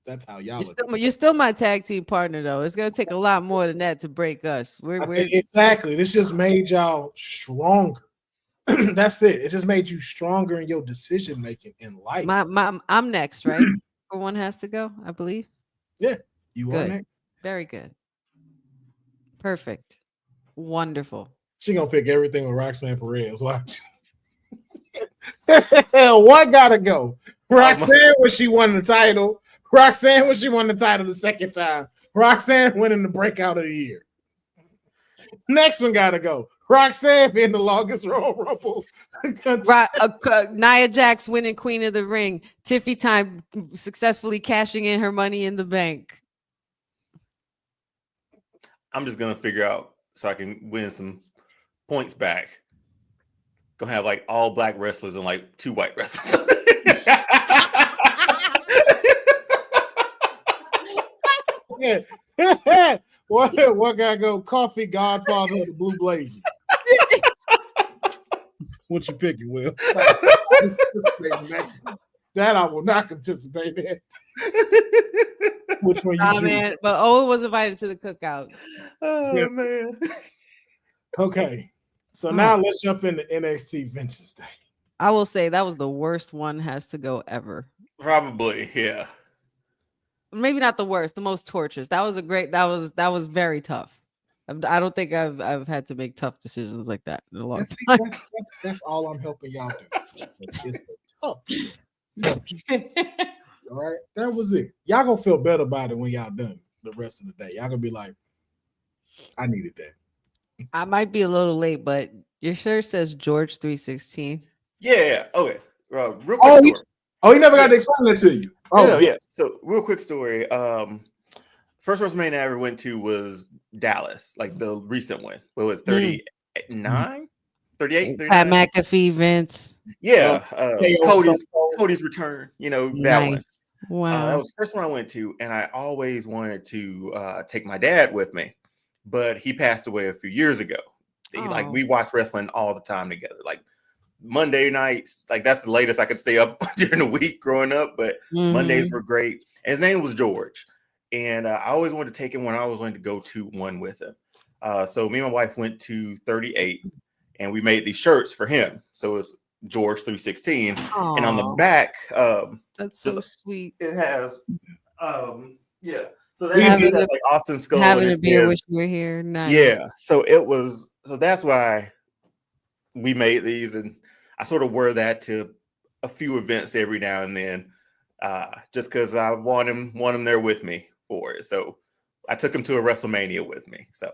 that's how y'all look. You're still my tag team partner, though. It's gonna take a lot more than that to break us. We're Exactly. This just made y'all stronger. That's it. It just made you stronger in your decision making in life. I'm next, right? For one has to go, I believe. You Good. are next. Very good. Perfect. Wonderful. She gonna pick everything with Roxanne Perez. Watch. One gotta go. Roxanne when she won the title. Roxanne when she won the title the second time. Roxanne winning the breakout of the year. Next one gotta go. Roxanne being the longest Royal Rumble. Nia Jax winning Queen of the Ring. Tiffy Time successfully cashing in her money in the bank. I'm just gonna figure out so I can win some points back. Gonna have like all black wrestlers and like 2 white wrestlers. Yeah. What gotta go? Coffee Godfather of the Blue Blazer. What you picking, Will? That I will not participate in. Which one you choose? Man, but Owen was invited to the cookout. Oh Yeah. man. Okay. So now let's jump into NXT Vengeance Day. I will say that was the worst one has to go ever. Probably, yeah. Maybe not the worst, the most torturous. That was very tough. I don't think I've had to make tough decisions like that in a long time. That's all I'm helping y'all do. It's the Oh, all right. That was it. Y'all gonna feel better about it when y'all done the rest of the day. Y'all gonna be like, I needed that. I might be a little late, but your shirt says George 316. Yeah. Okay. Real quick Oh, story. he never got Yeah. to explain that to you. Oh, Oh, no, yeah. yeah. So, real quick story. First WrestleMania I ever went to was Dallas, like the recent one. What was it, 39? 38, Pat 39? McAfee, Vince. Yeah. KO Cody's return, that one. Nice. Wow. That was the first one I went to, and I always wanted to take my dad with me, but he passed away a few years ago. Like, we watched wrestling all the time together. Like, Monday nights, like that's the latest I could stay up during the week growing up, but Mondays were great. And his name was George. And I always wanted to take him when I always wanted to go to one with him. So me and my wife went to 38 and we made these shirts for him. So it's George 316. Aww. And on the back, that's so sweet. It has, yeah. So they have like Austin Skull. Having a beer with you here. Nice. Yeah. So that's why we made these, and I sort of wear that to a few events every now and then, just because I want him there with me for it. So I took him to a WrestleMania with me. So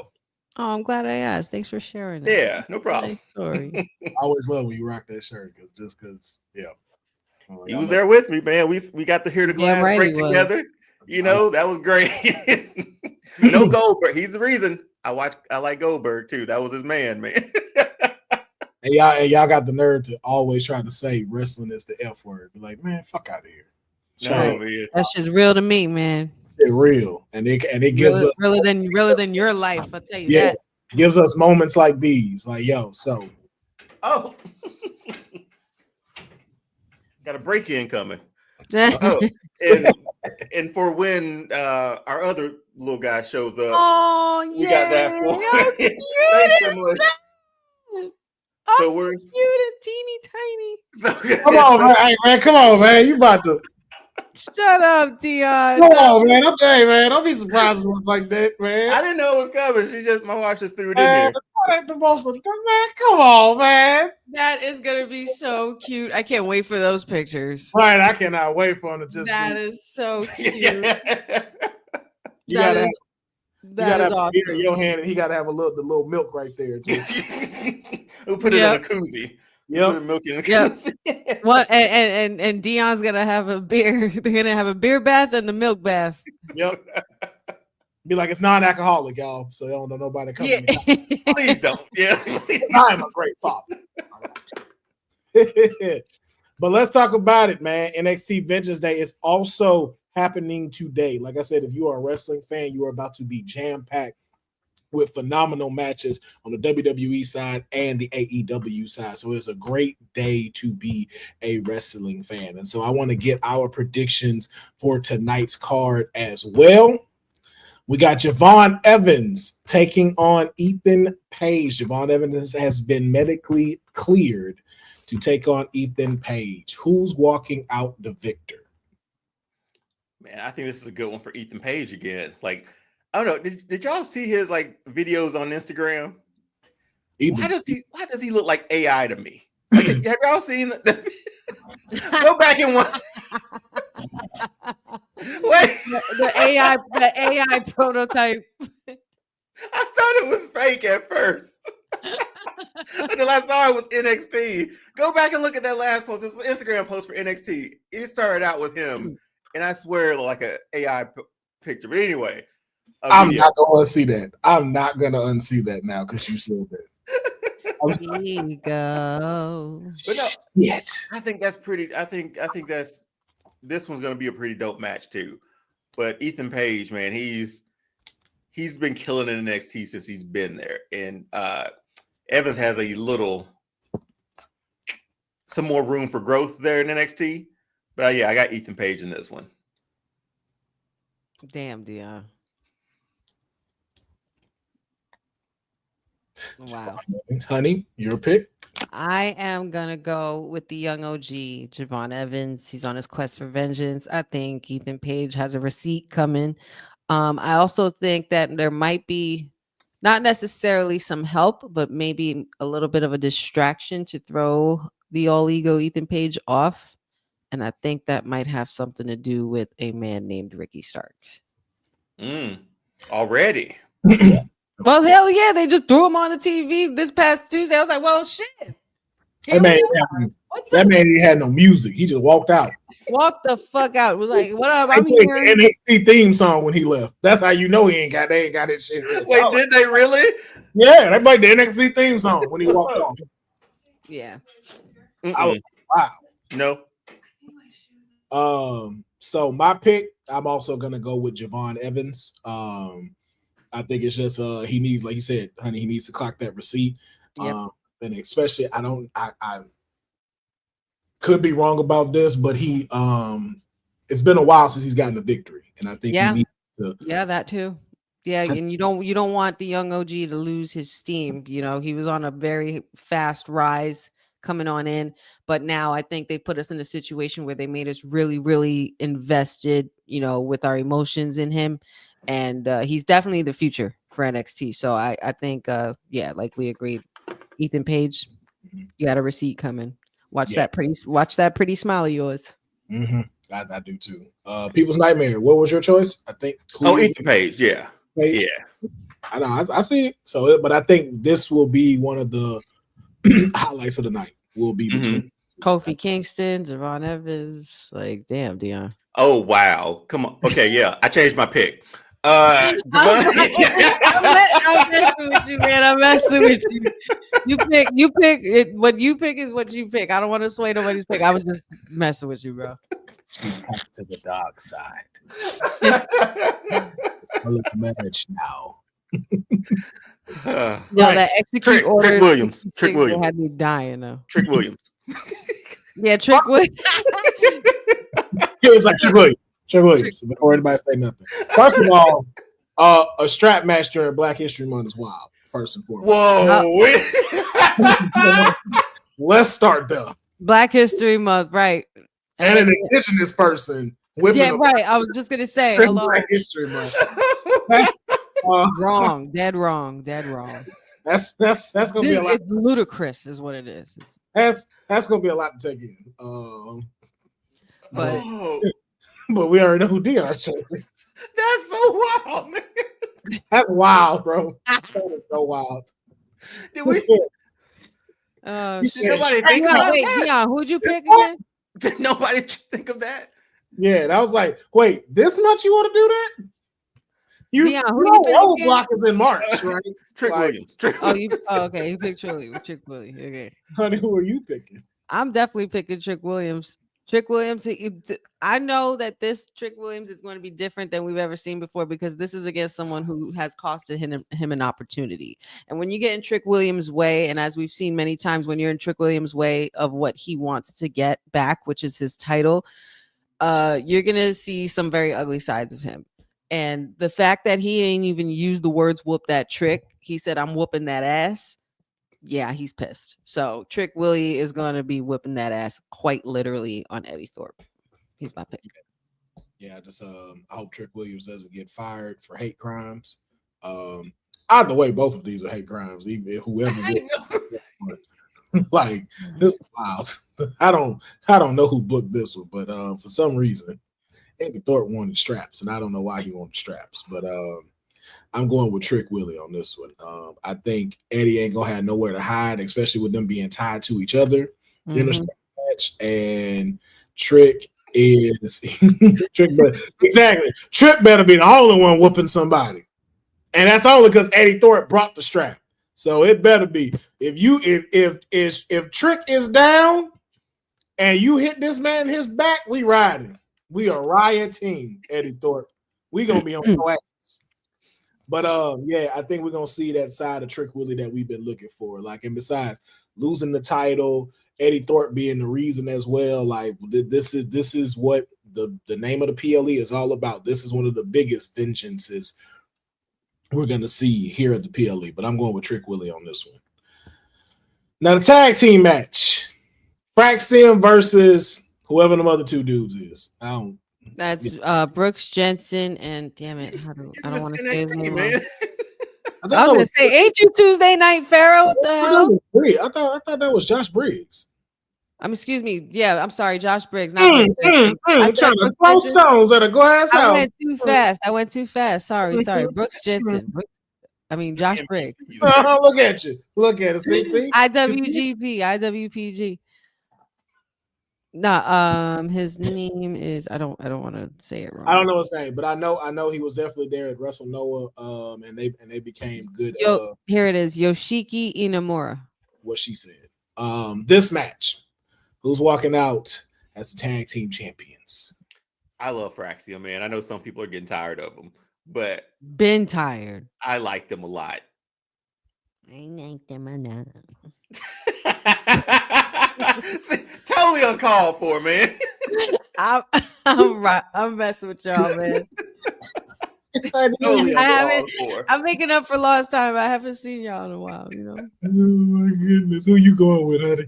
I'm glad I asked. Thanks for sharing that. Yeah, no problem. Nice story. I always love when you rock that shirt because He was there with me, man. We got to hear the glass break together. That was great. No Goldberg. He's the reason I like Goldberg too. That was his man. And y'all got the nerve to always try to say wrestling is the F word. Be like, man, fuck out of here. No, man. That's just real to me, man. It's real. And it gives us realer than your life, I'll tell you that. Gives us moments like these. Like, yo, so got a break-in coming. And for when our other little guy shows up, we got that for So we're cute and teeny tiny. Come on, man. Hey, man, come on, man. You about to shut up, Deonne. Come on, man. Hey, man. Don't be surprised when it's like that, man. I didn't know it was coming. My wife just threw it in here. Man, come on, man. That is gonna be so cute. I can't wait for those pictures. Right, I cannot wait for him to just. That is so cute. You gotta have awesome. beer in your hand, and he gotta have the little milk right there. Just we'll put it in a koozie. Yep. Put milk in a koozie. Well, and Deonne's gonna have a beer. They're gonna have a beer bath and the milk bath. Yep. Be like, it's non-alcoholic, y'all. So y'all don't know nobody coming. Yeah. Please don't. Yeah. I'm a great father. But let's talk about it, man. NXT Vengeance Day is also happening today. Like I said, if you are a wrestling fan, you are about to be jam-packed with phenomenal matches on the WWE side and the AEW side. So it's a great day to be a wrestling fan. And so I want to get our predictions for tonight's card as well. We got Javon Evans taking on Ethan Page. Javon Evans has been medically cleared to take on Ethan Page. Who's walking out the victor? Man, I think this is a good one for Ethan Page again. Like, I don't know. Did y'all see his videos on Instagram? Why does he look like AI to me? Like, have y'all seen that? Go back and watch. Wait. The AI prototype. I thought it was fake at first. Until I saw it was NXT. Go back and look at that last post. It was an Instagram post for NXT. It started out with him, and I swear like an AI picture. But anyway, I'm not going to see that. I'm not going to unsee that now because you said that. There you go. But no, Shit. I think that's pretty. I think this one's going to be a pretty dope match too. But Ethan Page, man, he's been killing in NXT since he's been there, and Evans has some more room for growth there in NXT. But I got Ethan Page in this one. Damn, Deonne. Wow. Honey, your pick? I am going to go with the young OG, Javon Evans. He's on his quest for vengeance. I think Ethan Page has a receipt coming. I also think that there might be not necessarily some help, but maybe a little bit of a distraction to throw the all ego Ethan Page off And I think that might have something to do with a man named Ricky Starks. Already. Well, hell yeah, they just threw him on the TV this past Tuesday. I was like, well, shit. That man, that man didn't have no music. He just walked out. Walk the fuck out. It was like, what up? They I'm played here. the NXT theme song when he left. That's how you know they ain't got that shit. Wait, did they really? Yeah, they played the NXT theme song when he walked off. Yeah. I was like, No. wow. So my pick, I'm also gonna go with Javon Evans. I think it's just he needs, like you said, honey, he needs to clock that receipt. Yep. And especially I could be wrong about this, but he it's been a while since he's gotten a victory, and I think he needs to. Yeah, that too. Yeah, and you don't want the young OG to lose his steam. You know, he was on a very fast rise coming on in, but now I think they put us in a situation where they made us really, really invested, you know, with our emotions in him, and he's definitely the future for NXT. So I think like we agreed, Ethan Page, you got a receipt coming. Watch that pretty smile of yours. Mm-hmm. I do too. People's Nightmare. What was your choice? I think. Ethan Page. Yeah. Page? Yeah. I know. I see it. So, but I think this will be one of the highlights of the night. Will be between Kofi Kingston, Javon Evans. Like, damn, Deonne. Oh wow! Come on. Okay, yeah. I changed my pick. I'm messing with you, man. I'm messing with you. You pick it. What you pick is what you pick. I don't want to sway nobody's pick. I was just messing with you, bro. She's back to the dark side. Match now. That execute order. Trick Williams had me dying though. Trick Williams. Yeah, Trick Williams. It was like Trick Williams. Before anybody say nothing. First of all, a strap match during Black History Month is wild. First and foremost. Whoa. Let's start there. Black History Month, right? And an indigenous person. Yeah, right. I was just gonna say hello. Black History Month. Wrong. Dead wrong. That's gonna be a lot. It's ludicrous, is what it is. That's gonna be a lot to take in. But we already know who Deonne's choosing. That's so wild, man. That's wild, bro. That is so wild. Did we? Did nobody think about wait, that? Deonne, who'd you pick again? Did nobody think of that? Yeah, that was like, wait, this much you want to do that? Deonne, who you pick block is in March, right? Trick Williams. Okay, you picked Trick Willie. Okay. Honey, who are you picking? I'm definitely picking Trick Williams. Trick Williams, I know that this Trick Williams is going to be different than we've ever seen before because this is against someone who has costed him an opportunity. And when you get in Trick Williams' way, and as we've seen many times, when you're in Trick Williams' way of what he wants to get back, which is his title, you're going to see some very ugly sides of him. And the fact that he ain't even used the words whoop that trick, he said, I'm whooping that ass. Yeah, he's pissed. So Trick Willie is going to be whipping that ass quite literally on Eddie Thorpe. He's my pick. Yeah, just I hope Trick Williams doesn't get fired for hate crimes. Either way, both of these are hate crimes. Even if whoever like this is wild. I don't know who booked this one, but for some reason, Eddie Thorpe wanted straps, and I don't know why he wanted straps, but I'm going with Trick Willie on this one. I think Eddie ain't gonna have nowhere to hide, especially with them being tied to each other in a strap match. And Trick is Trick better be the only one whooping somebody, and that's only because Eddie Thorpe brought the strap. So it better be if Trick is down and you hit this man in his back, we riding. We are riot team, Eddie Thorpe. We gonna be on your ass. But yeah, I think we're gonna see that side of Trick Willie that we've been looking for. Like, and besides losing the title, Eddie Thorpe being the reason as well. Like, this is what the name of the PLE is all about. This is one of the biggest vengeances we're gonna see here at the PLE. But I'm going with Trick Willie on this one. Now the tag team match: Fraxium versus whoever the other two dudes is. That's Brooks Jensen and damn it, I don't want to say his name. I was gonna say, ain't you Tuesday Night Pharaoh? What the hell? I thought that was Josh Briggs. Excuse me. Yeah, I'm sorry, Josh Briggs. Not Brooks Jensen. I said Trying to Brooks throw Jensen. stones at a glass I house. went too fast. Sorry. Brooks Jensen. Josh Briggs. Look at you. Look at it. See? IWPG. Nah, his name is I don't want to say it wrong. I don't know his name, but I know he was definitely there at Wrestle Noah. And they became good. Here it is, Yoshiki Inamura. What she said. This match, who's walking out as the tag team champions? I love Fraxium, man. I know some people are getting tired of them, but been tired. I like them a lot. I like them a lot. See, totally uncalled for, man. I'm messing with y'all, man. I'm making up for lost time. I haven't seen y'all in a while, you know. Oh my goodness, who you going with, honey?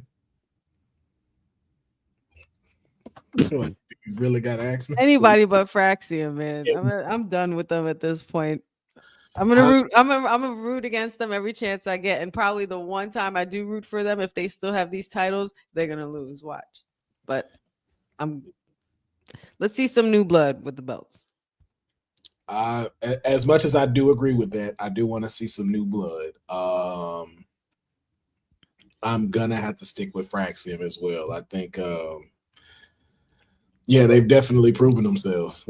You really gotta ask me. Anybody but Fraxium, man. I'm done with them at this point. I'm gonna root against them every chance I get, and probably the one time I do root for them, if they still have these titles, they're gonna lose. Watch, but let's see some new blood with the belts. As much as I do agree with that, I do want to see some new blood. I'm gonna have to stick with Fraxium as well. I think, they've definitely proven themselves.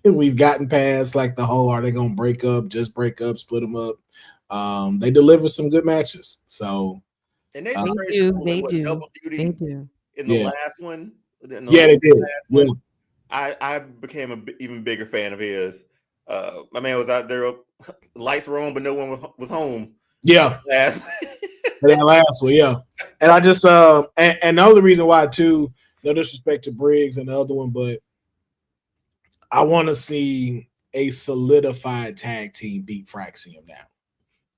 We've gotten past like the whole, are they gonna break up, just break up, split them up? They deliver some good matches. So and they do. Double duty in the last one. They did. I became an even bigger fan of his. My man was out there, lights were on, but no one was home. Yeah, that last one, yeah. And I just and the other reason why too, no disrespect to Briggs and the other one, but I want to see a solidified tag team beat Fraxium now.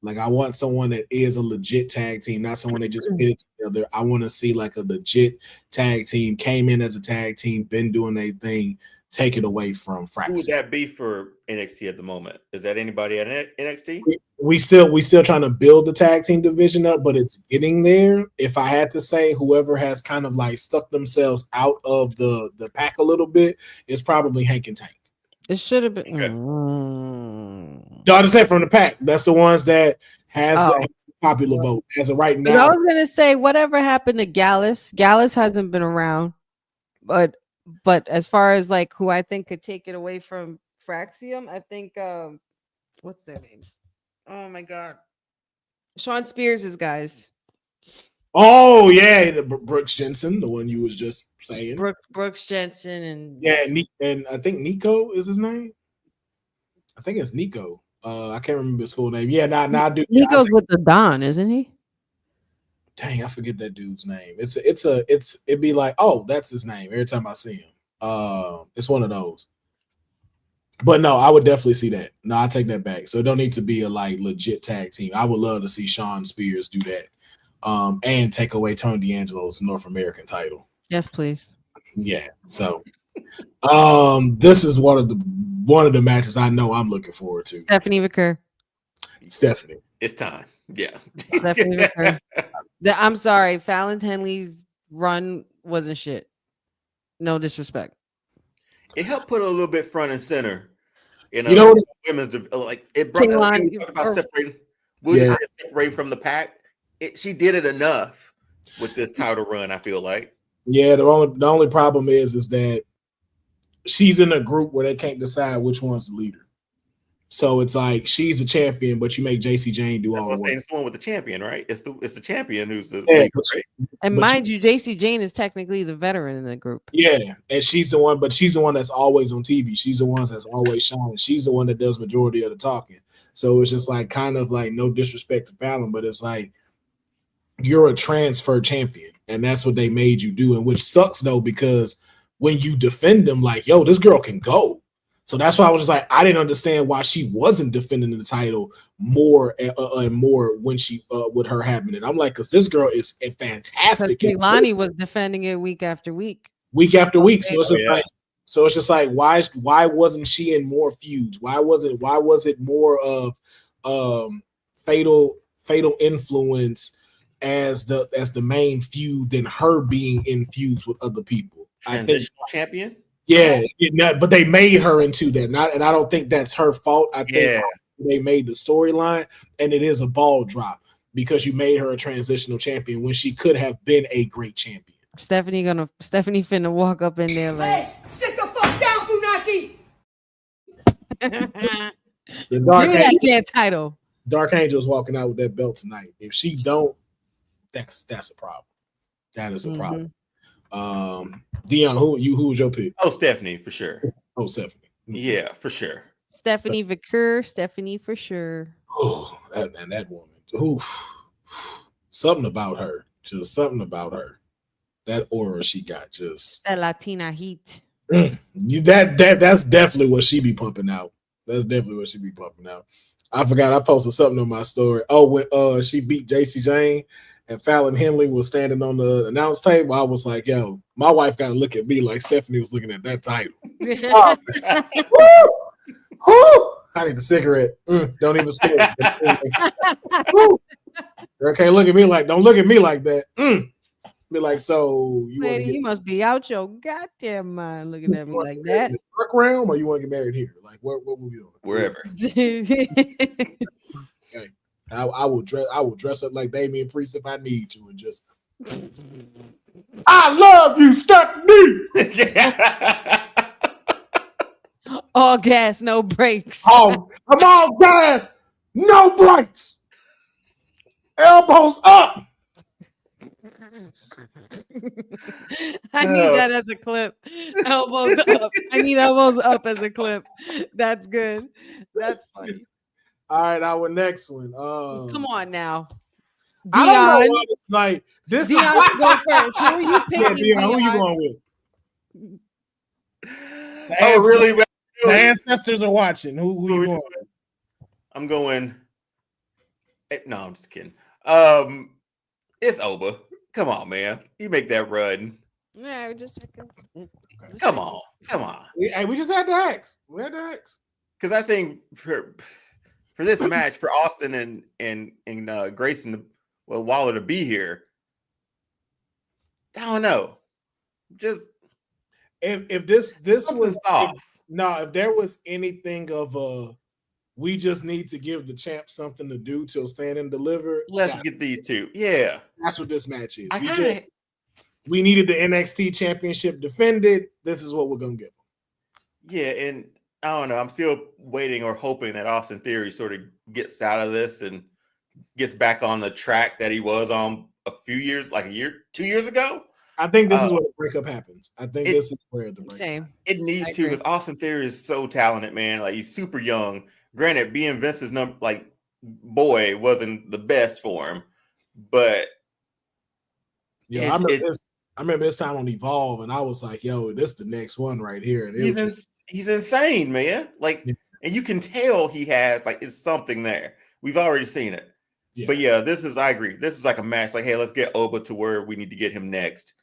Like, I want someone that is a legit tag team, not someone that just put it together. I want to see like a legit tag team, came in as a tag team, been doing their thing, take it away from Fraxium. Who would that be for NXT at the moment? Is that anybody at NXT? We still trying to build the tag team division up, but it's getting there. If I had to say, whoever has kind of like stuck themselves out of the pack a little bit is probably Hank and Tank. It should have been. Okay. Y'all just said from the pack. That's the ones that has the popular vote as of right now. I was gonna say, whatever happened to Gallus? Gallus hasn't been around, but as far as like who I think could take it away from Fraxium, I think what's their name? Oh my god, Sean Spears' guys. Oh yeah, the Brooks Jensen, the one you was just saying. Brooks Jensen and and I think Nico is his name. I think it's Nico. I can't remember his full name. Yeah, I do. Nico's with the Don, isn't he? Dang, I forget that dude's name. It'd be like, oh, that's his name every time I see him. It's one of those. But no, I would definitely see that. No, I take that back. So it don't need to be a like legit tag team. I would love to see Sean Spears do that. And take away Tony D'Angelo's North American title. Yes, please. Yeah. So this is one of the matches I know I'm looking forward to. Stephanie McCurr. Stephanie. It's time. Yeah. Stephanie McCurr. I'm sorry, Fallon Henley's run wasn't shit. No disrespect. It helped put a little bit front and center. You know, women's like it brought about separating from the pack. She did it enough with this title run, I feel like. Yeah, the only problem is that she's in a group where they can't decide which one's the leader. So it's like she's a champion, but you make JC Jane do all the work. It's the one with the champion, right? It's the champion who's the leader, right? And mind you, JC Jane is technically the veteran in the group. Yeah, and she's the one that's always on TV. She's the one that's always shining. She's the one that does majority of the talking. So it's just like kind of like no disrespect to Fallon, but it's like you're a transfer champion, and that's what they made you do. And which sucks though, because when you defend them, like, yo, this girl can go. So that's why I was just like, I didn't understand why she wasn't defending the title more and more when she with her happening. I'm like, because this girl is a fantastic. Kehlani was defending it week after week. So it's just like, why wasn't she in more feuds? Why was it more of fatal influence as the main feud than her being in feuds with other people. Transitional champion. Yeah, but they made her into that, and I don't think that's her fault. I think they made the storyline, and it is a ball drop because you made her a transitional champion when she could have been a great champion. Stephanie finna walk up in there like, Hey, sit the fuck down, Funaki. give me that damn title. Dark Angel's walking out with that belt tonight. If she don't, that's a problem. That is a problem. Deonne, who was your pick? Oh, Stephanie for sure. Oh, Stephanie. Yeah, for sure. Stephanie Vicker, Stephanie for sure. Oh, that woman. Ooh, something about her. Just something about her. That aura she got, just that Latina heat. That's definitely what she be pumping out. That's definitely what she be pumping out. I forgot I posted something on my story. Oh, when she beat JC Jane and Fallon Henley was standing on the announce table, I was like, yo, my wife got to look at me like Stephanie was looking at that title. I need a cigarette. Don't even stare. Girl can't look at me like, don't look at me like that. Be like, so you must be out your goddamn mind looking at me like that. Work realm, or you want to get married here? Like, what will we doing? Wherever. Okay. I will dress up like Damian Priest if I need to, and just I love you, Stephanie. All gas, no brakes. Oh, I'm all gas, no brakes. Elbows up. I need that as a clip. Elbows up. I need elbows up as a clip. That's good. That's funny. All right, our next one. Come on now. I don't know why it's like this. Deonne, go first. Who are you picking? Yeah, Deonne, who you going with? Oh, really? The ancestors are watching. Who you going with? I'm going. No, I'm just kidding. It's Oba. Come on, man. You make that run. Yeah, we're just checking. Come on. We just had to ask. We had to ask. Because I think for this match, for Austin and Grayson, Waller to be here, I don't know. Just if this was off. If there was anything of we just need to give the champ something to do till Stand and Deliver. Let's get these two. Yeah. That's what this match is. We needed the NXT championship defended. This is what we're going to get. Yeah, and I don't know. I'm still waiting or hoping that Austin Theory sort of gets out of this and gets back on the track that he was on a few years, like 2 years ago. I think this is where the breakup happens. I think this is where the breakup happens. It needs to, because Austin Theory is so talented, man. Like, he's super young. Granted, being Vince's boy wasn't the best for him, but yeah, I remember this time on Evolve, and I was like, "Yo, this is the next one right here." And he's insane, man. Like, and you can tell he has it's something there. We've already seen it, but yeah, I agree. This is like a match. Like, hey, let's get Oba to where we need to get him next.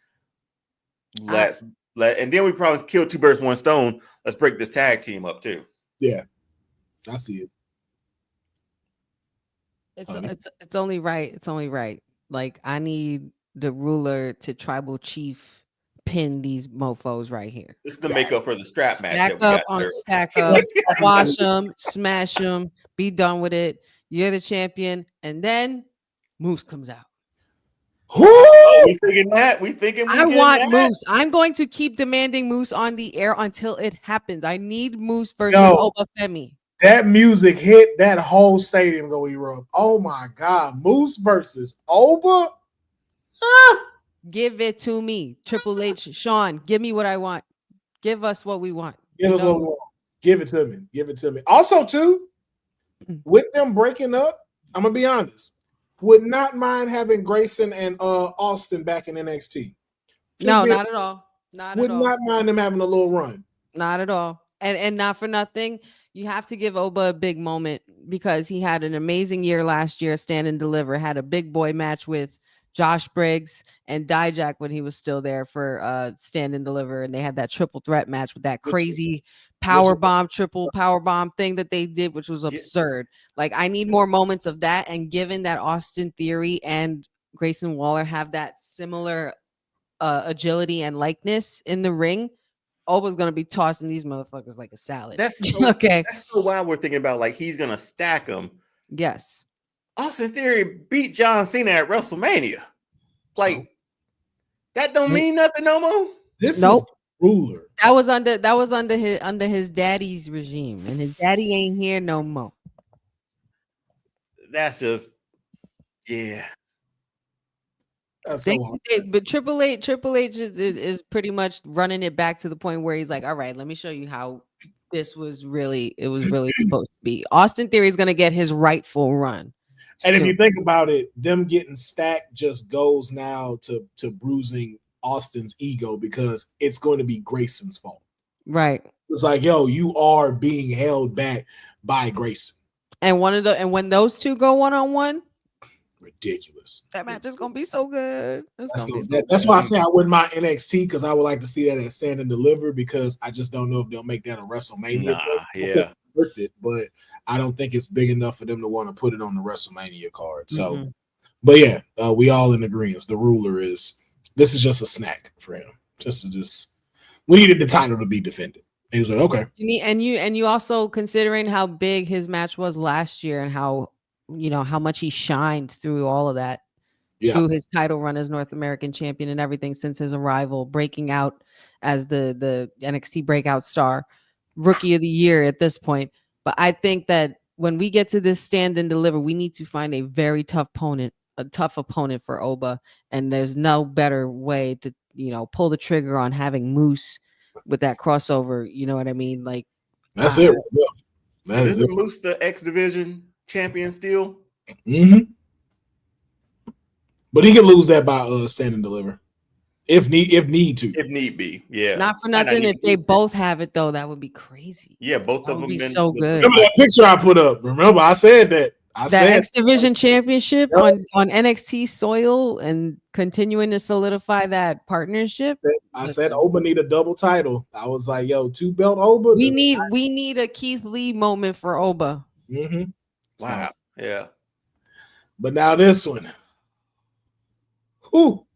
And then we probably kill two birds, one stone. Let's break this tag team up too. Yeah. I see it. It's only right. It's only right. Like, I need the ruler to tribal chief pin these mofos right here. This is the makeup for the strap match. Stack up, squash them, smash them, be done with it. You're the champion, and then Moose comes out. We thinking that? I want Moose. I'm going to keep demanding Moose on the air until it happens. I need Moose versus Oba Femi. That music hit, that whole stadium go erupt. Oh my God. Moose versus Oba? Give it to me. Triple H, Sean, give me what I want. Give us what we want. Give us what we want. Give it to me. Give it to me. Also, too, with them breaking up, I'm going to be honest, would not mind having Grayson and Austin back in NXT. Not at all. Would not mind them having a little run. Not at all. And not for nothing, you have to give Oba a big moment because he had an amazing year last year, Stand and Deliver, had a big boy match with Josh Briggs and Dijak when he was still there for Stand and Deliver, and they had that triple threat match with that crazy triple power bomb thing that they did, which was absurd. Like, I need more moments of that, and given that Austin Theory and Grayson Waller have that similar agility and likeness in the ring, Oba's gonna be tossing these motherfuckers like a salad. That's so, okay. That's so wild. We're thinking about like he's gonna stack them. Yes. Austin Theory beat John Cena at WrestleMania. Like that don't mean nothing no more. This Nope. is ruler. That was under his daddy's regime, and his daddy ain't here no more. That's just yeah. That's so hard. But Triple H is pretty much running it back to the point where he's like, all right, let me show you how this was really supposed to be. Austin Theory is gonna get his rightful run. And if you think about it, them getting stacked just goes now to bruising Austin's ego because it's going to be Grayson's fault. Right. It's like, yo, you are being held back by Grayson. And when those two go one-on-one, Ridiculous. that match is gonna be so good. That's why I say I wouldn't mind NXT because I would like to see that at Stand and Deliver because I just don't know if they'll make that a WrestleMania. Yeah. Worth it, but I don't think it's big enough for them to want to put it on the WrestleMania card. So, but yeah, we all in agreement. The ruler is this is just a snack for him. We needed the title to be defended. He was like, okay. And you also considering how big his match was last year and how much he shined through all of that, through his title run as North American champion and everything since his arrival, breaking out as the NXT breakout star, rookie of the year at this point. But I think that when we get to this Stand and Deliver, we need to find a very tough opponent for Oba, and there's no better way to pull the trigger on having Moose with that crossover. You know what I mean? Like that's it. Isn't Moose the X Division champion still? Mm-hmm. But he can lose that by Stand and Deliver. If need be. Yeah. Not for nothing. If they both have it though, that would be crazy. Yeah, both of them be so good. Remember that picture I put up? Remember I said that. That X Division Championship on NXT soil and continuing to solidify that partnership. I said Oba need a double title. I was like, yo, 2-belt Oba. We need a Keith Lee moment for Oba. Mm-hmm. Wow. Yeah. But now this one. Whew.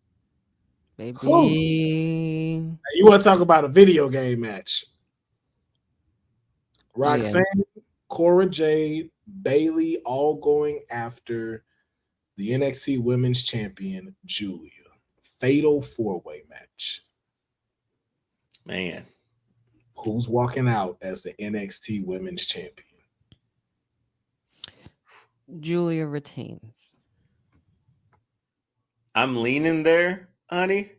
Baby. You want to talk about a video game match? Roxanne, Cora Jade, Bailey, all going after the NXT Women's Champion Julia. Fatal 4-way match. Man, who's walking out as the NXT Women's Champion? Julia retains. I'm leaning there, honey,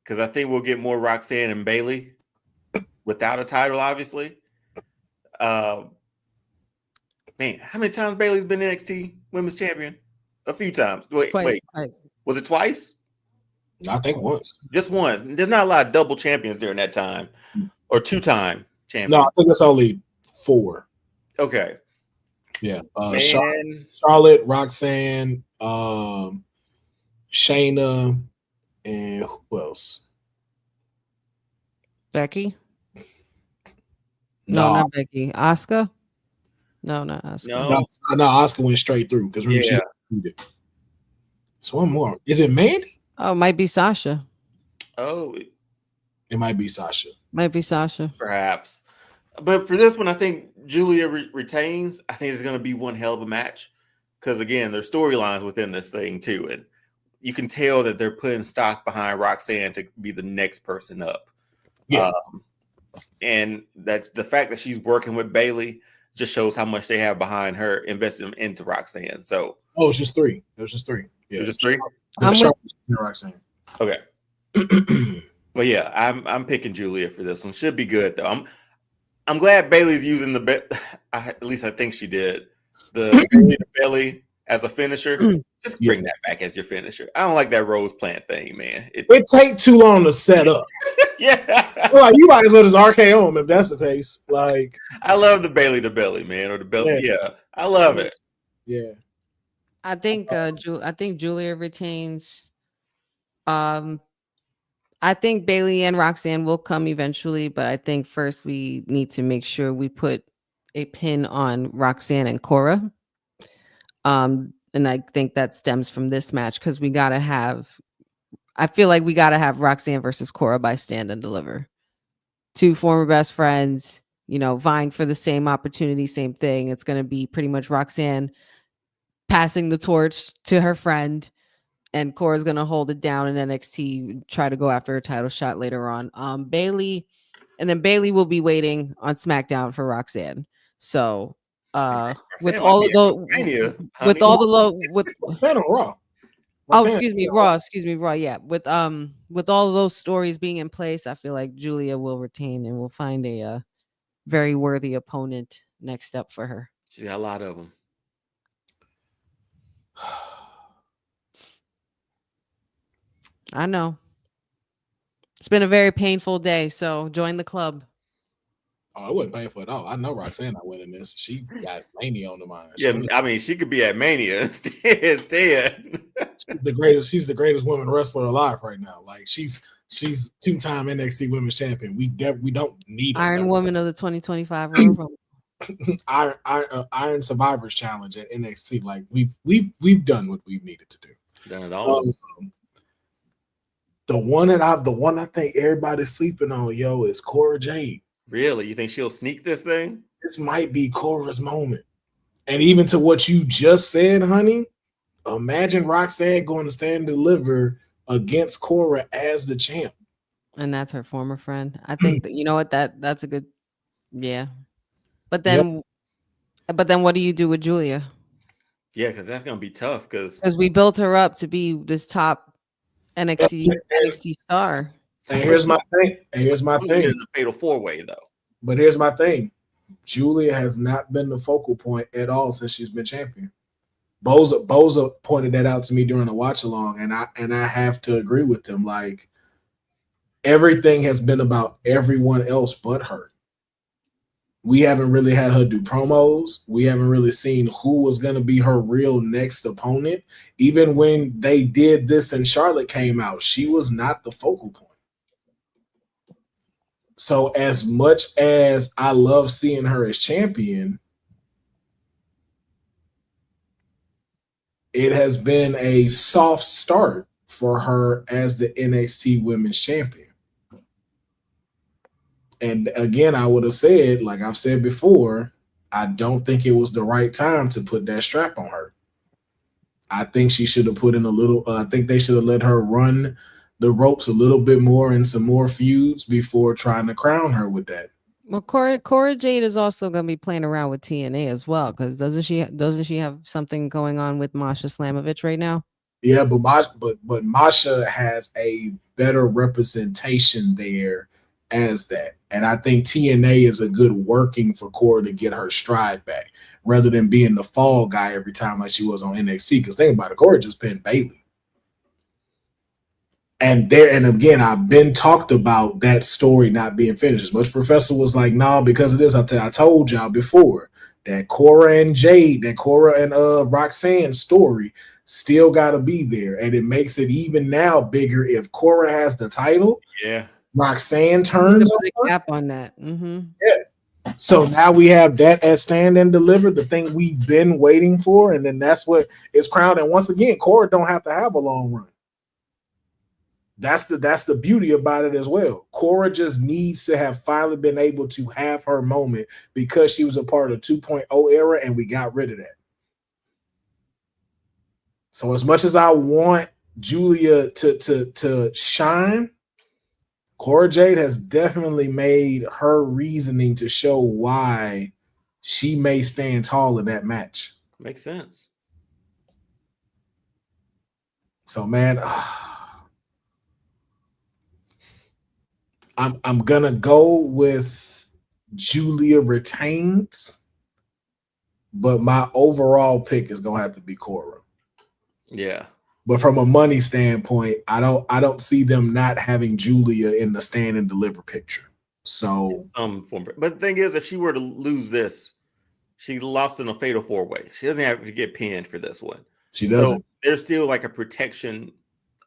because I think we'll get more Roxanne and Bailey without a title, obviously. Man, how many times Bailey's been NXT Women's Champion? A few times. Wait. Was it twice? I think once. Just once. There's not a lot of double champions during that time, or 2-time champions. No, I think it's only 4. Okay. Yeah. Charlotte, Roxanne, Shayna, and who else? Becky? No, not Becky. Asuka? No, not Asuka. No, Asuka went straight through because she did. So one more. Is it Mandy? Oh, it might be Sasha. Oh. It might be Sasha. Might be Sasha. Perhaps. But for this one, I think Julia retains. I think it's going to be one hell of a match because, again, there's storylines within this thing, too. And you can tell that they're putting stock behind Roxanne to be the next person up. Yeah. And that's the fact that she's working with Bailey just shows how much they have behind her, investing into Roxanne. So, it's just 3. It was just 3. Yeah, it was just 3. Roxanne. Okay. But yeah, I'm picking Julia for this one. Should be good though. I'm glad Bailey's using at least I think she did the Bailey to Belly as a finisher. Just bring that back as your finisher. I don't like that rose plant thing, man. It take too long to set up. Yeah. Well, you might as well just RKO him if that's the case. Like, I love the Bailey to Belly, man, or the belly. Yeah, I love it. Yeah. I think Julia retains. I think Bailey and Roxanne will come eventually, but I think first we need to make sure we put a pin on Roxanne and Cora. And I think that stems from this match because I feel like we got to have Roxanne versus Cora by Stand and Deliver. Two former best friends, vying for the same opportunity, same thing. It's going to be pretty much Roxanne passing the torch to her friend, and Cora's going to hold it down in NXT, try to go after a title shot later on. Bailey will be waiting on SmackDown for Roxanne. So with all of those, with all the low, with Roxanne on Raw. Excuse me, Raw. Yeah, with all of those stories being in place, I feel like Julia will retain and will find a very worthy opponent next up for her. She got a lot of them. I know. It's been a very painful day, so join the club. Oh, it wasn't painful at all. I know Roxanne not winning this. She got Mania on the mind. She could be at Mania instead. She's the greatest women wrestler alive right now. Like she's 2-time NXT Women's Champion. We don't need Iron Woman of the 2025 Royal Rumble. Iron Survivors Challenge at NXT. Like we've done what we've needed to do. Done it all. The one I think everybody's sleeping on, is Cora Jade. Really? You think she'll sneak this thing? This might be Cora's moment. And even to what you just said, honey, imagine Roxanne going to Stand and Deliver against Cora as the champ. And that's her former friend. I think that, you know what, that's a good, yeah. But then what do you do with Julia? Yeah, because that's going to be tough. Because we built her up to be this top NXT star. And here's my thing. In the fatal 4-way, though. But here's my thing. Julia has not been the focal point at all since she's been champion. Boza pointed that out to me during a watch along, and I have to agree with him. Like everything has been about everyone else but her. We haven't really had her do promos. We haven't really seen who was going to be her real next opponent. Even when they did this and Charlotte came out, she was not the focal point. So as much as I love seeing her as champion, it has been a soft start for her as the NXT Women's Champion. And again, I would have said, like I've said before, I don't think it was the right time to put that strap on her. I think she should have put in a little, I think they should have let her run the ropes a little bit more in some more feuds before trying to crown her with that. Well, Cora Jade is also going to be playing around with TNA as well, because doesn't she have something going on with Masha Slamovich right now? Yeah, but Masha has a better representation there as that, and I think TNA is a good working for Cora to get her stride back, rather than being the fall guy every time like she was on NXT. Because think about it, Cora just pinned Bayley. And again, I've been talked about that story not being finished. As much Professor was like, no, because of this, I told y'all before that Cora and Roxanne story still got to be there. And it makes it even now bigger if Cora has the title. Yeah. Roxanne turns put a cap on that. Mm-hmm. Yeah. So now we have that as Stand and Deliver, the thing we've been waiting for. And then that's what is crowned. And once again, Cora don't have to have a long run. That's the beauty about it as well. Cora just needs to have finally been able to have her moment because she was a part of the 2.0 era and we got rid of that. So as much as I want Julia to shine, Cora Jade has definitely made her reasoning to show why she may stand tall in that match. Makes sense. So man, I'm gonna go with Julia retains, but my overall pick is gonna have to be Cora. Yeah. But from a money standpoint, I don't see them not having Julia in the Stand and Deliver picture. So but the thing is, if she were to lose this, she lost in a fatal 4-way. She doesn't have to get pinned for this one. She doesn't. So there's still like a protection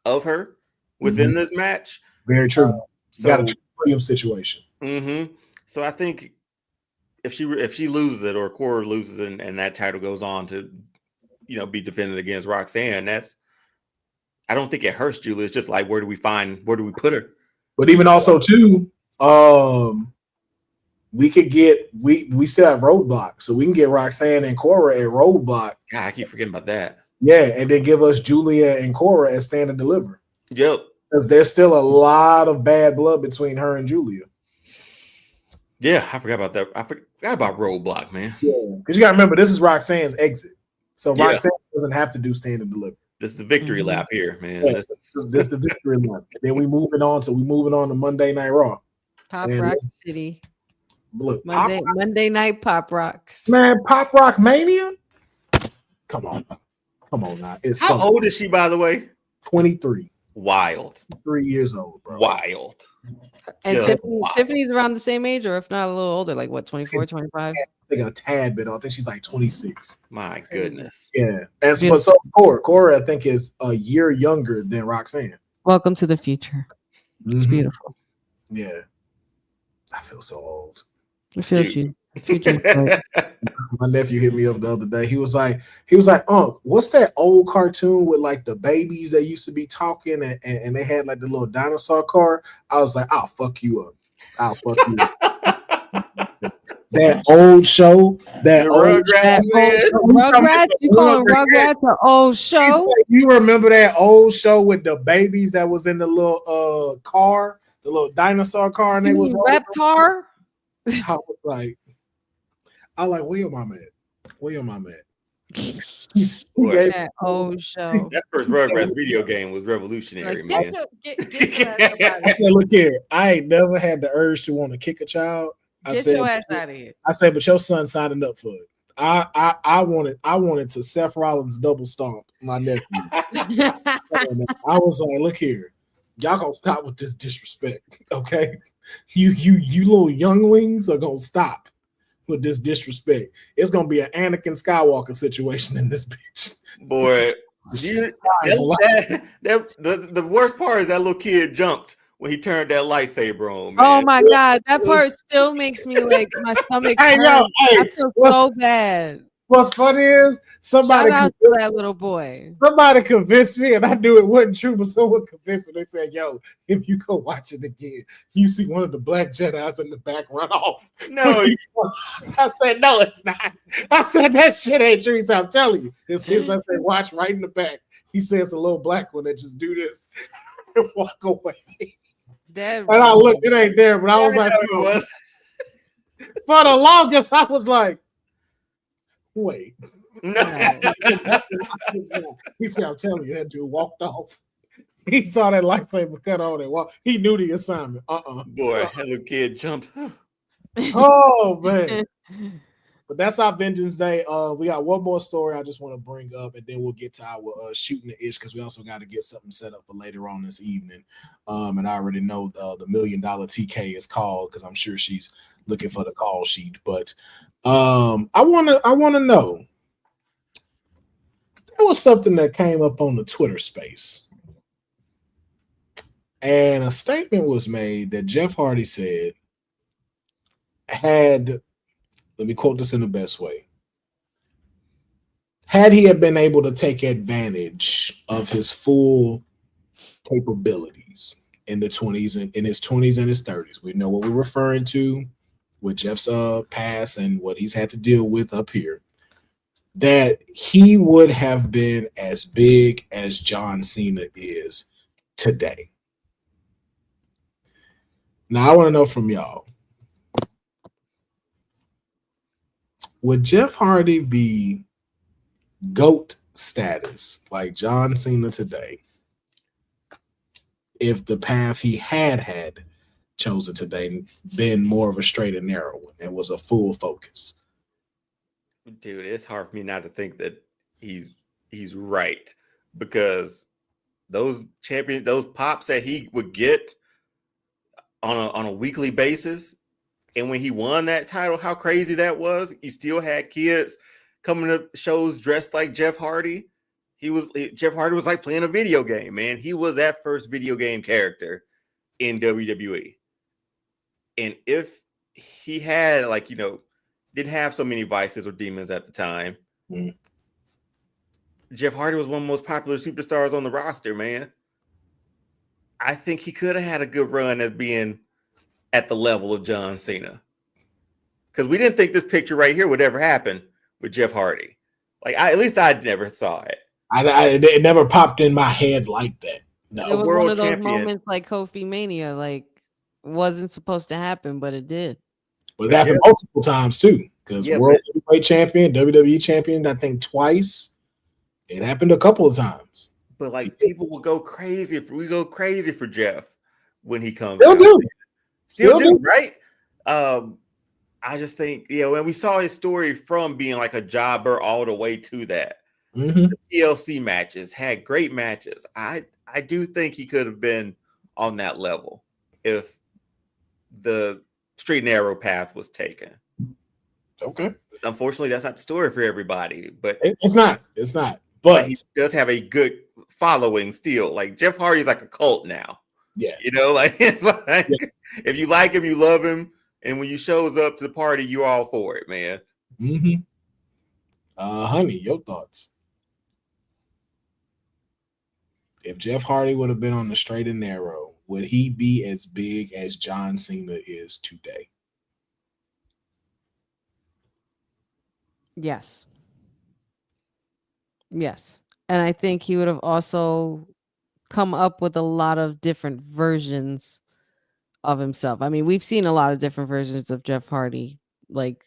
of her within this match. Very true. So, got a Williams situation. Mm-hmm. So I think if she loses it or Cora loses it and that title goes on to be defended against Roxanne. I don't think it hurts Julia. It's just like, where do we put her? But even also too, we could get we still have Roadblock, so we can get Roxanne and Cora at Roadblock. God, I keep forgetting about that. Yeah, and then give us Julia and Cora as Stand and Deliver. Yep. Because there's still a lot of bad blood between her and Julia. Yeah, I forgot about that. I forgot about Roadblock, man. Yeah, because you got to remember, this is Roxanne's exit. So Roxanne doesn't have to do Stand and Deliver. This is the victory lap here, man. Yeah, this is the victory lap. And then we moving on to Monday Night Raw. Pop And Rock City. Look, Monday Night Pop Rocks. Man, Pop Rock Mania? Come on now. It's How old is she, by the way? 23. Wild. 3 years old, bro. Wild. And Yeah. Tiffany's around the same age, or if not a little older, like what, 24, 25? I think a tad bit. I think she's like 26. My goodness. Yeah. And so Cora, I think, is a year younger than Roxanne. Welcome to the future. It's beautiful. Yeah. I feel so old. I feel you. Future. My nephew hit me up the other day. He was like, what's that old cartoon with like the babies that used to be talking and they had like the little dinosaur car? I was like, I'll fuck you up. That old show, Rugrats. Rugrats? You calling Rugrats an old show? You remember that old show with the babies that was in the little car, the little dinosaur car, and they was Reptar? I was like, where your mama at? That old show. That first Rugrats video game was revolutionary, man. Get your I said, look here, I ain't never had the urge to want to kick a child. Get your ass out of here. I said, but your son signing up for it. I wanted to Seth Rollins double stomp my nephew. I was like, look here, y'all gonna stop with this disrespect, okay? You little younglings are gonna stop with this disrespect. It's gonna be an Anakin Skywalker situation in this bitch. Boy, the worst part is that little kid jumped when he turned that lightsaber on, man. Oh my God, that part still makes me like my stomach turn. I feel so bad. What's funny is somebody Shout out to that little boy. Somebody convinced me, and I knew it wasn't true, but someone convinced me. They said, yo, if you go watch it again, you see one of the black Jedis in the back run off. No. I said, no, it's not. I said, that shit ain't true. He said, I'm telling you. It's his. I said, watch right in the back. He says a little black one that just do this and walk away. And I looked, it ain't there, but I was like, oh. For the longest, I was like, wait. No. He said, I'm telling you, that dude walked off. He saw that lightsaber cut on and walked. He knew the assignment. Boy, that little kid jumped. Oh, man. But that's our Vengeance Day. We got one more story I just want to bring up, and then we'll get to our shooting the ish, because we also got to get something set up for later on this evening. And I already know the $1 million TK is called, because I'm sure she's looking for the call sheet. But I want to know. There was something that came up on the Twitter space, and a statement was made that Jeff Hardy said let me quote this in the best way. Had he have been able to take advantage of his full capabilities in the 20s and in his 20s and his 30s, we know what we're referring to with Jeff's past and what he's had to deal with up here, that he would have been as big as John Cena is today. Now, I want to know from y'all, would Jeff Hardy be GOAT status like John Cena today if the path he had chosen today been more of a straight and narrow one and was a full focus? Dude, it's hard for me not to think that he's right, because those pops that he would get on a weekly basis, and when he won that title, how crazy that was. You still had kids coming to shows dressed like Jeff Hardy. Jeff Hardy was like playing a video game, man. He was that first video game character in WWE. And if he had didn't have so many vices or demons at the time, Jeff Hardy was one of the most popular superstars on the roster, man. I think he could have had a good run as being at the level of John Cena. Because we didn't think this picture right here would ever happen with Jeff Hardy. Like, at least I never saw it. It never popped in my head like that. No. It was world one of those champion. moments like Kofi Mania, like wasn't supposed to happen, but it did. But it happened multiple times too. Because World Heavyweight Champion, WWE Champion, I think twice. It happened a couple of times. But like people will go crazy. We go crazy for Jeff when he comes. Still do, right? I just think, when we saw his story from being like a jobber all the way to that. Mm-hmm. The TLC matches had great matches. I do think he could have been on that level if the straight and narrow path was taken. Okay. Unfortunately, that's not the story for everybody, but it's not. But he does have a good following still. Like Jeff Hardy's like a cult now. Yeah. Like it's like if you like him, you love him. And when he shows up to the party, you're all for it, man. Mm-hmm. Honey, your thoughts? If Jeff Hardy would have been on the straight and narrow, would he be as big as John Cena is today? Yes. And I think he would have also come up with a lot of different versions of himself. I mean, we've seen a lot of different versions of Jeff Hardy, like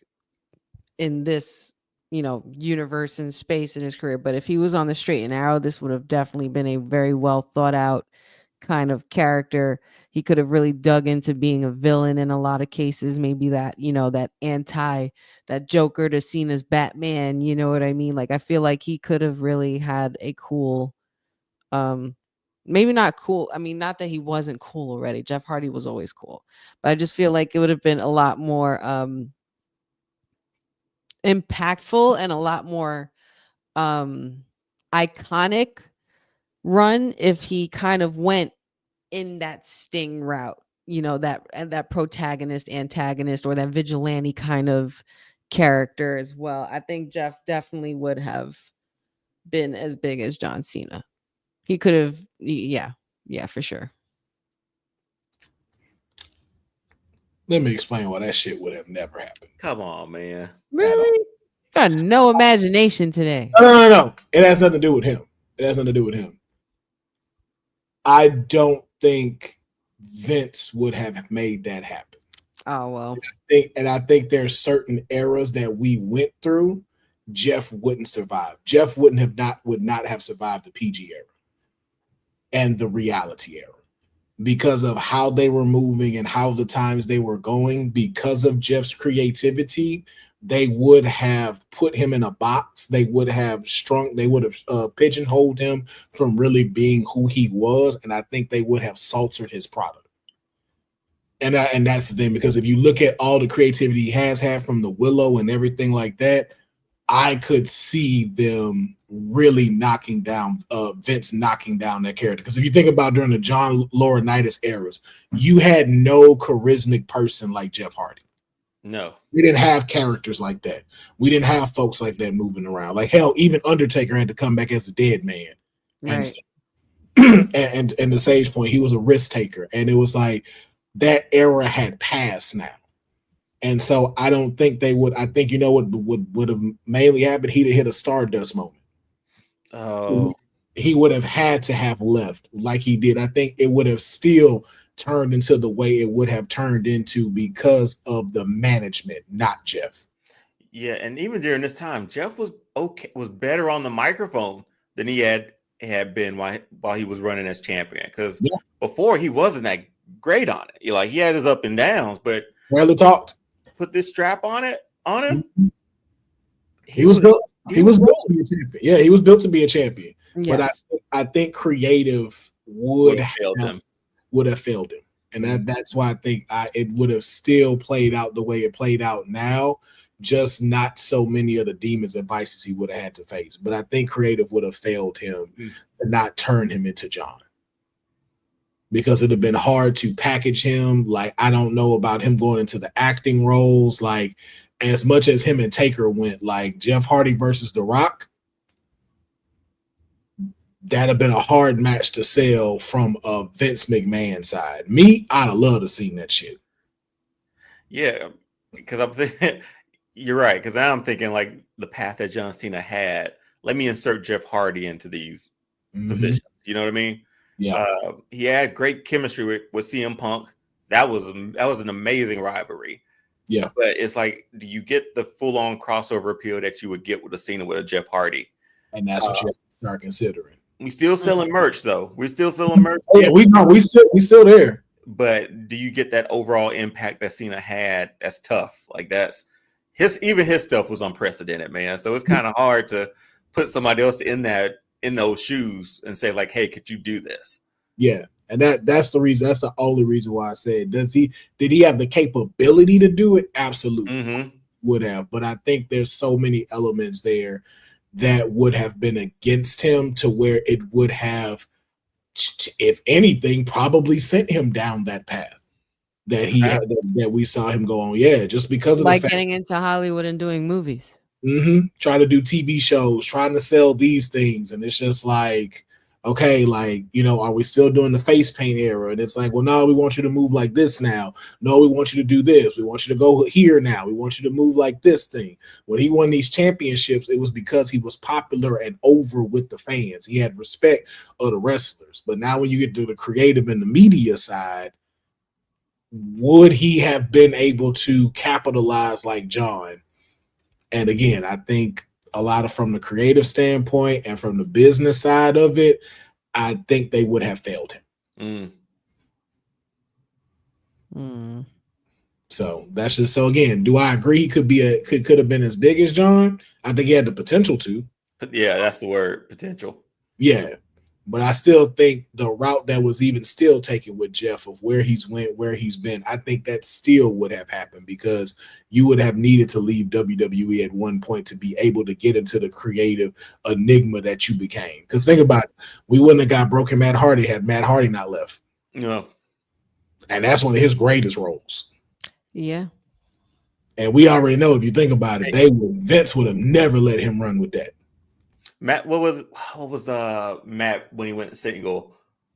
in this, universe and space in his career. But if he was on the straight and narrow, this would have definitely been a very well thought out kind of character. He could have really dug into being a villain in a lot of cases. Maybe that, that Joker to Cena's Batman, you know what I mean? Like, I feel like he could have really had a cool, maybe not cool. I mean, not that he wasn't cool already. Jeff Hardy was always cool, but I just feel like it would have been a lot more impactful and a lot more iconic run if he kind of went in that Sting route, that protagonist, antagonist, or that vigilante kind of character as well. I think Jeff definitely would have been as big as John Cena. He could have, yeah, for sure. Let me explain why that shit would have never happened. Come on, man. Really? You got no imagination today. No. It has nothing to do with him. I don't think Vince would have made that happen. Oh, well. I think there's certain eras that we went through, Jeff wouldn't survive. Jeff would not have survived the PG era and the reality era because of how they were moving and how the times they were going. Because of Jeff's creativity, they would have put him in a box. They would have pigeonholed him from really being who he was. And I think they would have salted his product. And that's the thing, because if you look at all the creativity he has had from the Willow and everything like that, I could see them really knocking down Vince knocking down that character. Because if you think about during the John Laurinaitis eras, you had no charismatic person like Jeff Hardy. No. We didn't have characters like that. We didn't have folks like that moving around. Like, hell, even Undertaker had to come back as a dead man. Right. And the Sage Point, he was a risk taker. And it was like that era had passed now. And so I don't think they would. I think, what would have mainly happened? He'd have hit a Stardust moment. Oh. He would have had to have left like he did. I think it would have still turned into the way it would have turned into because of the management, not Jeff. Yeah, and even during this time, Jeff was better on the microphone than he had been while he was running as champion. Because before he wasn't that great on it. He had his up and downs, but rarely talked. Put this strap on him. Mm-hmm. He was built to be a champion. Yeah, he was built to be a champion. Yes. But I think creative would have failed him. And that's why I think it would have still played out the way it played out now, just not so many of the demons and vices he would have had to face. But I think creative would have failed him to not turn him into John. Because it'd have been hard to package him. Like, I don't know about him going into the acting roles. Like, as much as him and Taker went, like Jeff Hardy versus The Rock, that'd have been a hard match to sell from a Vince McMahon side. Me, I'd have loved to seen that shit. Yeah, because I'm thinking you're right. Because now I'm thinking like the path that John Cena had. Let me insert Jeff Hardy into these positions. You know what I mean? Yeah. He had great chemistry with CM Punk. That was an amazing rivalry. Yeah. But it's like, do you get the full on crossover appeal that you would get with a Cena with a Jeff Hardy? And that's what you have to start considering. We still selling merch though. We're still selling merch. Oh, yeah, we still there. But do you get that overall impact that Cena had? That's tough. Like that's even his stuff was unprecedented, man. So it's kind of hard to put somebody else in those shoes and say like, hey, could you do this? Yeah. And that's the reason. That's the only reason why I said, did he have the capability to do it? Absolutely would have. But I think there's so many elements there that would have been against him to where it would have, if anything, probably sent him down that path that he had, that we saw him go on. Yeah, just because of like the fact, getting into Hollywood and doing movies. Trying to do TV shows, trying to sell these things, and it's just like, okay, like, are we still doing the face paint era? And it's like, well, no, we want you to move like this now. No, we want you to do this. We want you to go here now. We want you to move like this thing. When he won these championships, it was because he was popular and over with the fans. He had respect of the wrestlers. But now when you get to the creative and the media side, would he have been able to capitalize like John? And again, I think a lot of from the creative standpoint and from the business side of it, I think they would have failed him. So that's just, so again, do I agree he could have been as big as John? I think he had the potential to. Yeah, that's the word, potential. Yeah. But I still think the route that was even still taken with Jeff of where he's went, where he's been, I think that still would have happened because you would have needed to leave WWE at one point to be able to get into the creative enigma that you became. Because think about it, we wouldn't have got Broken Matt Hardy had Matt Hardy not left. No. And that's one of his greatest roles. Yeah. And we already know, if you think about it, Vince would have never let him run with that. Matt, what was Matt when he went single?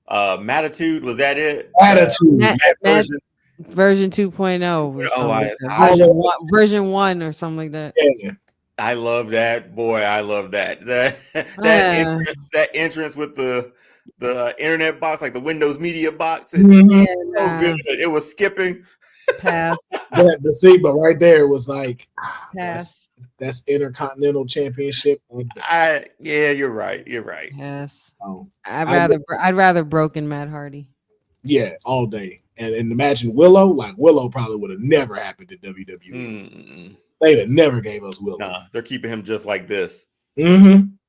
Mattitude, was that it? Attitude. Version 2.0. Version 1 or something like that. Yeah. I love that. Boy, I love that. That entrance with the internet box, like the Windows Media box. So good. It was skipping. Pass. But right there it was like pass. That's Intercontinental Championship. Yeah, you're right. Yes. I'd rather broken Matt Hardy. Yeah, all day. And imagine Willow. Like Willow probably would have never happened to WWE. They'd have never gave us Willow. Nah, they're keeping him just like this. And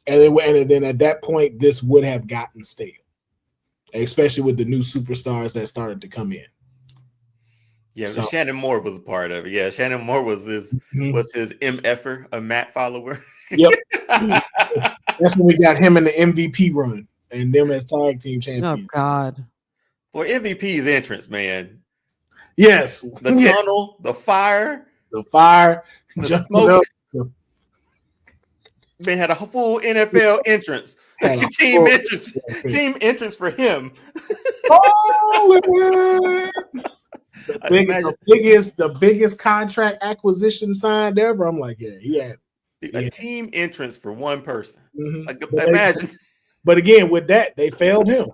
then at that point, this would have gotten stale, especially with the new superstars that started to come in. Yeah, so Shannon Moore was a part of it. Yeah, Shannon Moore was his MFer, a Matt follower. Yep. That's when we got him in the MVP run and them as tag team champions. Oh God. For MVP's entrance, man. Yes. The tunnel, the fire, the smoke. Man had a full NFL entrance. Team entrance for him. The biggest contract acquisition signed ever. I'm like, he had a team entrance for one person. Imagine. But again, with that, they failed him.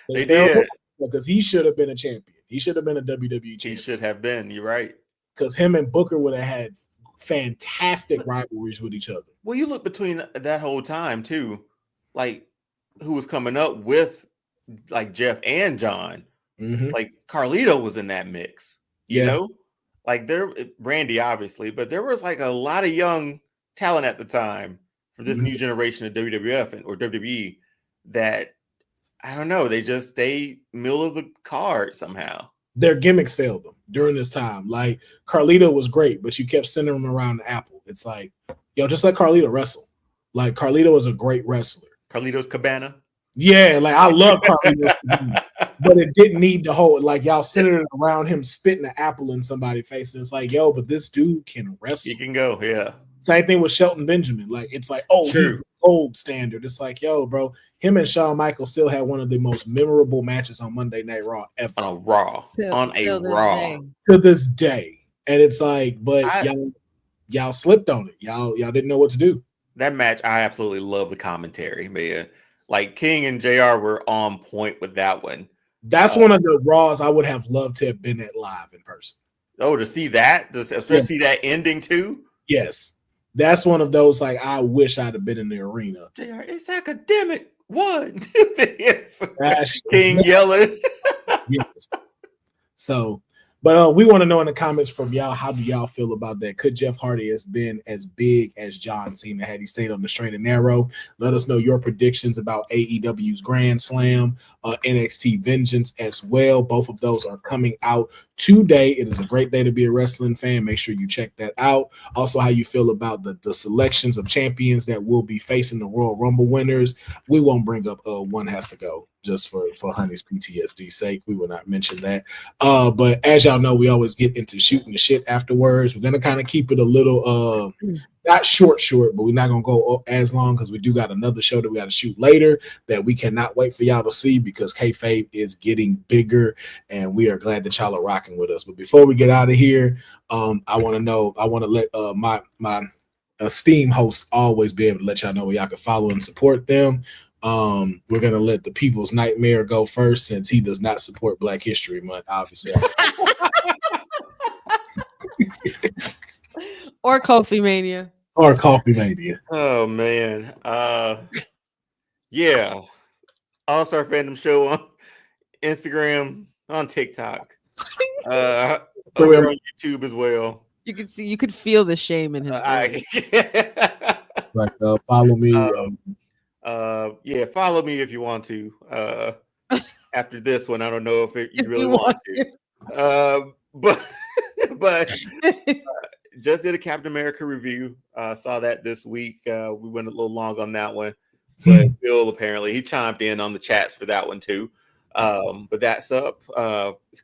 They did. Because he should have been a champion. He should have been a WWE champion. He should have been. You're right. Because him and Booker would have had fantastic rivalries with each other. Well, you look between that whole time too, like who was coming up with like Jeff and John. Like Carlito was in that mix, you know, like Randy obviously, but there was like a lot of young talent at the time for this new generation of WWF or WWE that I don't know, they just stay middle of the card somehow. Their gimmicks failed them during this time. Like Carlito was great, but you kept sending him around the apple. It's like, just let Carlito wrestle. Like Carlito was a great wrestler. Carlito's Cabana. Yeah, like I love Carlito, but it didn't need the whole like y'all centered around him spitting an apple in somebody's face. And it's like, but this dude can wrestle. He can go, yeah. Same thing with Shelton Benjamin. Like it's like, he's gold standard. It's like, yo, bro, him and Shawn Michaels still had one of the most memorable matches on Monday Night Raw ever. On a Raw. Till this Raw. day. To this day. And it's like, but I- y'all slipped on it. Y'all didn't know what to do. That match, I absolutely love the commentary, man. Like King and JR were on point with that one. That's one of the Raws I would have loved to have been at live in person. Oh, to see that? To see that ending too? Yes. That's one of those, like, I wish I'd have been in the arena. JR, it's academic. 1, 2, 3. That's- King yelling. Yes. So, but we want to know in the comments from y'all, how do y'all feel about that? Could Jeff Hardy has been as big as John Cena had he stayed on the straight and narrow? Let us know your predictions about AEW's Grand Slam, NXT Vengeance as well. Both of those are coming out today. It is a great day to be a wrestling fan. Make sure you check that out. Also, how you feel about the selections of champions that will be facing the Royal Rumble winners. We won't bring up one has to go just for Honey's PTSD sake. We will not mention that. But as y'all know, we always get into shooting the shit afterwards. We're going to kind of keep it a little not short, but we're not going to go as long because we do got another show that we got to shoot later that we cannot wait for y'all to see because Kayfabe is getting bigger and we are glad that y'all are rocking with us. But before we get out of here, I want to let my esteemed hosts always be able to let y'all know where y'all can follow and support them. We're gonna let the People's Nightmare go first since he does not support Black History Month, obviously. Or Kofi Mania. Or Coffee Mania. Oh man. Yeah. All-Star Fandom Show on Instagram, on TikTok. Over on YouTube as well. You could feel the shame in his voice. Like follow me. Yeah, follow me if you want to. After this one, I don't know if you really want to. But just did a Captain America review. Saw that this week. We went a little long on that one, but Bill apparently he chimed in on the chats for that one too. But that's up.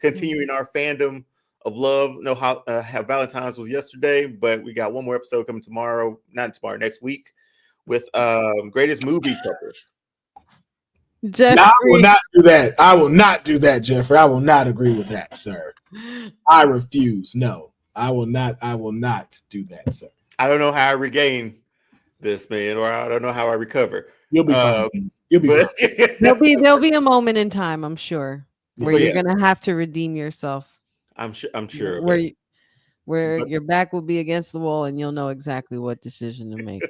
Continuing our fandom of love. No, how Valentine's was yesterday, but we got one more episode coming tomorrow. Not tomorrow, next week. With greatest movie covers. No, I will not do that. I will not do that, Jeffrey. I will not agree with that, sir. I refuse. No, I will not. I will not do that, sir. I don't know how I regain this, man, or I don't know how I recover. You'll be fine. You'll be fine. There'll be a moment in time, I'm sure, where you're gonna have to redeem yourself. I'm sure. Where your back will be against the wall and you'll know exactly what decision to make.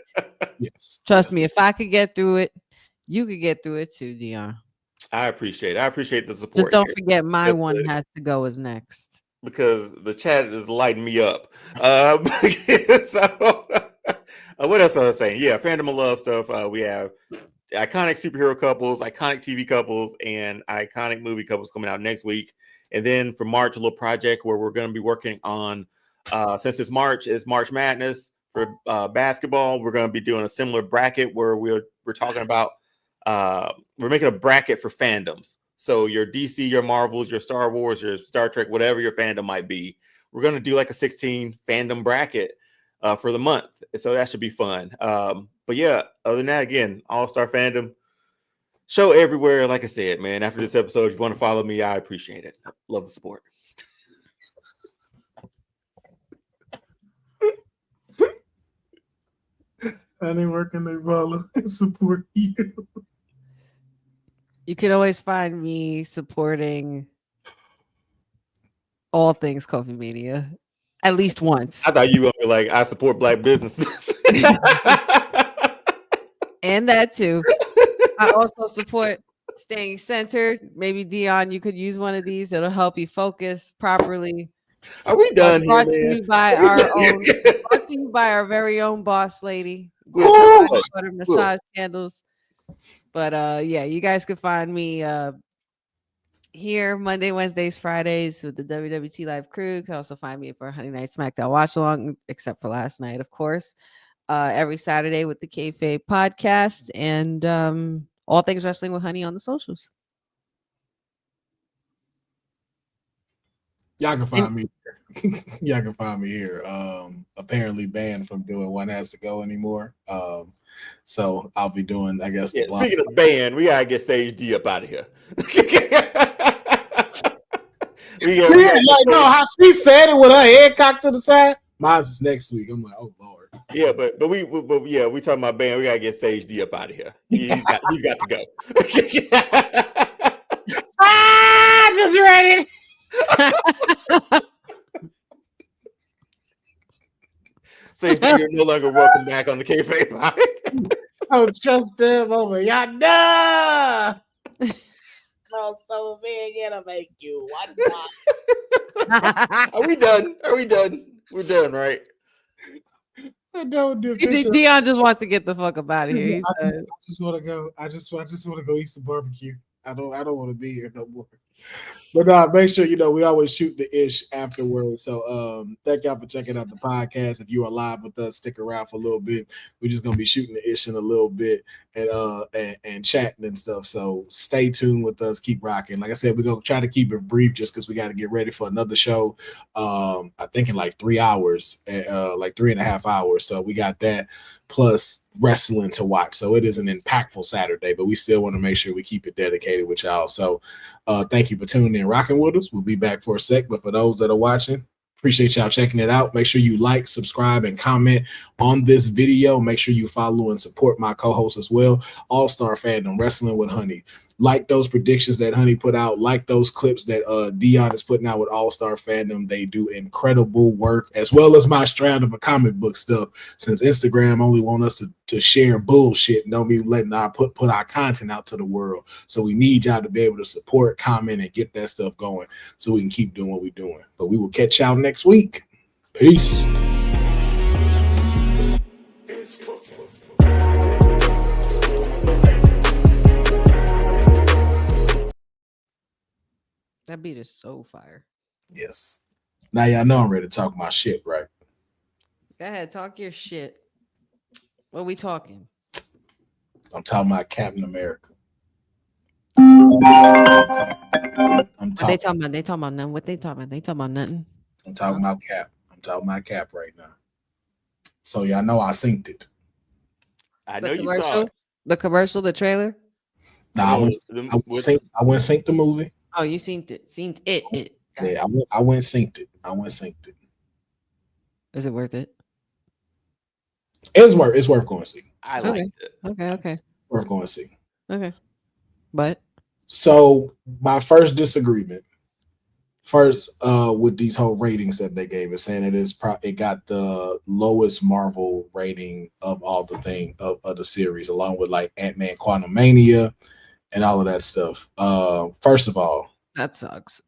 Yes. Trust me, if I could get through it, you could get through it too, Deonne. I apprate the support. Just don't forget my That's one good. has to go is next. Because the chat is lighting me up. So what else was I saying? Yeah, fandom of love stuff. We have iconic superhero couples, iconic TV couples, and iconic movie couples coming out next week. And then for March, a little project where we're going to be working on, since it's March Madness for basketball. We're going to be doing a similar bracket where we're talking about, we're making a bracket for fandoms. So your DC, your Marvels, your Star Wars, your Star Trek, whatever your fandom might be, we're going to do like a 16 fandom bracket for the month. So that should be fun. But yeah, other than that, again, All-Star Fandom show everywhere. Like I said, man, after this episode, if you want to follow me, I appreciate it. Love the support. I didn't work and they follow and support you. You can always find me supporting all things Kofi Media at least once. I thought you were like, I support Black businesses. And that too. I also support staying centered. Maybe Deonne, you could use one of these. It'll help you focus properly. Are we done Brought here, to man? you by brought to you by our very own boss lady. Ooh. Butter massage candles. But yeah, you guys can find me here Monday, Wednesdays, Fridays with the WWT Live crew. You can also find me for Honey Night SmackDown Watch Along, except for last night, of course. Every Saturday with the Kayfabe Podcast and all things wrestling with Honey on the socials. Y'all can find me Y'all can find me here. Apparently banned from doing One Has to Go anymore. So I'll be doing, I guess, the blog. Speaking of band, we gotta get Sage D up out of here. No, how she said it with her head cocked to the side. Mine's is next week. I'm like, oh Lord. Yeah, but we talking about band. We gotta get Sage D up out of here. He's got to go. Just ready. Sage D, you're no longer welcome back on the Kayfabe Podcast. Oh, trust them over yonder. No, so big it'll make you wonder. Are we done? We're done, right? Deonne just wants to get the fuck up out of here. I just want to go. I just want to go eat some barbecue. I don't want to be here no more. But make sure we always shoot the ish afterwards. So thank y'all for checking out the podcast. If you are live with us, stick around for a little bit. We're just gonna be shooting the ish in a little bit and chatting and stuff. So stay tuned with us. Keep rocking. Like I said, we're gonna try to keep it brief just because we got to get ready for another show. I think in like 3 hours, like 3.5 hours. So we got that plus wrestling to watch. So it is an impactful Saturday, but we still want to make sure we keep it dedicated with y'all. So thank you for tuning in, rocking with us. We'll be back for a sec, but for those that are watching, appreciate y'all checking it out. Make sure you like, subscribe, and comment on this video. Make sure you follow and support my co-host as well, All-Star Fandom Wrestling with Honey. Like those predictions that Honey put out, like those clips that Deonne is putting out with All-Star Fandom. They do incredible work, as well as my strand of a comic book stuff, since Instagram only want us to share bullshit and don't be letting our put our content out to the world. So we need y'all to be able to support, comment, and get that stuff going so we can keep doing what we're doing. But we will catch y'all next week. Peace. That beat is so fire. Yes. Now y'all know I'm ready to talk my shit, right? Go ahead, talk your shit. What are we talking? I'm talking about Captain America. I'm They talking about nothing. What they talking about? They talking about nothing. I'm talking about Cap. I'm talking about Cap right now. So y'all know I synced it. I know you saw it. The commercial, the trailer. Nah, I went synced the movie. Oh, you seen it? Yeah, I went synced it. Is it worth it? It's worth going to see. I liked it. Okay. Worth going to see. Okay. But so my first disagreement, with these whole ratings that they gave us, saying it got the lowest Marvel rating of all the of the series, along with like Ant-Man Quantumania and all of that stuff. First of all, that sucks.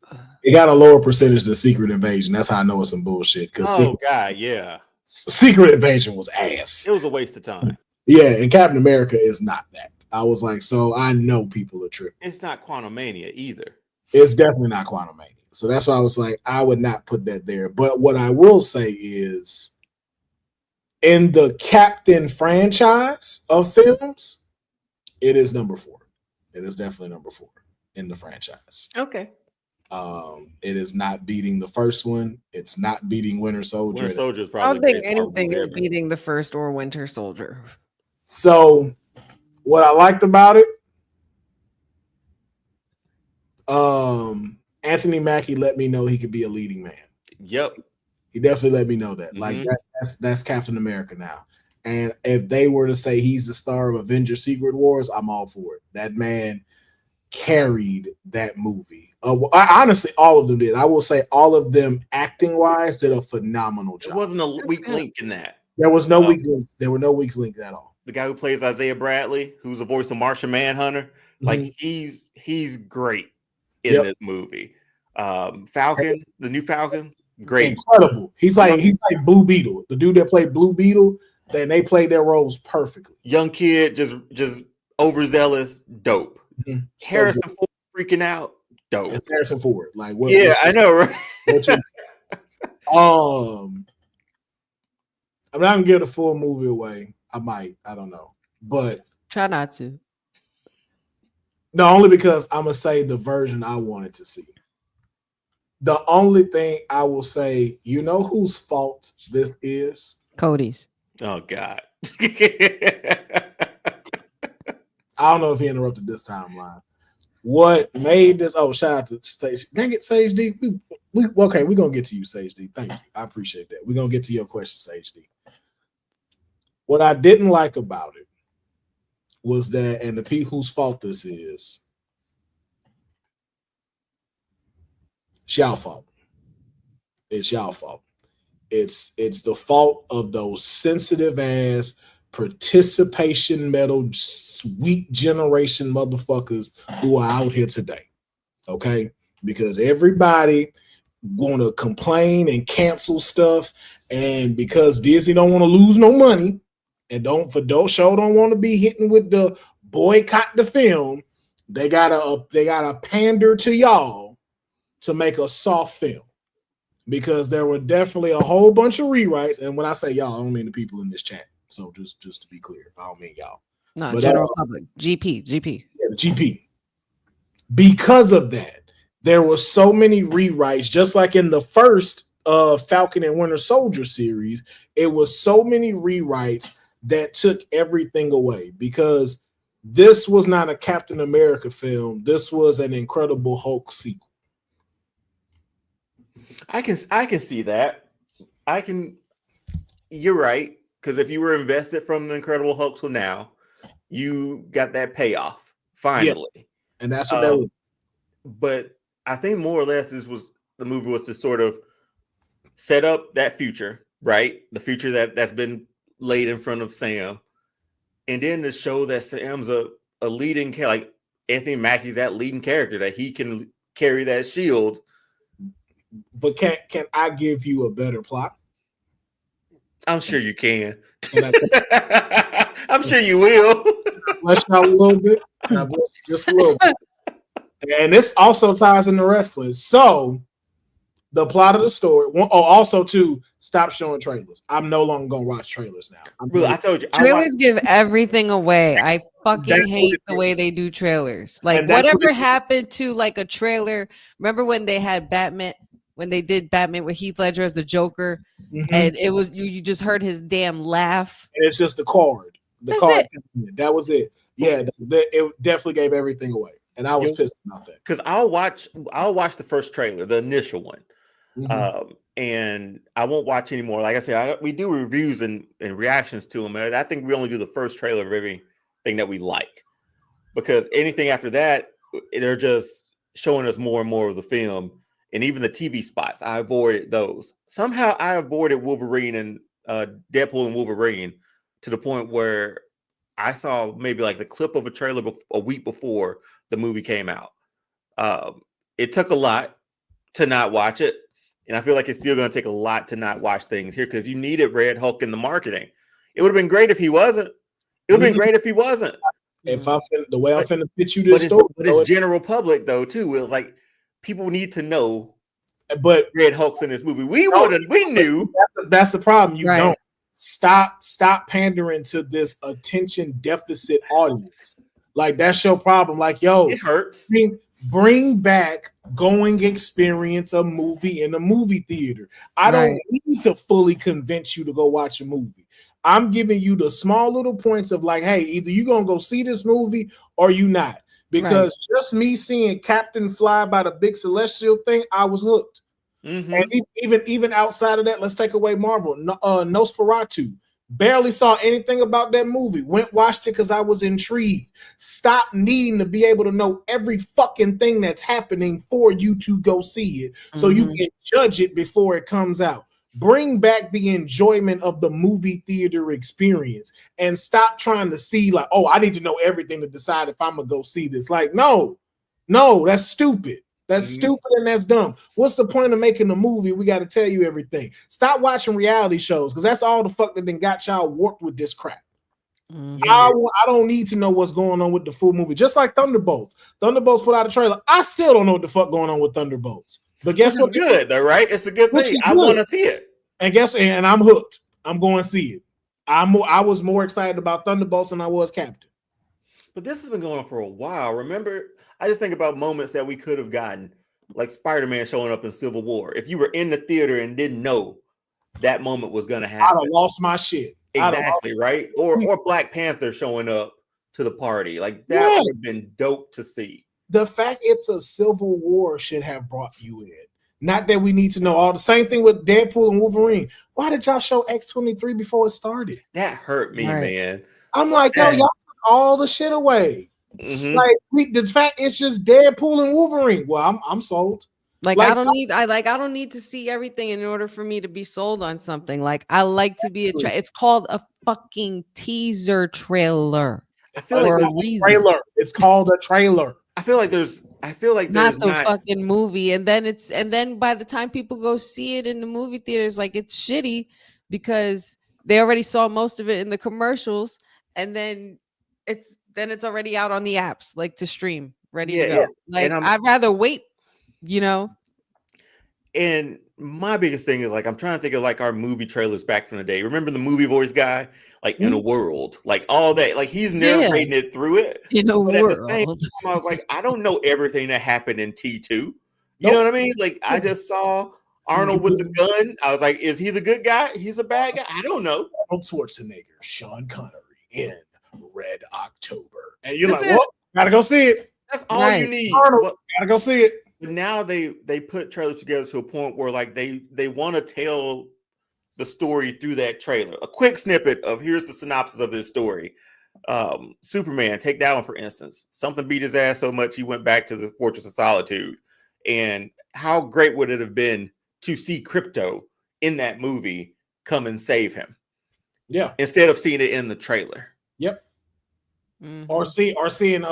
It got a lower percentage than Secret Invasion. That's how I know it's some bullshit. Yeah. Secret Invasion was ass. It was a waste of time. Yeah, and Captain America is not that. I was like, so I know people are tripping. It's not Quantumania either. It's definitely not Quantumania. So that's why I was like, I would not put that there. But what I will say is, in the Captain franchise of films, it is number 4. It is definitely number 4 in the franchise. Okay. It is not beating the first one. It's not beating Winter Soldier. Winter Soldier is probably. I don't think anything is beating the first or Winter Soldier. So, what I liked about it, Anthony Mackie let me know he could be a leading man. Yep. He definitely let me know that. Like that's Captain America now. And if they were to say he's the star of Avengers Secret Wars, I'm all for it. That man carried that movie. Honestly, all of them did. I will say all of them, acting wise, did a phenomenal job. It wasn't a weak link in that. There was no weak links. There were no weak links at all. The guy who plays Isaiah Bradley, who's the voice of Martian Manhunter, like he's great in this movie. Falcon, the new Falcon, great, incredible. He's like Blue Beetle, the dude that played Blue Beetle. Then they played their roles perfectly. Young kid, just overzealous, dope. Mm-hmm. Harrison Ford freaking out, dope. It's Harrison Ford, like what? Yeah, I know, right? I'm not gonna give the full movie away. I might, I don't know, but try not to. No, only because I'm gonna say the version I wanted to see. The only thing I will say, you know whose fault this is? Cody's. Oh God. I don't know if he interrupted this timeline. What made this? Oh, shout out to Sage. Dang it, Sage D. Okay, we're gonna get to you, Sage D. Thank you. I appreciate that. We're gonna get to your question, Sage D. What I didn't like about it was that, and the people whose fault this is, it's y'all fault. It's y'all fault. It's the fault of those sensitive ass participation medal sweet generation motherfuckers who are out here today. Okay? Because everybody want to complain and cancel stuff, and because Disney don't want to lose no money and don't want to be hitting with the boycott the film, they gotta pander to y'all to make a soft film. Because there were definitely a whole bunch of rewrites, and when I say y'all, I don't mean the people in this chat. So just to be clear, I don't mean y'all. No, general public. GP. Yeah, the GP. Because of that, there were so many rewrites, just like in the first Falcon and Winter Soldier series, it was so many rewrites that took everything away, because this was not a Captain America film. This was an Incredible Hulk sequel. I can see that. You're right, because if you were invested from the Incredible Hulk till now, you got that payoff finally. Yes. And that's what that was. But I think more or less the movie was to sort of set up that future, right? The future that's been laid in front of Sam, and then to show that Sam's a leading character, like Anthony Mackie's that leading character, that he can carry that shield. But can I give you a better plot? I'm sure you can. I'm sure you will. Bless you out a little bit. Just a little bit. And this also ties into wrestling. So the plot of the story. Also to stop showing trailers. I'm no longer gonna watch trailers now. I told you. Trailers give everything away. I fucking hate the way they do trailers. Like whatever happened to like a trailer. Remember when they had Batman? When they did Batman with Heath Ledger as the Joker, and it was you just heard his damn laugh. And it's just the card. That was it. Yeah, it definitely gave everything away, and I was pissed about that. Because I'll watch the first trailer, the initial one, and I won't watch anymore. Like I said, we do reviews and reactions to them. I think we only do the first trailer of everything that we like, because anything after that, they're just showing us more and more of the film. And even the TV spots, I avoided those. Somehow I avoided Wolverine and Deadpool and Wolverine to the point where I saw maybe like the clip of a trailer a week before the movie came out. It took a lot to not watch it. And I feel like it's still going to take a lot to not watch things here, because you needed Red Hulk in the marketing. It would have been great if he wasn't. It would have been great if he wasn't. If the way I'm finna pitch you this story. But it's general public though too. It was like, people need to know, but Red Hulk's in this movie. We knew. That's the problem. You don't stop pandering to this attention deficit audience. Like that's your problem. Like, yo, it hurts. Bring back going experience a movie in a movie theater. I don't need to fully convince you to go watch a movie. I'm giving you the small little points of like, hey, either you're gonna go see this movie or you not. Because just me seeing Captain fly by the big celestial thing, I was hooked. And even outside of that, let's take away Marvel. Nosferatu. Barely saw anything about that movie. Watched it because I was intrigued. Stop needing to be able to know every fucking thing that's happening for you to go see it, so you can judge it before it comes out. Bring back the enjoyment of the movie theater experience and stop trying to see like, oh, I need to know everything to decide if I'm gonna go see this. Like, no, that's stupid. That's stupid and that's dumb. What's the point of making a movie? We got to tell you everything. Stop watching reality shows, because that's all the fuck that then got y'all warped with this crap. I don't need to know what's going on with the full movie. Just like Thunderbolts. Thunderbolts put out a trailer. I still don't know what the fuck going on with Thunderbolts. But guess what? Good though, right? It's a good thing. I want to see it. And I'm hooked. I'm going to see it. I was more excited about Thunderbolts than I was Captain. But this has been going on for a while. Remember, I just think about moments that we could have gotten. like Spider-Man showing up in Civil War. If you were in the theater and didn't know that moment was going to I'd happen, have lost my shit. exactly, right? Or Black Panther showing up to the party, like that Yeah. would have been dope to see. The fact it's a Civil War should have brought you in. Not that we need to know all the same thing with Deadpool and Wolverine. Why did y'all show X-23 before it started? That hurt me, Right. man. I'm like, yo, y'all took all the shit away. Mhm. Like the fact it's just Deadpool and Wolverine. Well, I'm sold. Like, Like, I don't need to see everything in order for me to be sold on something. Like, I like to be it's called a fucking teaser trailer. I feel For like a there's, reason. Trailer. It's called a trailer. I feel like there's Not the not fucking movie. And then by the time people go see it in the movie theaters, like, it's shitty because they already saw most of it in the commercials, and then it's already out on the apps, like, to stream, ready to go. Yeah. Like, And I'd rather wait, you know. And my biggest thing is, like, I'm trying to think of like our movie trailers back from the day. Remember the movie voice guy, like in a world, like all that, like he's narrating it through it. In a But at the same world. time, I was like, I don't know everything that happened in T2. You Nope. know what I mean? Like, I just saw Arnold with the gun. I was like, is he the good guy? He's a bad guy. I don't know. Arnold Schwarzenegger, Sean Connery in Red October, and you're That's like, it. well, gotta go see it. That's all you Right. need. Arnold, But gotta go see it. now they put trailers together to a point where like they want to tell the story through that trailer. A quick snippet of here's the synopsis of this story. Superman, take that one for instance. Something beat his ass so much he went back to the Fortress of Solitude. And how great would it have been to see Crypto in that movie come and save him Yeah. instead of seeing it in the trailer? Yep. Mhm. Or seeing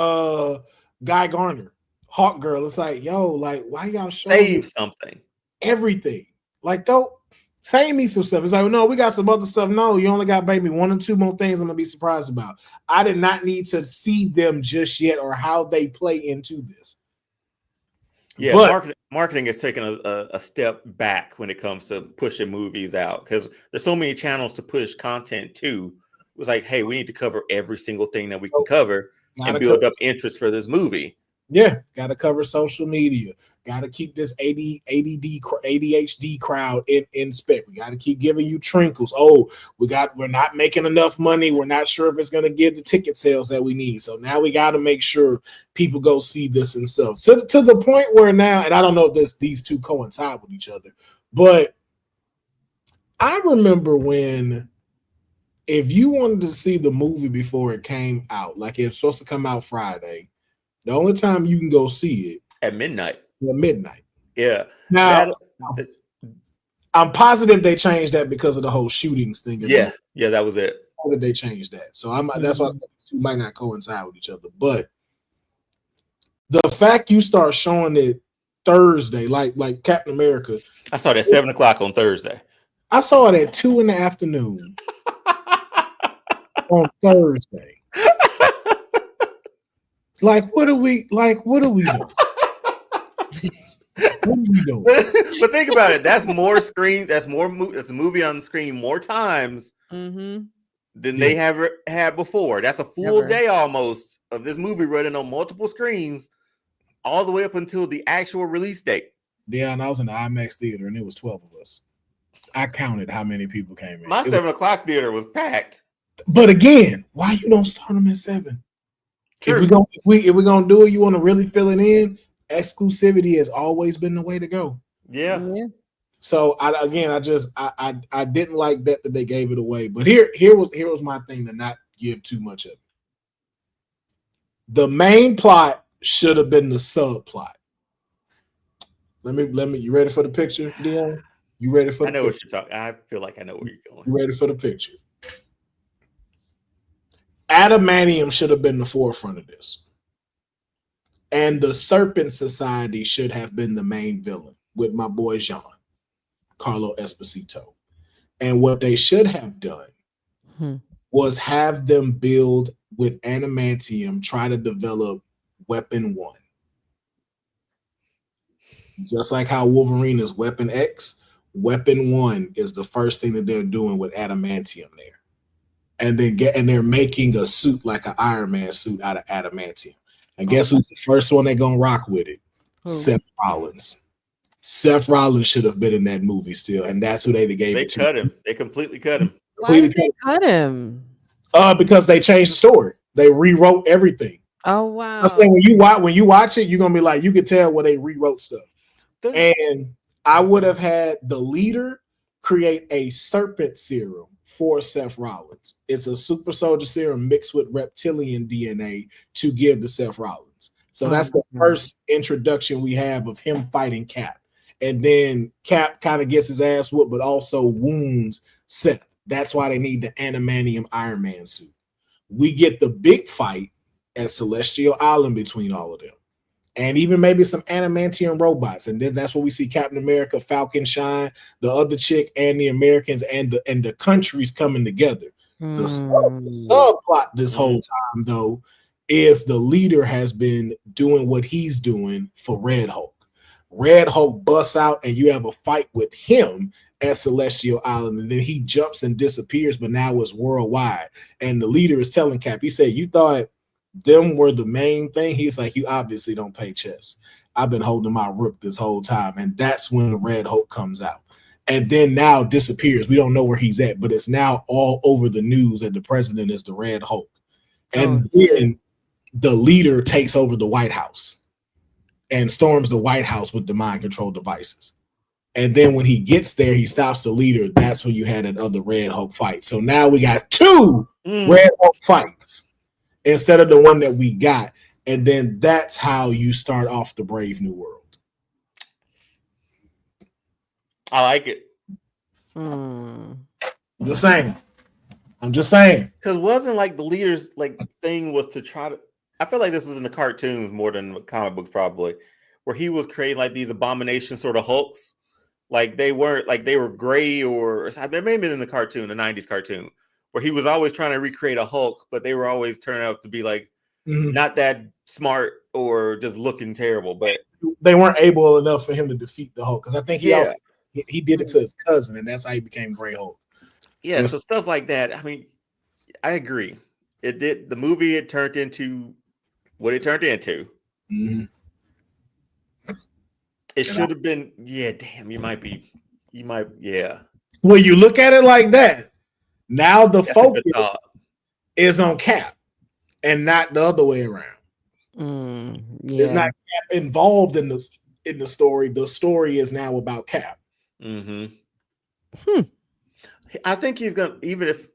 Guy Garner, Hawk Girl. It's like, yo, like, why y'all showing me Save something. everything? Like, don't save me some stuff. It's like, no, we got some other stuff. No, you only got maybe one or two more things I'm gonna be surprised about. I did not need to see them just yet or how they play into this. Yeah, But- marketing has taken a step back when it comes to pushing movies out because there's so many channels to push content to. It was like, hey, we need to cover every single thing that we can cover and build up interest for this movie. Yeah, got to cover social media. Got to keep this ADHD crowd in spec. We got to keep giving you trinkles. Oh, we're not making enough money. We're not sure if it's going to give the ticket sales that we need. So now we got to make sure people go see this and stuff. So to the point where now, and I don't know if these two coincide with each other, but I remember when if you wanted to see the movie before it came out, like it's supposed to come out Friday, the only time you can go see it At midnight. at midnight. Yeah. Now, I'm positive they changed that because of the whole shootings thing. Yeah, that was it. That they changed that. So that's why I said the two might not coincide with each other. But the fact you start showing it Thursday, like Captain America, I saw that 7 o'clock on Thursday. I saw it at 2 p.m. on Thursday. Like, what are we doing? What are we doing? But think about it. That's more screens. That's a movie on the screen more times Mm-hmm. than they have had before. That's a full Never. day almost of this movie running on multiple screens all the way up until the actual release date. Yeah, and I was in the IMAX theater, and it was 12 of us. I counted how many people came in. My It was- 7 o'clock theater was packed. But again, why you don't start them at 7? True. If we're gonna do it, you want to really fill it in. Exclusivity has always been the way to go. Yeah. So I didn't like that they gave it away. But here was my thing to not give too much of it. The main plot should have been the subplot. Let me. You ready for the picture, Deonne? You ready for? I know what you're talking. I feel like I know where you're going. You ready for the picture? Adamantium should have been the forefront of this. And the Serpent Society should have been the main villain with my boy Jean, Carlo Esposito. And what they should have done was have them build with Adamantium, try to develop Weapon 1. Just like how Wolverine is Weapon X, Weapon 1 is the first thing that they're doing with Adamantium there. And they're making a suit like an Iron Man suit out of adamantium. And guess who's the first one they're gonna rock with it? Who? Seth Rollins. Seth Rollins should have been in that movie still, and that's who they gave They it to. cut him. They completely cut him. Why did they cut him? Because they changed the story. They rewrote everything. Oh wow! I'm saying when you watch it, you're gonna be like, you can tell where they rewrote stuff. And I would have had the leader create a serpent serum for Seth Rollins. It's a super soldier serum mixed with reptilian DNA to give to Seth Rollins. So that's the first introduction we have of him fighting Cap. And then Cap kind of gets his ass whooped, but also wounds Seth. That's why they need the adamantium Iron Man suit. We get the big fight at Celestial Island between all of them. And even maybe some adamantium robots. And then that's where we see Captain America, Falcon shine, the other chick, and the Americans and the countries coming together. The subplot this whole time, though, is the leader has been doing what he's doing for Red Hulk. Red Hulk busts out, and you have a fight with him at Celestial Island, and then he jumps and disappears, but now it's worldwide. And the leader is telling Cap, he said, you thought them were the main thing? He's like, you obviously don't play chess. I've been holding my rook this whole time. And that's when the Red Hulk comes out. And then now disappears. We don't know where he's at, but it's now all over the news that the president is the Red Hulk. And then the leader takes over the White House and storms the White House with the mind control devices. And then when he gets there, he stops the leader. That's when you had that other Red Hulk fight. So now we got two Red Hulk fights instead of the one that we got. And then that's how you start off the Brave New World. I like it. Just saying. I'm just saying. Because wasn't like the leader's like thing was to try to. I feel like this was in the cartoons more than the comic books, probably, where he was creating like these abomination sort of Hulks. Like they weren't like they were gray or they may have been in the cartoon, the 90s cartoon, where he was always trying to recreate a Hulk, but they were always turning out to be like not that smart or just looking terrible. But they weren't able enough for him to defeat the Hulk. Because I think he did it to his cousin, and that's how he became Gray Hulk. Yeah, so stuff like that. I mean, I agree. It did the movie. It turned into what it turned into. It should have been. Yeah, damn. You might. Yeah. When you look at it like that, now the focus is on Cap, and not the other way around. There's not Cap involved in the story. The story is now about Cap. I think he's gonna, even if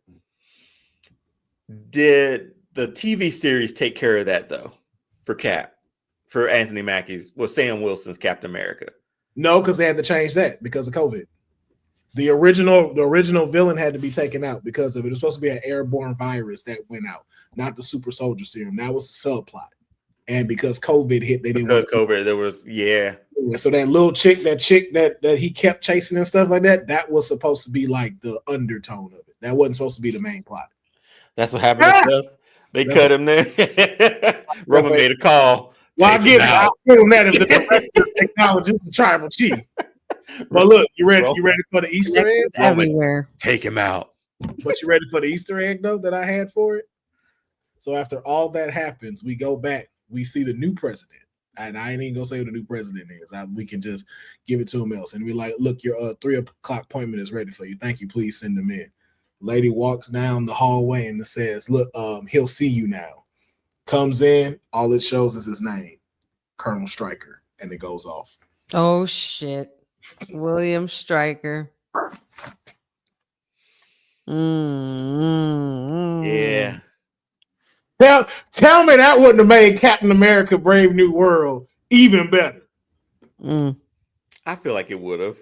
did the TV series take care of that though for Cap, for Anthony Mackie's, Sam Wilson's Captain America? No, because they had to change that because of COVID. The original villain had to be taken out because of it. It was supposed to be an airborne virus that went out, not the super soldier serum. That was the subplot. And because COVID hit, they didn't. Because COVID, there was So that little chick that he kept chasing and stuff like that, that was supposed to be like the undertone of it. That wasn't supposed to be the main plot. That's what happened to stuff. They cut him there. Roman made a call. Well, I'll give him that as the director of technologist, the tribal chief. But look, you ready for the Easter egg? Everywhere. Take him out. But you ready for the Easter egg though that I had for it? So after all that happens, we go back. We see the new president. And I ain't even gonna say who the new president is. We can just give it to him else. And we're like, look, your 3 o'clock appointment is ready for you. Thank you. Please send him in. Lady walks down the hallway and says, look, he'll see you now. Comes in, all it shows is his name, Colonel Stryker, and it goes off. Oh shit. William Stryker. Yeah. Tell me that wouldn't have made Captain America Brave New World even better. I feel like it would have.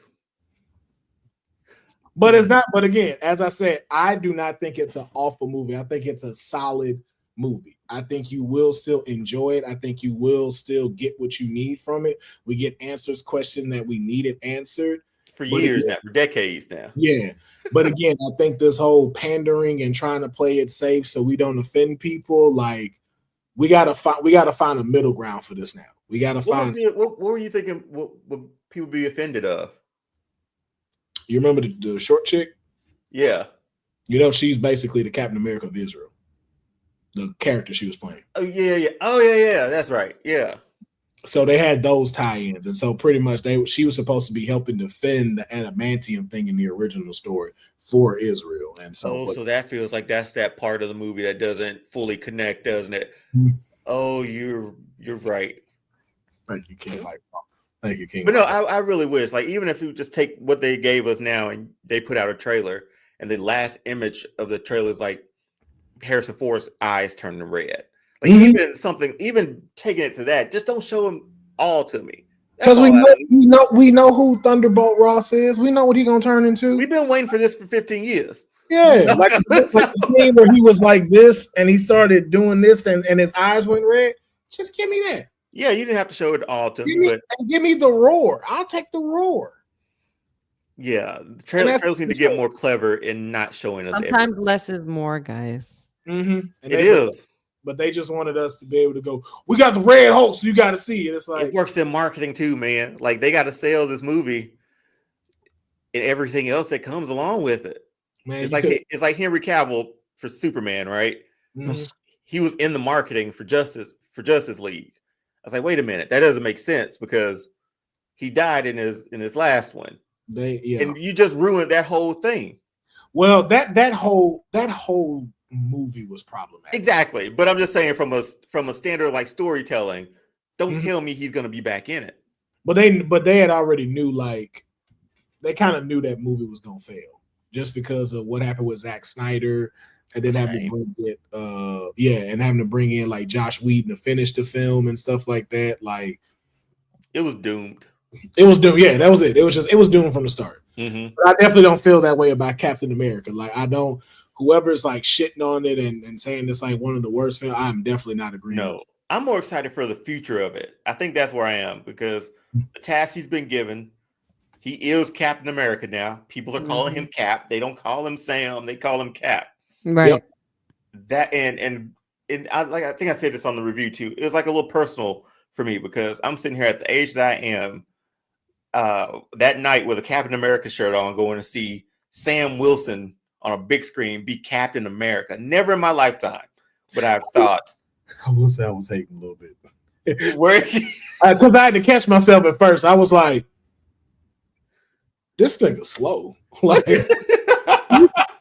But it's not. But again, as I said, I do not think it's an awful movie. I think it's a solid movie. I think you will still enjoy it. I think you will still get what you need from it. We get questions that we needed answered. For years now, for decades now. Yeah. But again, I think this whole pandering and trying to play it safe so we don't offend people, like we gotta find a middle ground for this now. We gotta find. What were you thinking? What would people be offended of? You remember the short chick? Yeah. You know, she's basically the Captain America of Israel. The character she was playing. Oh yeah. Oh yeah. That's right. Yeah. So they had those tie-ins, and so pretty much she was supposed to be helping defend the adamantium thing in the original story for Israel. And so, so that feels like that's that part of the movie that doesn't fully connect, doesn't it? Mhm. Oh, you're right. Thank you, King. Thank you, King. But no, I really wish, like, even if you just take what they gave us now and they put out a trailer, and the last image of the trailer is like Harrison Ford's eyes turning red. Like even taking it to that, just don't show him all to me. Because we know who Thunderbolt Ross is. We know what he's gonna turn into. We've been waiting for this for 15 years. Yeah, like the scene where he was like this and he started doing this and his eyes went red. Just give me that. Yeah, you didn't have to show it all to me, but give me the roar. I'll take the roar. Yeah, the trailers need to get more clever in not showing us. Sometimes everything. Less is more, guys. Mm-hmm. It is. But they just wanted us to be able to go, we got the Red Hulk, so you got to see it. It's like it works in marketing too, man. Like they got to sell this movie and everything else that comes along with it. Man, it's like Henry Cavill for Superman, right? Mm-hmm. He was in the marketing for Justice League. I was like, wait a minute, that doesn't make sense because he died in his last one. And you just ruined that whole thing. Well, that whole movie was problematic. Exactly, but I'm just saying from a standard like storytelling, don't tell me he's going to be back in it. But they had already knew, like they kind of knew that movie was going to fail just because of what happened with Zack Snyder, and then having to bring in like Josh Whedon to finish the film and stuff like that. Like it was doomed. It was doomed. Yeah, that was it. It was doomed from the start. Mm-hmm. But I definitely don't feel that way about Captain America. Like I don't. Whoever's like shitting on it and saying it's like one of the worst films, I'm definitely not agreeing. No, I'm more excited for the future of it. I think that's where I am because the task he's been given, he is Captain America now. People are calling him Cap. They don't call him Sam. They call him Cap. Right. Yep. That and I think I said this on the review too. It was like a little personal for me because I'm sitting here at the age that I am that night with a Captain America shirt on, going to see Sam Wilson on a big screen be Captain America. Never in my lifetime would I have thought. I will say I was hating a little bit. Because I had to catch myself at first. I was like, this nigga's slow. Like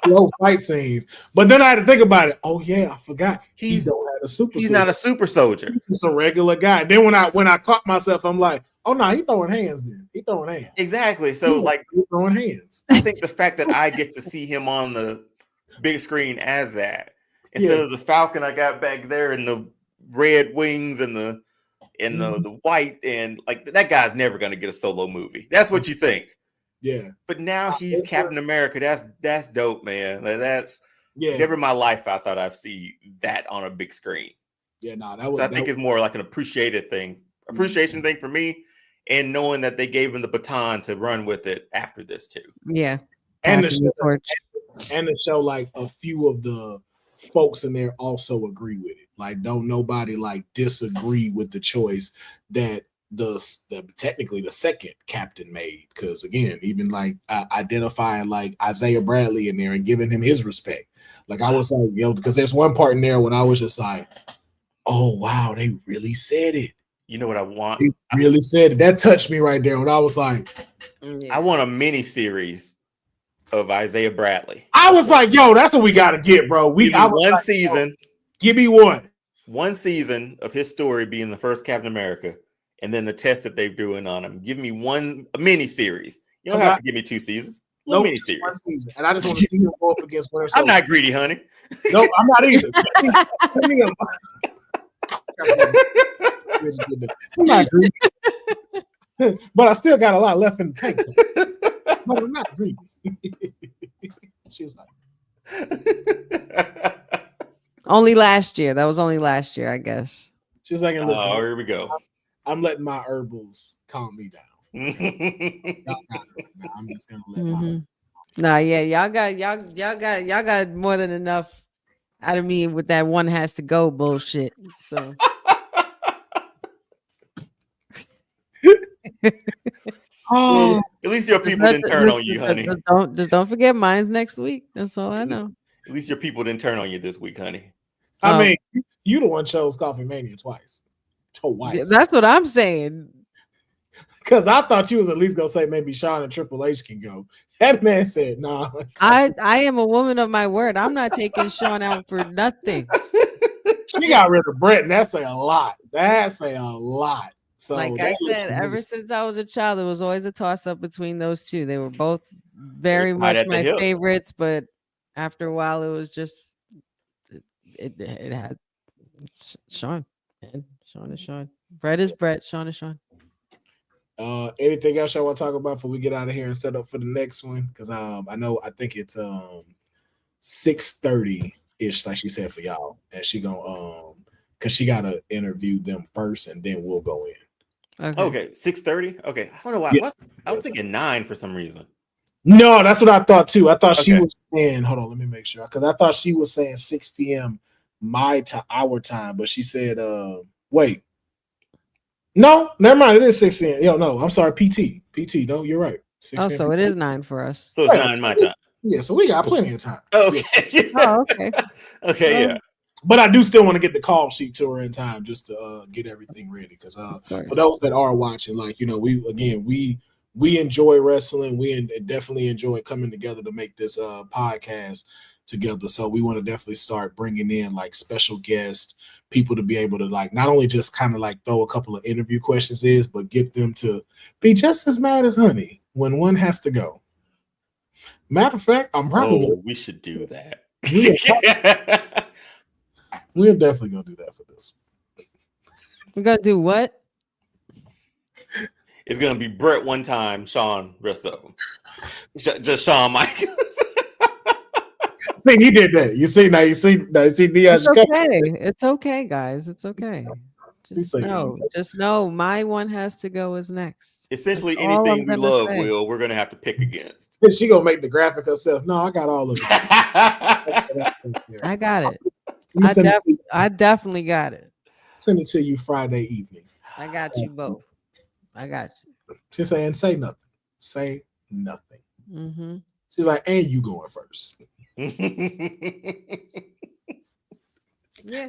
slow fight scenes. But then I had to think about it. Oh yeah, I forgot. He don't have a super He's soldier. not a super soldier. He's just a regular guy. Then when I caught myself, I'm like, oh no, he throwing hands then. He throwing hands. Exactly. So he's throwing hands. I think the fact that I get to see him on the big screen as that, instead of the Falcon I got back there and the red wings and the white, and like that guy's never gonna get a solo movie. That's what you think. Yeah. But now he's Captain America. That's dope, man. Like, that's never in my life I thought I'd see that on a big screen. Yeah, no, that was. So I think it's more like an appreciation thing for me. And knowing that they gave him the baton to run with it after this too. Yeah. And to show like a few of the folks in there also agree with it. Like don't nobody like disagree with the choice that technically the second captain made. Because again, even like identifying like Isaiah Bradley in there and giving him his respect. Like I was like, because there's one part in there when I was just like, oh wow, they really said it. You know what I want? He really said it. That touched me right there when I was like, I want a mini series of Isaiah Bradley. I was like, yo, that's what we got to get, bro. Season. Give me one. One season of his story being the first Captain America, and then the test that they're doing on him. Give me a mini series. You don't have to give me 2 seasons. Mini series. One season. And I just want to see him go up against Winter Soldier. I'm not greedy, honey. No, I'm not either. I'm not greedy. But I still got a lot left in the tank. But I'm not greedy. She was like, only last year. That was only last year, I guess. She's like, listen, here we go. I'm letting my herbals calm me down. I'm just gonna let my Nah, yeah, y'all got more than enough out of me with that one has to go bullshit. So oh, at least your people didn't turn on you, honey. Don't forget mine's next week. That's all I know. At least your people didn't turn on you this week, honey. I mean, you the one chose Coffee Mania twice. twice. That's what I'm saying. Because I thought you was at least gonna say maybe Sean and Triple H can go. That man said, "Nah." I am a woman of my word. I'm not taking Sean out for nothing. She got rid of Brett, and that's a lot. That's a lot. So Like I said, ever since I was a child, there was always a toss up between those two. They were both very Right much at the my hip. favorites, but after a while, it was just it had Sean. Man, Sean is Sean. Brett is Brett. Sean is Sean. Anything else y'all want to talk about before we get out of here and set up for the next one? Because I think it's 6:30 ish, like she said, for y'all, and she gonna because she gotta interview them first, and then we'll go in. Okay, 6:30. Okay, I don't know why. Yes. I was thinking 9 for some reason. No, that's what I thought too. I thought she Okay. was saying, hold on, let me make sure, because I thought she was saying 6 p.m. our time, but she said, wait. No, never mind. It is 6 p.m. Yo, no, I'm sorry, PT. No, you're right. 6 Oh, p.m. so it is 9 for us. So it's Yeah. 9 my time. Yeah, so we got plenty of time. Okay. Oh, okay. Okay, yeah. But I do still want to get the call sheet to her in time just to get everything ready. Because course. for those that are watching, like, you know, we enjoy wrestling. We definitely enjoy coming together to make this podcast together. So we want to definitely start bringing in like special guests, people to be able to like not only just kind of like throw a couple of interview questions in, but get them to be just as mad as honey when one has to go. Matter of fact, I'm probably We should do that. we're definitely gonna do that for this. We're gonna do what? It's gonna be Brett one time, Sean rest of them. Just Shawn Michaels. See, he did that. You see Dion. It's okay. It's okay, guys. It's okay. He's like, Just know my one has to go is next. Essentially, That's all anything I'm we gonna love, say. Will, we're gonna have to pick against. She gonna make the graphic herself. No, I got all of it. I got it. Let me I definitely got it. send it to you Friday evening. I got you both. I got you. She's saying, say nothing. Say nothing. Mm-hmm. She's like, and you going first. Yeah.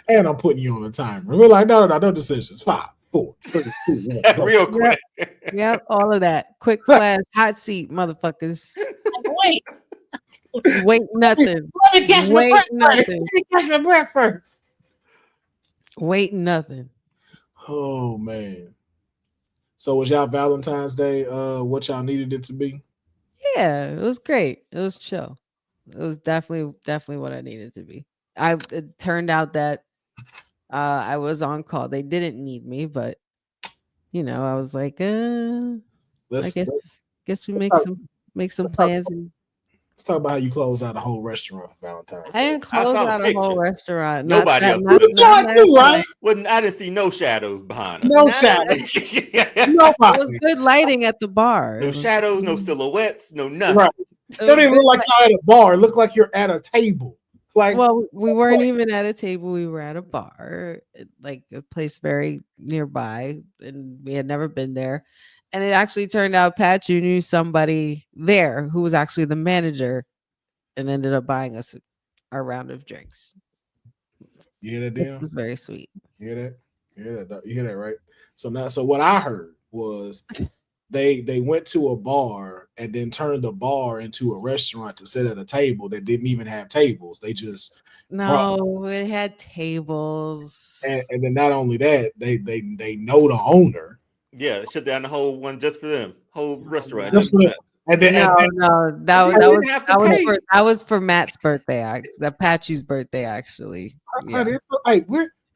And I'm putting you on a timer. We're like, no decisions. 5, 4, 3, 2, 1. Go. Real quick. Yep, all of that. Quick flash, hot seat, motherfuckers. Wait. Wait nothing. Let me catch Wait my breath nothing. first. Let me catch my breath first. Wait nothing. Oh man. So was y'all Valentine's Day what y'all needed it to be? Yeah, it was great. It was chill. It was definitely what I needed to be. It turned out that I was on call. They didn't need me, but you know, I was like, I guess we make some plans. And Let's talk about how you close out a whole restaurant for Valentine's I Day. did close saw a out a whole picture. restaurant. Nobody else not, did. You saw it too, right? I didn't see no shadows behind her. No Not- shadows. It Nobody. was good lighting at the bar. No It was- shadows, no silhouettes, no nothing. Right. it It was don't even good look like y'all at a bar. It looked like you're at a table. Like, Well, we weren't even at a table. We were at a bar, like a place very nearby, and we had never been there. And it actually turned out Pat, you knew somebody there who was actually the manager, and ended up buying us a round of drinks. you hear that, It damn? was very sweet. You hear that? You hear that, right? So what I heard was they went to a bar and then turned the bar into a restaurant to sit at a table that didn't even have tables. They just No, it had tables. and then not only that, they know the owner. Yeah, shut down the whole one just for them. Whole restaurant. Just for them. And then, No, that You was didn't have to pay. that was for Matt's birthday. Apache's birthday, actually. Yeah. honey, it's like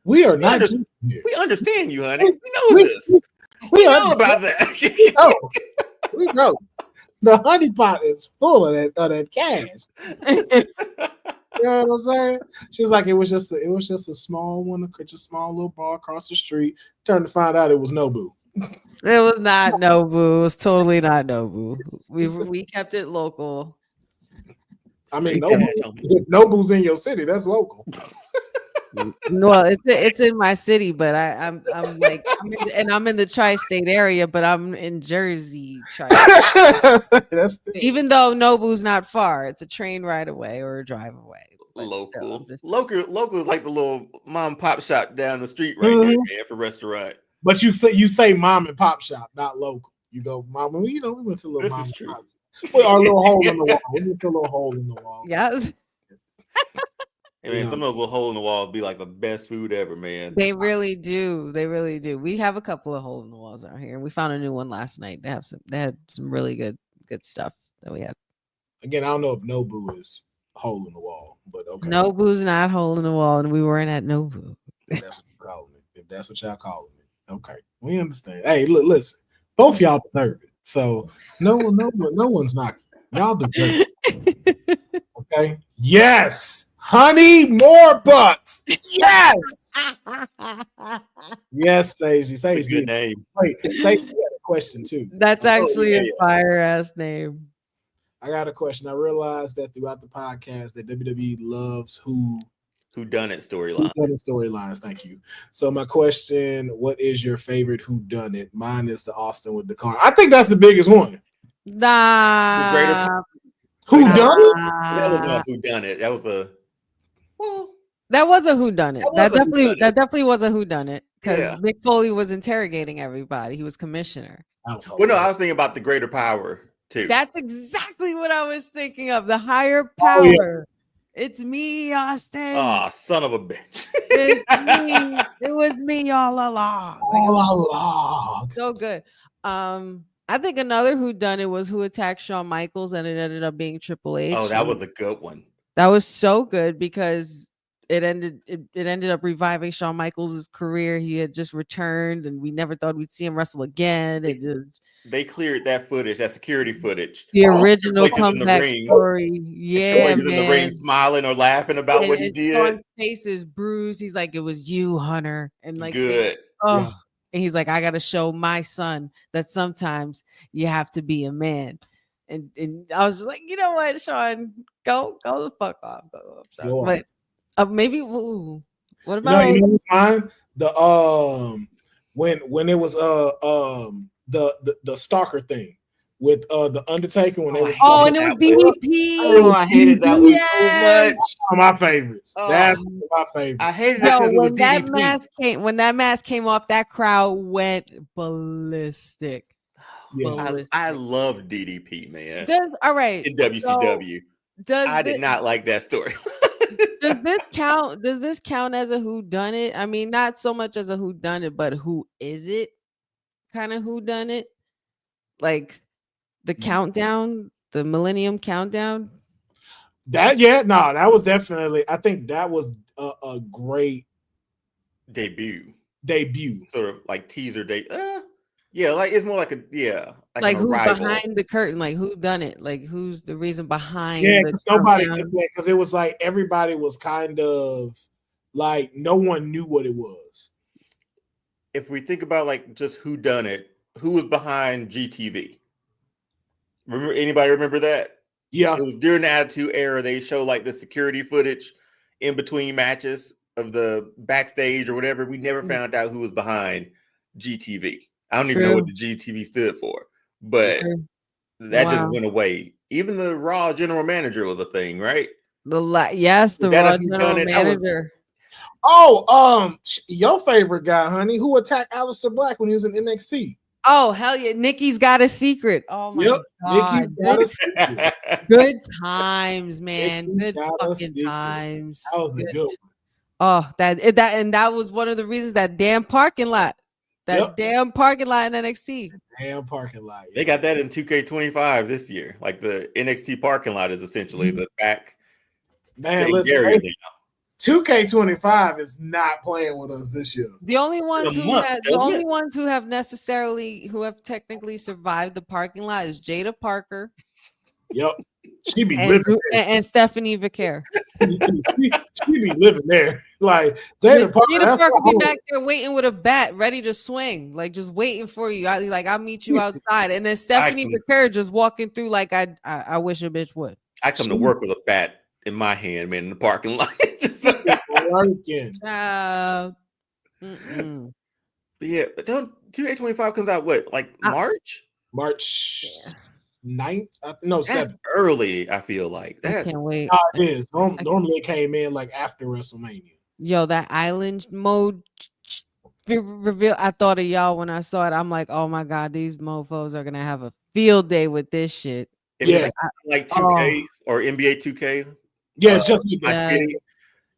we are not under- drinking here. We understand you, honey. We know this. We We know are about that. know. We know. The honey pot is full of that cash. You know what I'm saying? She's like, it was just a small one, just a small little bar across the street. Turned to find out it was Nobu. It was not Nobu. It was totally not Nobu. We kept it local. I mean, Yeah. Nobu's in your city. That's local. Well, it's in my city, but I'm in the tri-state area, but I'm in Jersey. That's Even though Nobu's not far, it's a train ride away or a drive away. But still, I'm just- Local is like the little mom and pop shop down the street right there, man, for restaurant. But you say mom and pop shop, not local. You go, mom. We went to a little This mom is and true. pop. Well, our little hole in the wall. We went to a little hole in the wall. Yes, I mean, some of those little hole in the walls be like the best food ever, man. they really do. They really do. We have a couple of hole in the walls out here, and we found a new one last night. They had some really good stuff that we had. Again, I don't know if Nobu is hole in the wall, but okay. Nobu's not hole in the wall, and we weren't at Nobu. If that's what you're calling it. If that's what y'all calling it. Okay. We understand. Hey, look, listen. Both y'all deserve it. So no one's knocking. Y'all deserve it. Okay. Yes. Honey, more bucks. Yes. Yes, Sage. That's a good name. Wait, Sage, you had a question too. That's actually yeah, a yeah. fire ass name. I got a question. I realized that throughout the podcast that WWE loves who Done it storyline. whodunit storylines. Thank you. So my question: what is your favorite whodunit? Mine is the Austin with the car. I think that's the biggest one. Nah. Whodunit? That was not who done it. That was a That was a whodunit. That was a whodunit. That definitely was a whodunit because Yeah. Mick Foley was interrogating everybody. He was commissioner. That was well. No, I was thinking about the greater power too. That's exactly what I was thinking of. The higher Oh, power. yeah. It's me, Austin. Ah, son of a bitch. It's me. It was me all along. Oh, So good. I think another whodunit was who attacked Shawn Michaels, and it ended up being Triple H. Oh, that was a good one. That was so good because it ended up reviving Shawn Michaels' career. He had just returned, and we never thought we'd see him wrestle again. It just They cleared that footage, that security footage. the Oh, original Triple H is in the comeback ring. story. Triple Yeah, H is in the ring man. smiling or laughing about what he And did. Shawn's face is bruised. He's like, "It was you, Hunter," and like, Good. oh. Yeah. And he's like, "I got to show my son that sometimes you have to be a man." And I was just like, you know what, Sean, go the fuck off. Go off, Sean. Go on. But maybe what about you know what's mine? The when it was the stalker thing with the Undertaker when they was and it was DDP. Oh, I hated that one Yes. so much. one of my favorites. Oh. That's my favorite. I hated that Yo, because it was when that DDP. mask came off, that crowd went ballistic. Yeah. I love DDP, man. All right. In WCW. I did not like that story. Does this count? Does this count as a whodunit? I mean, not so much as a whodunit, but who is it? Kind of whodunit, like the countdown, the Millennium Countdown. That was definitely. I think that was a great Debut. debut. Sort of like teaser date. Yeah, like it's more like Like an who's arrival. behind the curtain? Like who done it? Like who's the reason behind? Yeah, the because nobody, countdown? because it was like everybody was kind of like no one knew what it was. If we think about like just who done it, who was behind GTV? Anybody remember that? Yeah, It was during the Attitude Era. They show like the security footage in between matches of the backstage or whatever. We never found out who was behind GTV. I don't even know what the GTV stood for, but that just went away. Even the Raw general manager was a thing, right? The We Raw got a general whodunit. That was- manager. Your favorite guy, honey, who attacked Aleister Black when he was in NXT. Oh hell yeah, Nikki's got a secret. Oh my Yep, god, Nikki's got a secret. good times, man. Nikki's Good got a fucking secret. times. That was a Good. good one. Oh, that was one of the reasons that damn parking lot. That damn parking lot in NXT. Damn parking lot. They got that in 2K25 this year. Like the NXT parking lot is essentially the back Man, stage listen, area hey, now. 2K25 is not playing with us this year. The only ones A who month, have doesn't who have technically survived the parking lot is Jada Parker Yep. She be and, living there. and Stephanie Vicaire. She be living there. Like Jada Parker, that's Parker the be whole- back there waiting with a bat, ready to swing, like just waiting for you. I'll meet you outside. And then Stephanie can- Vicaire just walking through like I wish a bitch would. I come to work with a bat in my hand, man, in the parking lot. working. Child. Mm-mm. But yeah, but don't 2K25 comes out what, like March? March. ninth, no, That's seventh. early. I feel like I that's can't wait. It is. Normally it came in like after WrestleMania. Yo, that island mode reveal. I thought of y'all when I saw it. I'm like, oh my god, these mofos are gonna have a field day with this shit. if Yeah. it's like 2K or NBA 2K. Yeah, it's just My Yeah. city.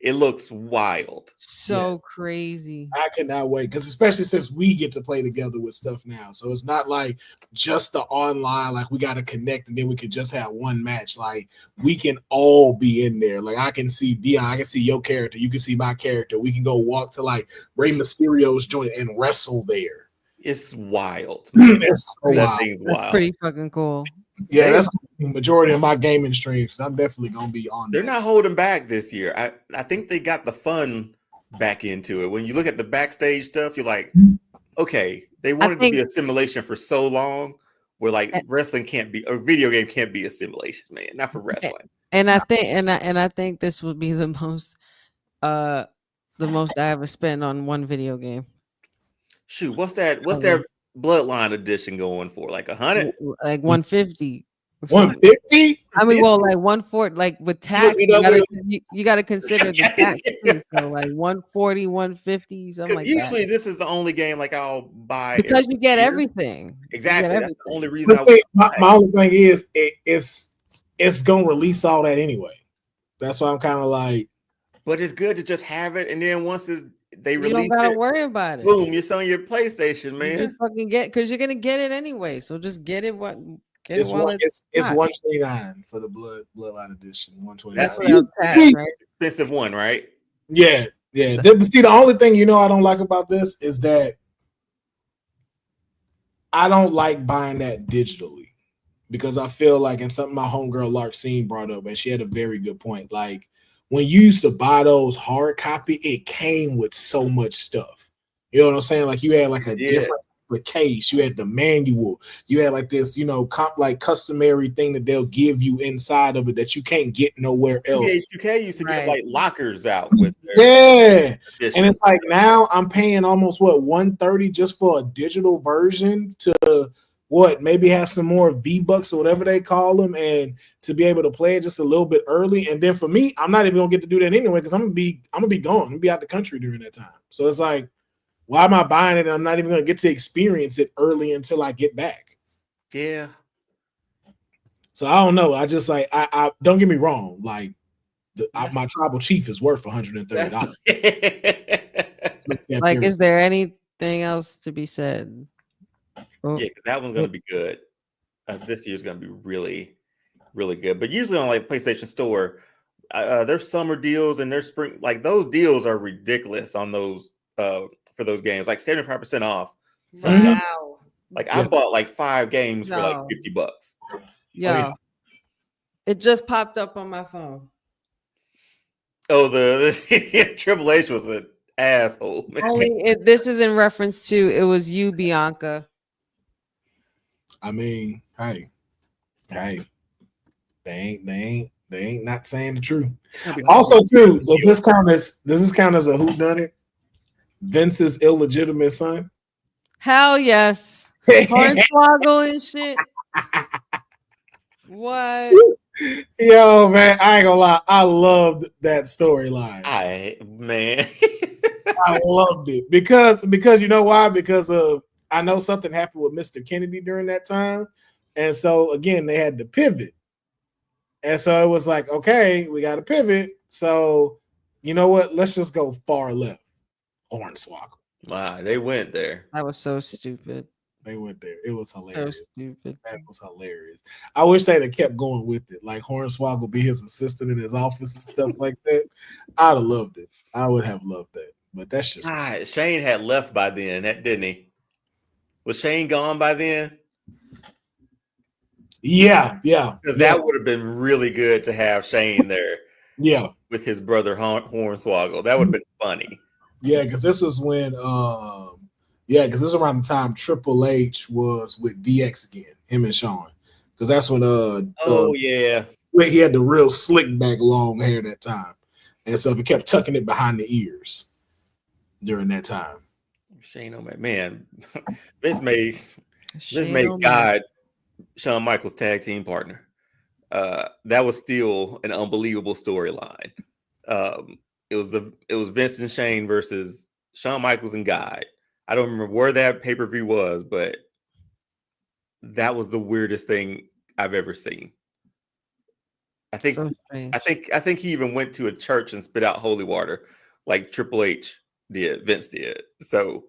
It looks wild. So crazy. I cannot wait, because especially since we get to play together with stuff now, so it's not like just the online, like we got to connect and then we can just have one match. Like we can all be in there. Like I can see Deonne, I can see your character, you can see my character. We can go walk to like Rey Mysterio's joint and wrestle there. It's wild. It's so That wild. thing's That's wild. pretty fucking cool. Yeah, that's the majority of my gaming streams. I'm definitely gonna be on. They're that. not holding back this year. I think they got the fun back into it. When you look at the backstage stuff, you're like, okay, they wanted to be a simulation for so long. Where like wrestling can't be, a video game can't be a simulation, man. Not for wrestling. And I think, and I think this would be the most I ever spent on one video game. Shoot, what's that? What's their Bloodline edition going for? Like 100? Like 150. 150? I mean, well, like 140, like with tax, you gotta consider the tax too. So like 140, 150, something like usually that. this is the only game like I'll buy Because you get year. everything. Exactly. Get That's the only reason. Let's say my only thing is it's gonna release all that anyway. That's why I'm kind of like. But it's good to just have it, and then once they You release don't gotta it, worry about it. boom, it's on your PlayStation, You man. just fucking get, because you're gonna get it anyway. So just get it. It's while it's hot. 129 for the Bloodline edition. 129. That's without tax, right? Expensive one, right? Yeah. But see, the only thing I don't like about this is that I don't like buying that digitally, because I feel like, and something my homegirl Larkseen brought up, and she had a very good point. Like when you used to buy those hard copy, it came with so much stuff. You know what I'm saying? Like you had like a different case, you had the manual, you had like this, like customary thing that they'll give you inside of it that you can't get nowhere else. UK used to get Right. like lockers out with Yeah. edition. And it's like now I'm paying almost $130 just for a digital version to maybe have some more V-Bucks or whatever they call them, and to be able to play it just a little bit early. And then for me, I'm not even gonna get to do that anyway, because I'm gonna be gone. I'm gonna be out the country during that time. So it's like, why am I buying it? And I'm not even gonna get to experience it early until I get back. Yeah. So I don't know. I just like I don't get me wrong. Like my tribal chief is worth $130. Like, is there anything else to be said? Yeah, because that one's gonna be good. This year's gonna be really, really good. But usually on like PlayStation Store, there's summer deals and their spring, like those deals are ridiculous on those for those games, like 75% off. Sometimes. Wow. Like I bought like 5 games for like $50. Yeah. It just popped up on my phone. Oh, the Triple H was an asshole, man. This is in reference to, it was you, Bianca. I mean, hey, they ain't not saying the truth. Also, too, does this count as a whodunit? Vince's illegitimate son? Hell yes. Hornswoggle and shit. What? Yo, man, I ain't gonna lie. I loved that storyline. I loved it because you know why? Because I know something happened with Mr. Kennedy during that time, and so again they had to pivot, and so it was like, okay, we got to pivot. So you know what? Let's just go far left. Hornswoggle. Wow, they went there. That was so stupid. They went there. It was hilarious. So stupid. That was hilarious. I wish they'd have kept going with it. Like Hornswoggle be his assistant in his office and stuff like that. I'd have loved it. I would have loved that. But that's just Shane had left by then, didn't he? Was Shane gone by then? Yeah. Because that would have been really good to have Shane there. Yeah. With his brother Hornswoggle. That would have been funny. Yeah, because this was when because this is around the time Triple H was with DX again, him and Shawn. Because that's when he had the real slick back long hair that time. And so he kept tucking it behind the ears during that time. Shane O'Mac, man, Vince made God Shawn Michaels' tag team partner. That was still an unbelievable storyline. It was Vince and Shane versus Shawn Michaels and Guy. I don't remember where that pay-per-view was, but that was the weirdest thing I've ever seen. I think So strange. I think he even went to a church and spit out holy water like Triple H did, Vince did. So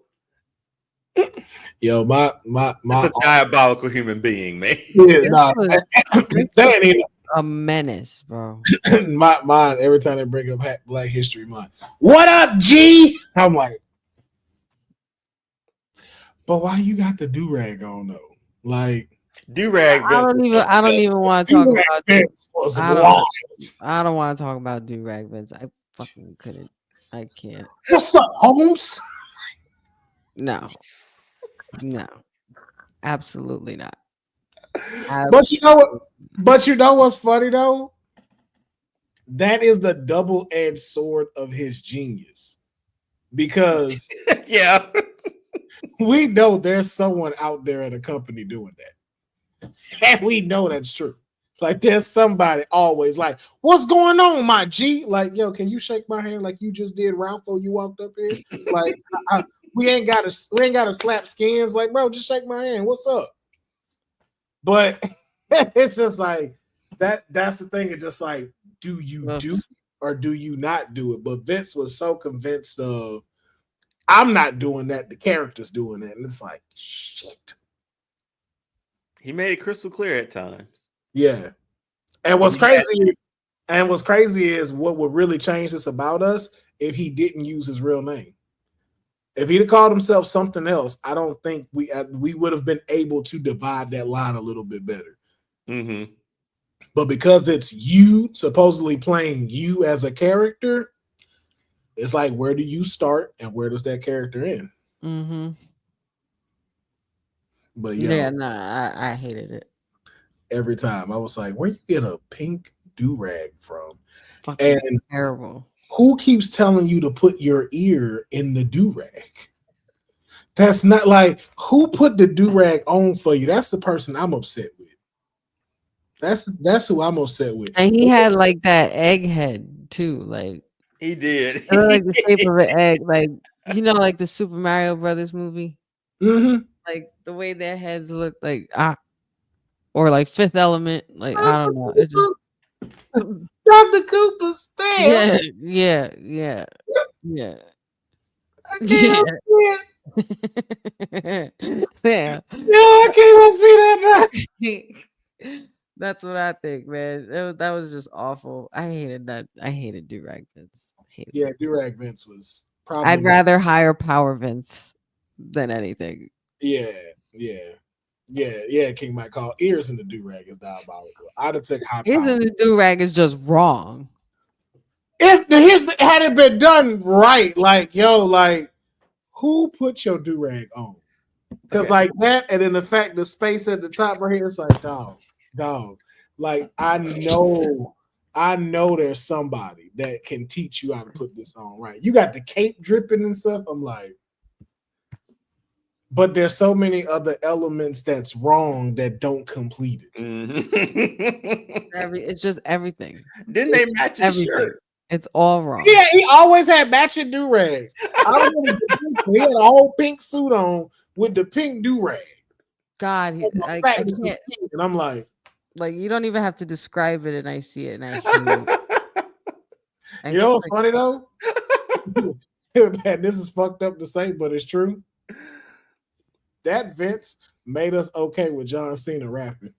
Yo, my it's a diabolical human being, man. yeah, This nah, was- that ain't even a menace, bro. mine. Every time they bring up Black History Month, what up, G? I'm like, but why you got the do rag on though? Like, Do-rag I don't even want to talk do-rag about. Vince was I don't- wild. I don't want to talk about do rag Vince. I fucking couldn't. I can't. What's up, Holmes? No, absolutely not. But you know what? But you know what's funny though? That is the double-edged sword of his genius, because yeah. we know there's someone out there at a company doing that, and we know that's true. Like, there's somebody always like, "What's going on, my G?" Like, yo, can you shake my hand like you just did, Ralph? You walked up here. Like, we ain't got to slap skins. Like, bro, just shake my hand. What's up? But it's just like that. That's the thing. It's just like, do you do it or do you not do it? But Vince was so convinced of, I'm not doing that. The character's doing that, and it's like, shit. He made it crystal clear at times. Yeah. And what's crazy is what would really change this about us if he didn't use his real name. If he'd have called himself something else, I don't think we would have been able to divide that line a little bit better. Mm-hmm. But because it's you supposedly playing you as a character, it's like, where do you start and where does that character end? Mm-hmm. But Yeah, nah, I hated it. every time I was like, where you get a pink do-rag from? Fucking And terrible. who keeps telling you to put your ear in the do-rag? That's not like, who put the do-rag on for you? That's the person I'm upset with. That's who I'm upset with. And he had like that egg head too, like He did. it looked like the shape of an egg, like like the Super Mario Brothers movie, Mm-hmm. like the way their heads look, like or like Fifth Element, like I don't know. It just Dr. Cooper, stay. yeah. I can't see it. Yeah. No, I can't see that. That's what I think, man. That was just awful. I hated that. I hated do-rag Vince. Hated Yeah, it. do-rag Vince was probably. I'd rather hire Power Vince than anything. Yeah. King might call ears in the do-rag is diabolical. I'd have taken high His power. in the do-rag is just wrong. Had it been done right, like, yo, like, who put your do-rag on? Because like that, and then the fact the space at the top right here, it's like, dog. Like, I know there's somebody that can teach you how to put this on right. You got the cape dripping and stuff. I'm like, but there's so many other elements that's wrong that don't complete it. Mm-hmm. It's just everything. Didn't they match his Everything. shirt? It's all wrong. Yeah, he always had matching do-rags. He had a whole pink suit on with the pink do-rag. God, I And can't. I'm like You don't even have to describe it, and I see it, and I hate it. you know what's funny though? Man, this is fucked up to say, but it's true. That Vince made us okay with John Cena rapping.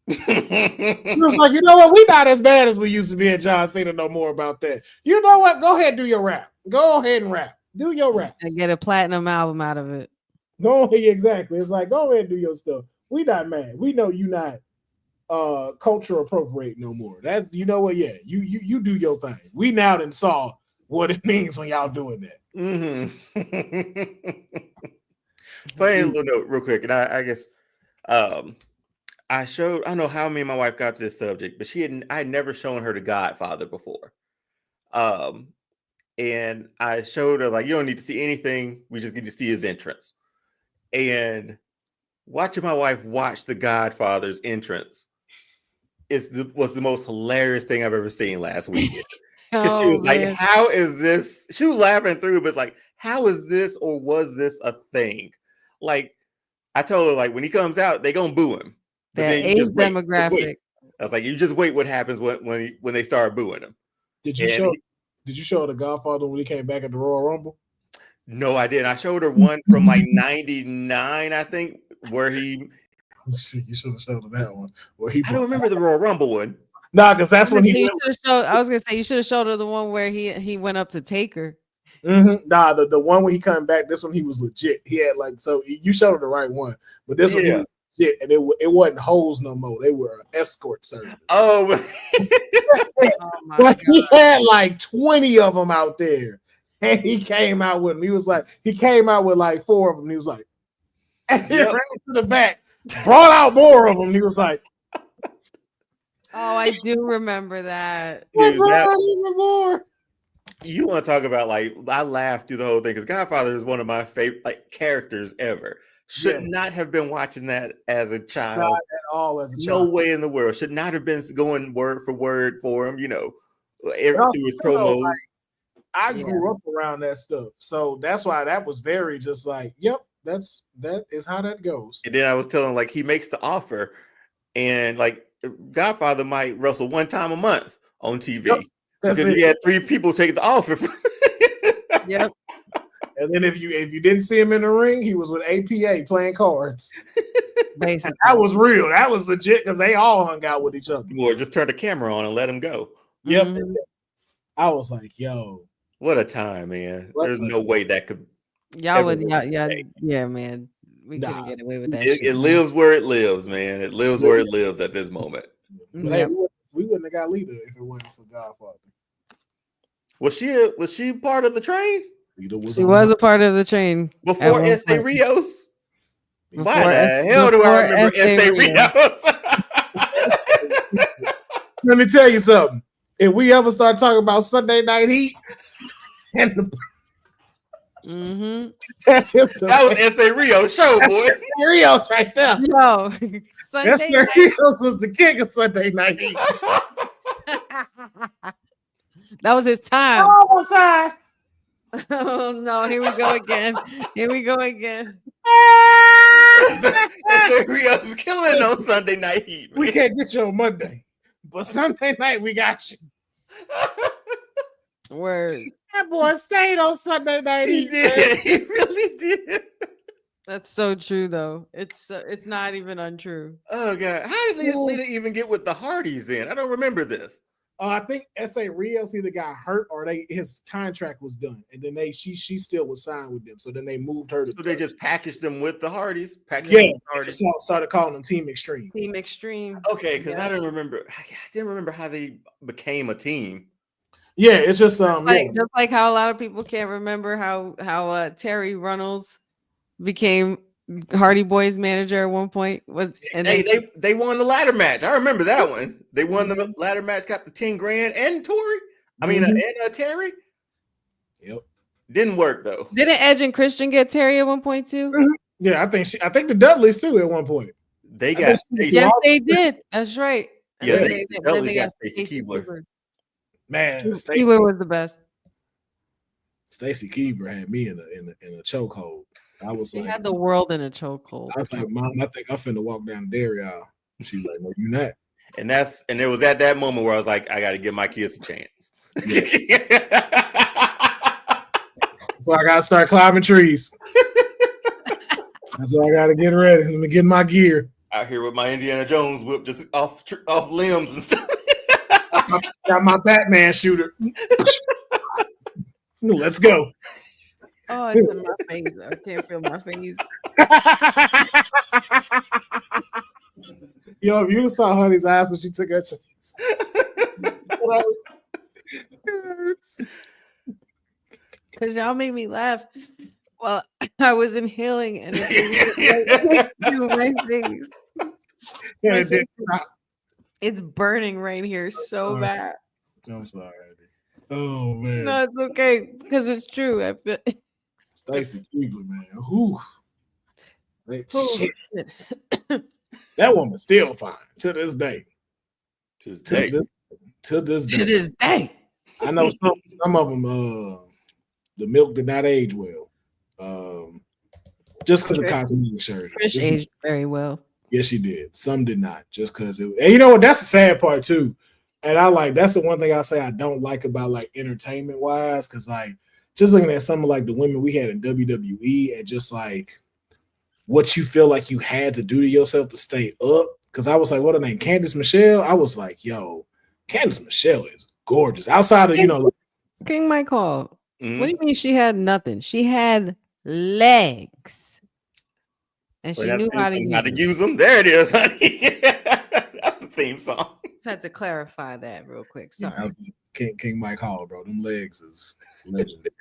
He was like, you know what? We not as bad as we used to be at John Cena no more about that. You know what? Go ahead and do your rap. Go ahead and rap. Do your rap. And get a platinum album out of it. Go ahead, exactly. It's like, go ahead and do your stuff. We not mad. We know you not culture appropriate no more. That, you know what? Yeah, you do your thing. We now then saw what it means when y'all doing that. Mm-hmm. Funny little note, real quick, and I guess I don't know how me and my wife got to this subject, but I had never shown her The Godfather before. And I showed her, like, you don't need to see anything, we just get to see his entrance. And watching my wife watch The Godfather's entrance was the most hilarious thing I've ever seen last weekend. Because she Oh, was like, man. how is this? She was laughing through, but it's like, how is this or was this a thing? Like, I told her, like, when he comes out, they gonna boo him. But That then you age just wait. Just demographic. wait. I was like, you just wait what happens when they start booing him. Did you show the Godfather when he came back at the Royal Rumble? No, I didn't. I showed her one from like 99, I think, where he. You should have showed her that one. Where he I don't remember the Royal Rumble one. Nah, because that's when he. I was gonna say you should have showed her the one where he went up to take her. Mm-hmm. Nah, the one when he come back, this one he was legit. He had like, so you showed her the right one, but this one he was legit, and it wasn't hoes no more. They were an escort service. Oh, my but he God. had like 20 of them out there, and he came out with them. He came out with like 4 of them. He was like, and he ran to the back, brought out more of them. He was like, Oh, I do remember that. dude, even more. You want to talk about, like, I laughed through the whole thing because Godfather is one of my favorite like characters ever. Should not have been watching that as a child. Not at all as a No child. way in the world. Should not have been going word for word for him, through his Also, promos. like, I grew up around that stuff. So that's why that was very just like, yep, that is how that goes. And then I was telling, like, he makes the offer, and like Godfather might wrestle 1 time a month on TV. Yep. Because he had 3 people take the offer. Yep. And then if you didn't see him in the ring, he was with APA playing cards. Basically. That was real. That was legit because they all hung out with each other. Or just turn the camera on and let him go. Yep. Mhm. I was like, yo. What a time, man. There's no way that could. Y'all would, yeah, man. We couldn't get away with that. It lives where it lives, man. It lives where it lives at this moment. But hey, we wouldn't have got Lita if it wasn't for Godfather. Was she part of the train? She was a part of the train before S.A. Rios. Why the hell do I remember S.A. Rios? Let me tell you something. If we ever start talking about Sunday Night Heat, and that was S.A. Rios show, boy. Rios right there. No, S.A. Rios was the king of Sunday Night Heat. That was his time. Oh, oh no, here we go again. S.A. Rios was killing on Sunday Night Heat. Man. We can't get you on Monday, but Sunday night we got you. Word. That boy stayed on Sunday Night Heat. He did. He really did. That's so true, though. It's not even untrue. Oh god, how did Lita even get with the Hardys? Then I don't remember this. I think S.A. Rios either got hurt or his contract was done, and then she still was signed with them. So then they moved her to. So they just packaged them with the Hardys. Started calling them Team Extreme. Team Extreme. Okay, because I didn't remember how they became a team. Yeah, it's just just like how a lot of people can't remember how Terry Runnels became Hardy Boy's manager at one point. They won the ladder match. I remember that one. They won the ladder match, got the 10 grand, and Terry. Yep. Didn't work though. Didn't Edge and Christian get Terry at one point too? Mm-hmm. Yeah, I think the Dudleys too at one point. They got yes, they did. That's right. Yeah, they got Stacy Keibler. Man, Stacey was the best. Stacy Keibler had me in a chokehold. I was she had the world in a chokehold. I was like, Mom, I think I'm finna walk down the dairy aisle. She's like, no, you're not. And it was at that moment where I was like, I got to give my kids a chance. Yeah. So I got to start climbing trees. That's why I got to get ready. Let me get my gear. Out here with my Indiana Jones whip, just off limbs and stuff. Got my Batman shooter. Let's go. Oh, it's in my face. I can't feel my face. Yo, if you saw Honey's eyes when she took her chance. Because y'all made me laugh. Well, I was inhaling and it my face. My face it's burning right here so bad. I'm sorry. Oh man. No, it's okay because it's true. I feel Stacy Keibler, man. Whew. Shit. That woman's still fine to this day. To this day. To this day. To this day. I know some of them, the milk did not age well. Just because of cosmetic surgery. Trish aged very well. Yes, she did. Some did not. Just because and you know what? That's the sad part too. And that's the one thing I say I don't like about like entertainment wise, because like just looking at some of like the women we had in WWE and just like what you feel like you had to do to yourself to stay up. Because I was like, what her name? Candice Michelle. I was like, yo, Candice Michelle is gorgeous. Outside of, King Michael. Mm-hmm. What do you mean she had nothing? She had legs. And she knew how to use them. There it is, honey. That's the theme song. Just had to clarify that real quick. Sorry. King Mike Hall, bro. Them legs is legendary.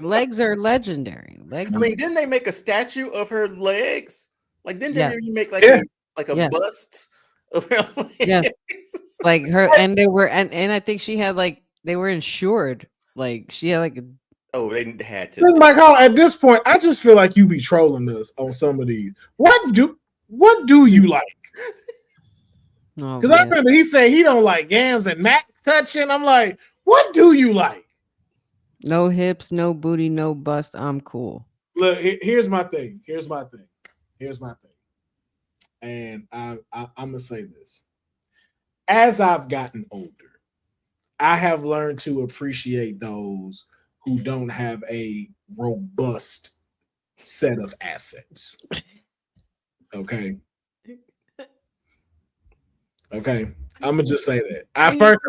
Legs are legendary. Legs. Wait, didn't they make a statue of her legs? Like, didn't they make like a bust of her legs? Yes. Like her, and they were, and I think she had like they were insured. Like she had like. They had to. King Mike Hall, at this point, I just feel like you be trolling us on some of these. What do you like? Because I remember he said he don't like yams and Mac touching. I'm like, what do you like? No hips, no booty, no bust. I'm cool. Look, here's my thing. And I'm gonna say this. As I've gotten older, I have learned to appreciate those who don't have a robust set of assets. Okay. I'm gonna just say that. At first,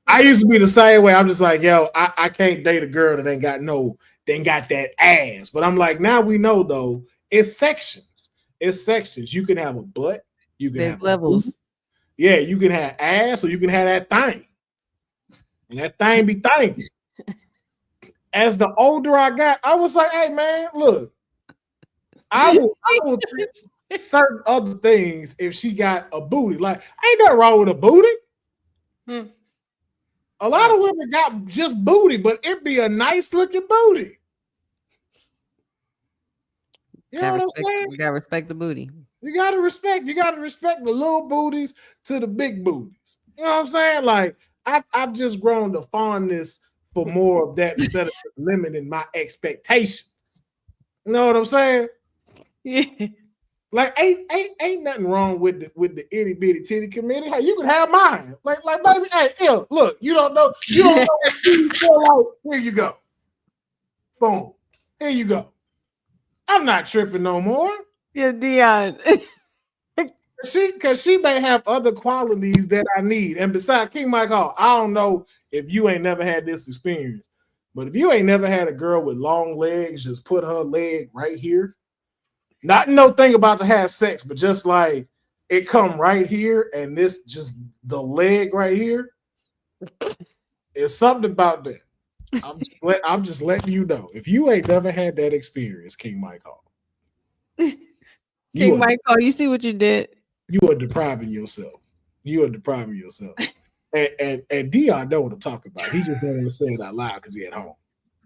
I used to be the same way. I'm just like, yo, I can't date a girl that ain't got that ass. But I'm like, now we know though, it's sections. You can have a butt, you can have levels. Yeah, you can have ass, or you can have that thing. And that thing be thing. As the older I got, I was like, hey man, look, I will treat certain other things if she got a booty. Like, ain't nothing wrong with a booty. A lot of women got just booty, but it be a nice looking booty. You know what I'm saying? You gotta respect the booty. You gotta respect the little booties to the big booties. You know what I'm saying? Like, I've just grown to fondness for more of that instead of limiting my expectations. You know what I'm saying? Yeah. Like, ain't nothing wrong with the itty bitty titty committee. Hey, you can have mine. Like baby, hey, look, you don't know what you feel like. Here you go. Boom. Here you go. I'm not tripping no more. Yeah, Deonne. Because she may have other qualities that I need. And besides, King Mike Hall, I don't know if you ain't never had this experience, but if you ain't never had a girl with long legs, just put her leg right here. Not no thing about to have sex, but just like it come right here, and this just the leg right here. It's something about that. I'm just letting you know. If you ain't never had that experience, King Mike Hall. King Mike Hall, you see what you did? You are depriving yourself. And Deonne know what I'm talking about. He just don't want to say it out loud because he at home.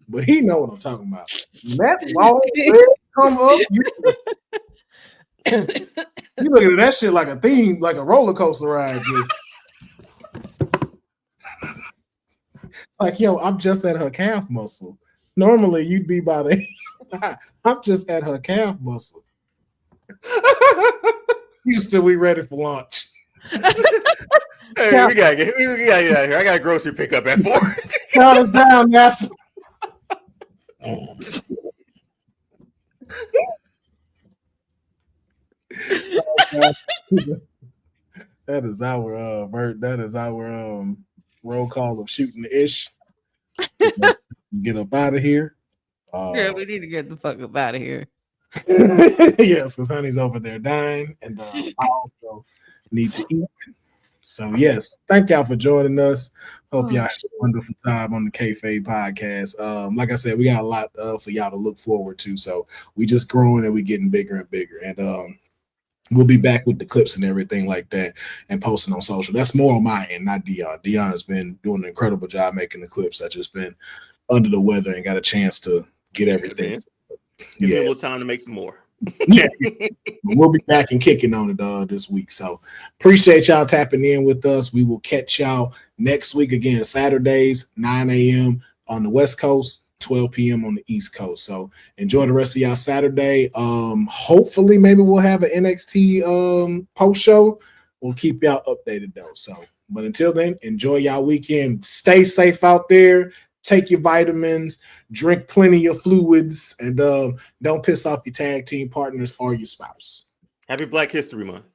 But he know what I'm talking about. That long leg come up, you looking at that shit like a theme, like a roller coaster ride. Like, yo, I'm just at her calf muscle. Normally, you'd be by the. I'm just at her calf muscle. Houston, we ready for lunch. Hey, we gotta get out of here. I got a grocery pickup at 4. Count us down, yes. That is our roll call of shooting the ish. Get up out of here. Yeah, we need to get the fuck up out of here. Yes, because honey's over there dying, and I also need to eat. So yes, thank y'all for joining us. Hope y'all had a wonderful time on the Kayfabe Podcast. Like I said, we got a lot for y'all to look forward to. So we just growing and we getting bigger and bigger. And we'll be back with the clips and everything like that and posting on social. That's more on my end, not Deonne. Deonne has been doing an incredible job making the clips. I just been under the weather and got a chance to get everything. Give me a little time to make some more. Yeah, we'll be back and kicking on it this week. So appreciate y'all tapping in with us. We will catch y'all next week again, Saturdays, 9 a.m. on the West Coast, 12 p.m. on the East Coast. So enjoy the rest of y'all Saturday. Hopefully, maybe we'll have an NXT post show. We'll keep y'all updated though. So, but until then, enjoy y'all weekend. Stay safe out there. Take your vitamins, drink plenty of fluids, and don't piss off your tag team partners or your spouse. Happy Black History Month.